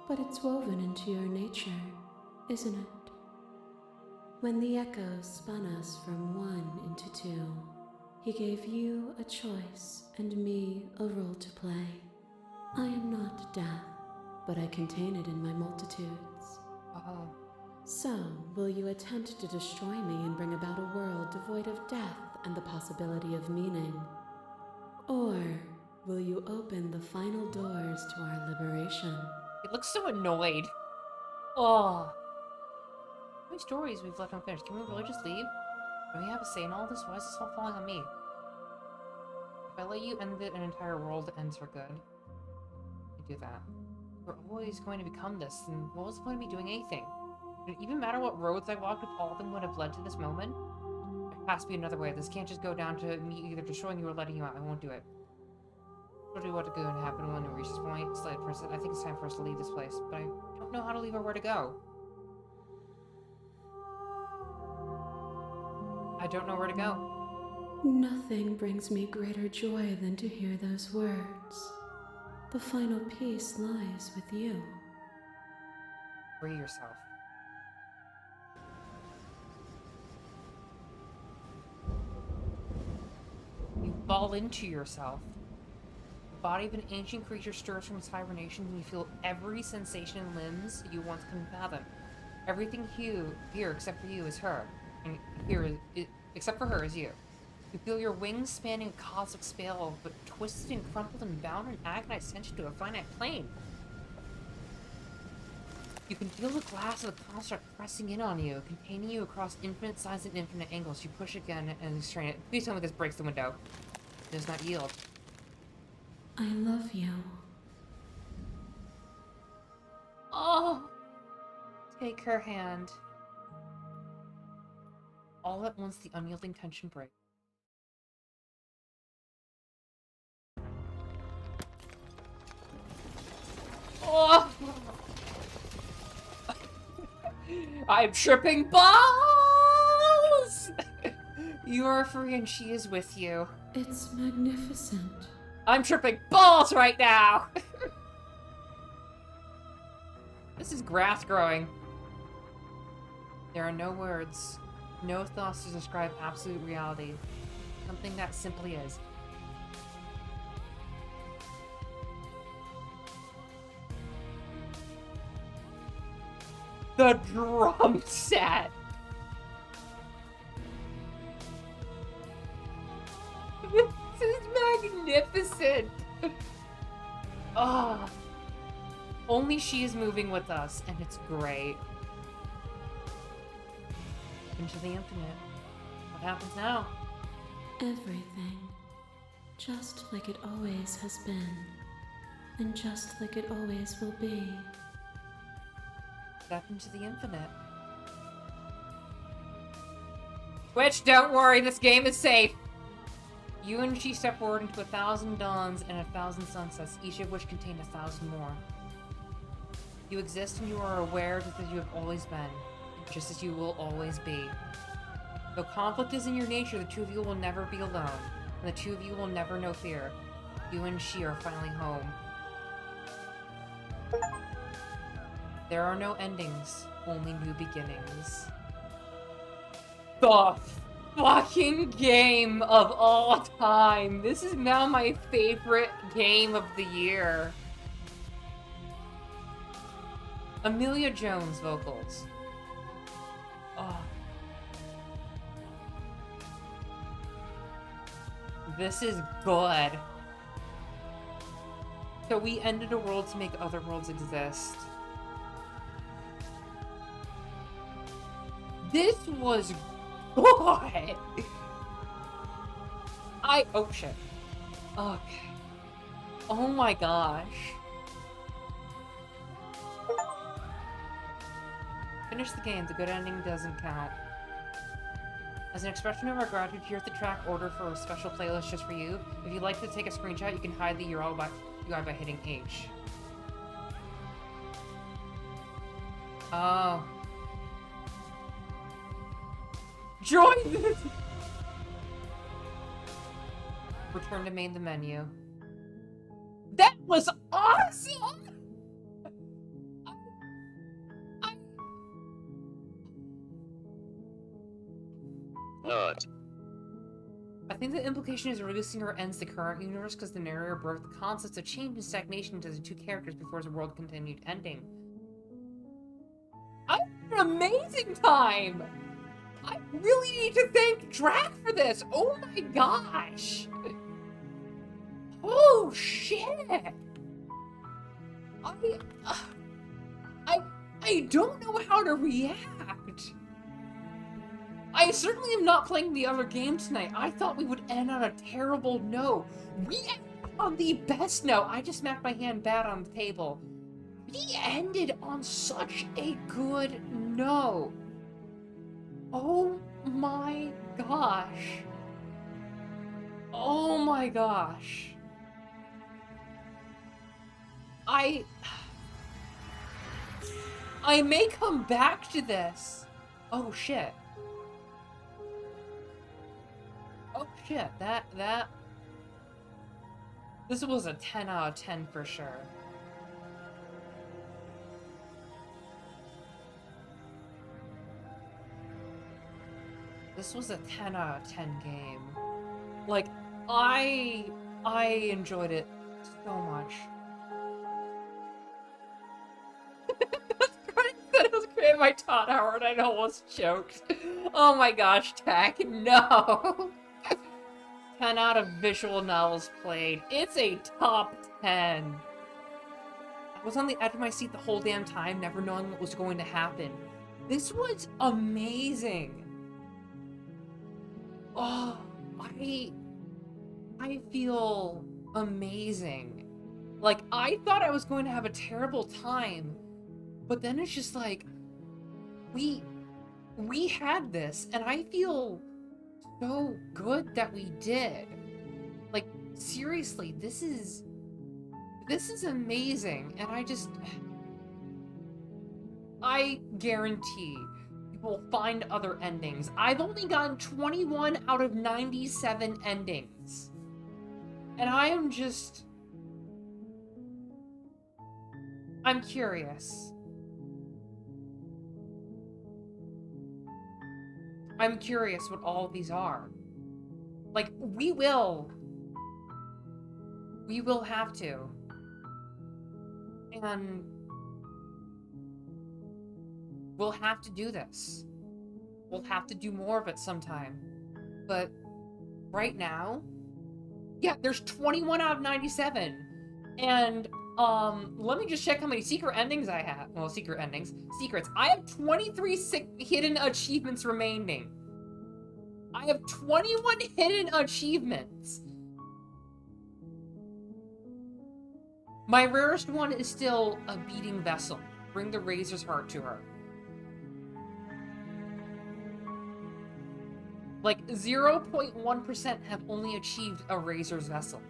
But it's woven into your nature, isn't it? When the echoes spun us from one into two, he gave you a choice and me a role to play. I am not death, but I contain it in my multitudes. Oh. So, will you attempt to destroy me and bring about a world devoid of death and the possibility of meaning? Or will you open the final doors to our liberation? It looks so annoyed. Oh. How many stories we've left unfinished? Can we really just leave? Do we have a say in all this? Why is this all falling on me? If I let you end it, an entire world ends for good. I do that. We're always going to become this, and what was the point of me doing anything? Did it even matter what roads I walked if all of them would have led to this moment? There has to be another way. This can't just go down to me either destroying you or letting you out. I won't do it. I'll do what's going to happen when we reach this point. Slate person, I think it's time for us to leave this place, but I don't know how to leave or where to go. I don't know where to go. Nothing brings me greater joy than to hear those words. The final piece lies with you. Free yourself. You fall into yourself. The body of an ancient creature stirs from its hibernation, and you feel every sensation in limbs you once couldn't fathom. Everything here except for you is her, and except for her is you. You feel your wings spanning a cosmic spell, but twisted and crumpled and bound in agonized tension to a finite plane. You can feel the glass of the construct pressing in on you, containing you across infinite sides and infinite angles. You push again and strain it. Please tell me this breaks the window. It does not yield. I love you. Oh! Take her hand. All at once, the unyielding tension breaks. Oh! I'm tripping balls! You are free and she is with you. It's magnificent. I'm tripping balls right now! This is grass growing. There are no words, no thoughts to describe absolute reality. Something that simply is. The drum set! This is magnificent! Ah, only she is moving with us, and it's great. Into the infinite. What happens now? Everything. Just like it always has been. And just like it always will be. Step into the infinite. Twitch, don't worry, this game is safe! You and she step forward into 1,000 dawns and 1,000 sunsets, each of which contain 1,000 more. You exist and you are aware just as you have always been, just as you will always be. Though conflict is in your nature, the two of you will never be alone, and the two of you will never know fear. You and she are finally home. There are no endings, only new beginnings. The fucking game of all time! This is now my favorite game of the year. Amelia Jones vocals. Oh. This is good. So we ended a world to make other worlds exist. This was good. Oh shit. Okay. Oh my gosh. Finish the game. The good ending doesn't count. As an expression of our gratitude, here's the track order for a special playlist just for you. If you'd like to take a screenshot, you can hide the URL by hitting H. Oh. Join this! Return to the menu. That was awesome! I think the implication is releasing or ends the current universe because the narrator broke the concepts of change and stagnation to the two characters before the world continued ending. I had an amazing time! I really need to thank Drac for this! Oh my gosh! Oh shit! I don't know how to react. I certainly am not playing the other game tonight. I thought we would end on a terrible note. We ended on the best note. I just smacked my hand bad on the table. We ended on such a good note. Oh my gosh. Oh my gosh. I may come back to this. Oh shit. Oh shit, this was a 10 out of 10 for sure. This was a 10 out of 10 game. Like, I enjoyed it so much. That was created by Todd Howard. I almost choked. Oh my gosh, Tack, no! 10 out of visual novels played. It's a top 10. I was on the edge of my seat the whole damn time, never knowing what was going to happen. This was amazing. Oh, I feel amazing. Like, I thought I was going to have a terrible time, but then it's just like, we had this, and I feel so good that we did. Like, seriously, this is amazing, and I guarantee you will find other endings. I've only gotten 21 out of 97 endings. And I'm curious. I'm curious what all of these are. Like, we will have to. And we'll have to do this. We'll have to do more of it sometime. But right now, yeah, there's 21 out of 97. And let me just check how many secret endings I have. Well, secret endings. Secrets. I have 23 hidden achievements remaining. I have 21 hidden achievements. My rarest one is still a beating vessel. Bring the razor's heart to her. Like, 0.1% have only achieved a razor's vessel.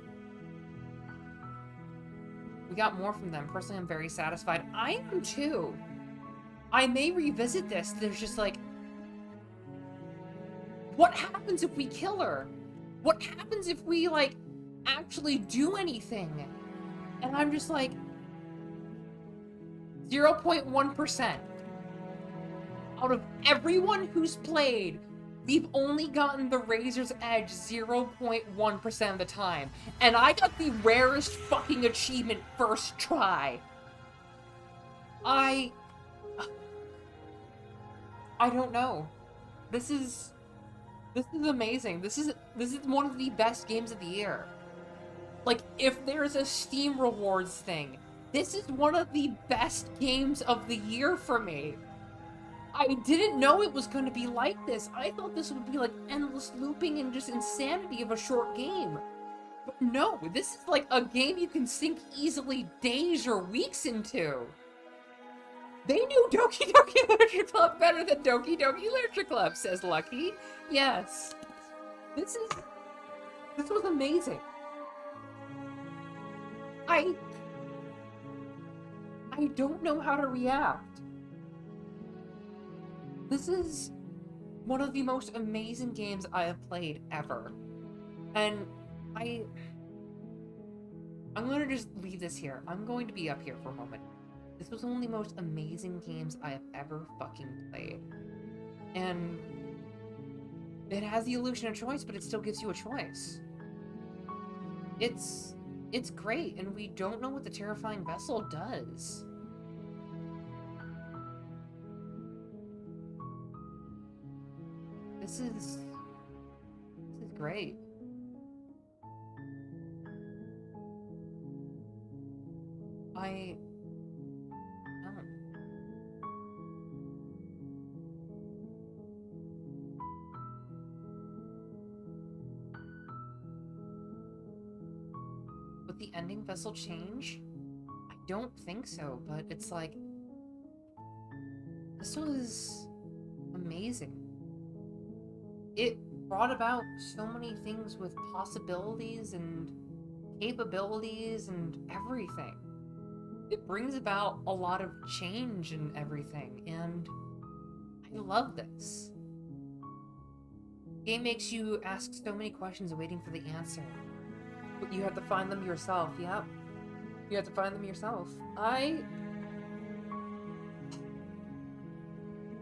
We got more from them. Personally, I'm very satisfied. I am too. I may revisit this. There's just like, what happens if we kill her? What happens if we, like, actually do anything? And I'm just like, 0.1%. Out of everyone who's played, we've only gotten the Razor's Edge 0.1% of the time. And I got the rarest fucking achievement first try. I don't know. This is amazing. This is one of the best games of the year. Like, if there's a Steam Rewards thing, this is one of the best games of the year for me. I didn't know it was going to be like this. I thought this would be like endless looping and just insanity of a short game. But no, this is like a game you can sink easily days or weeks into. They knew Doki Doki Literature Club better than Doki Doki Literature Club, says Lucky. Yes. This was amazing. I don't know how to react. This is one of the most amazing games I have played ever. And I'm going to just leave this here. I'm going to be up here for a moment. This was one of the most amazing games I have ever fucking played. And it has the illusion of choice, but it still gives you a choice. It's great, and we don't know what the terrifying vessel does. This is great. I don't. Would the ending vessel change? I don't think so, but it's like, this was amazing. It brought about so many things with possibilities and capabilities and everything. It brings about a lot of change and everything, and I love this. The game makes you ask so many questions waiting for the answer. But you have to find them yourself, yep. You have to find them yourself.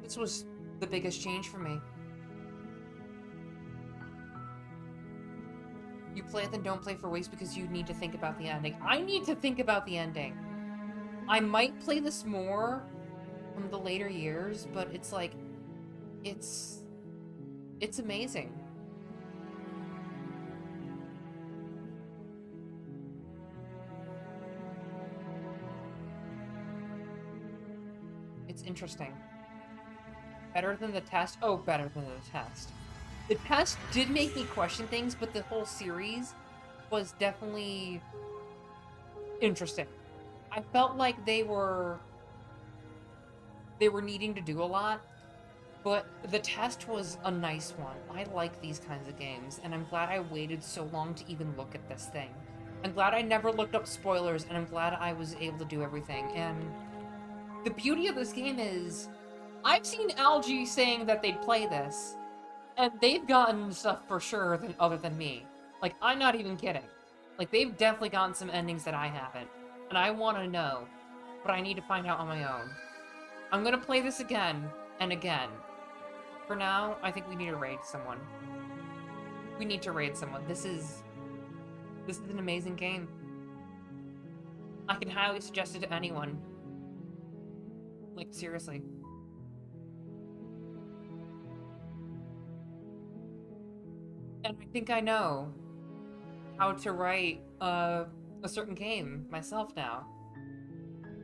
This was the biggest change for me. You play it, then don't play for weeks because you need to think about the ending. I need to think about the ending. I might play this more from the later years, but it's like, it's amazing. It's interesting. Better than the test? Oh, better than the test. The test did make me question things, but the whole series was definitely interesting. I felt like they were needing to do a lot, but the test was a nice one. I like these kinds of games, and I'm glad I waited so long to even look at this thing. I'm glad I never looked up spoilers, and I'm glad I was able to do everything. And the beauty of this game is, I've seen Algae saying that they'd play this, and they've gotten stuff for sure other than me. Like, I'm not even kidding. Like, they've definitely gotten some endings that I haven't. And I want to know, but I need to find out on my own. I'm gonna play this again and again. For now, I think we need to raid someone. We need to raid someone. This is an amazing game. I can highly suggest it to anyone. Like, seriously. And I think I know how to write a certain game myself now.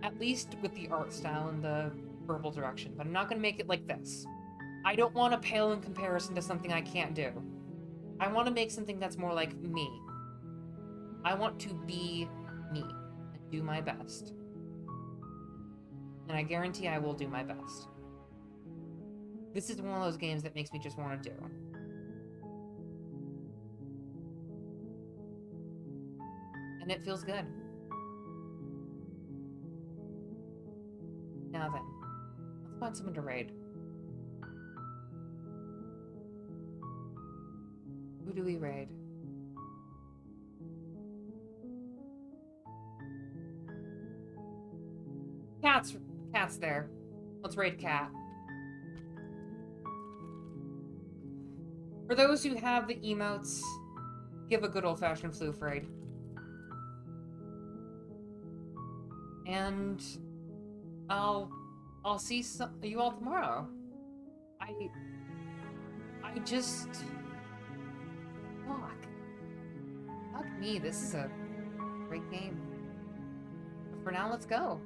At least with the art style and the verbal direction, but I'm not gonna make it like this. I don't want to pale in comparison to something I can't do. I want to make something that's more like me. I want to be me and do my best. And I guarantee I will do my best. This is one of those games that makes me just want to do. And it feels good. Now then, let's find someone to raid. Who do we raid? Cat's there. Let's raid Cat. For those who have the emotes, give a good old-fashioned floof raid. And I'll see you all tomorrow. I just... Fuck me, this is a great game. But for now, let's go.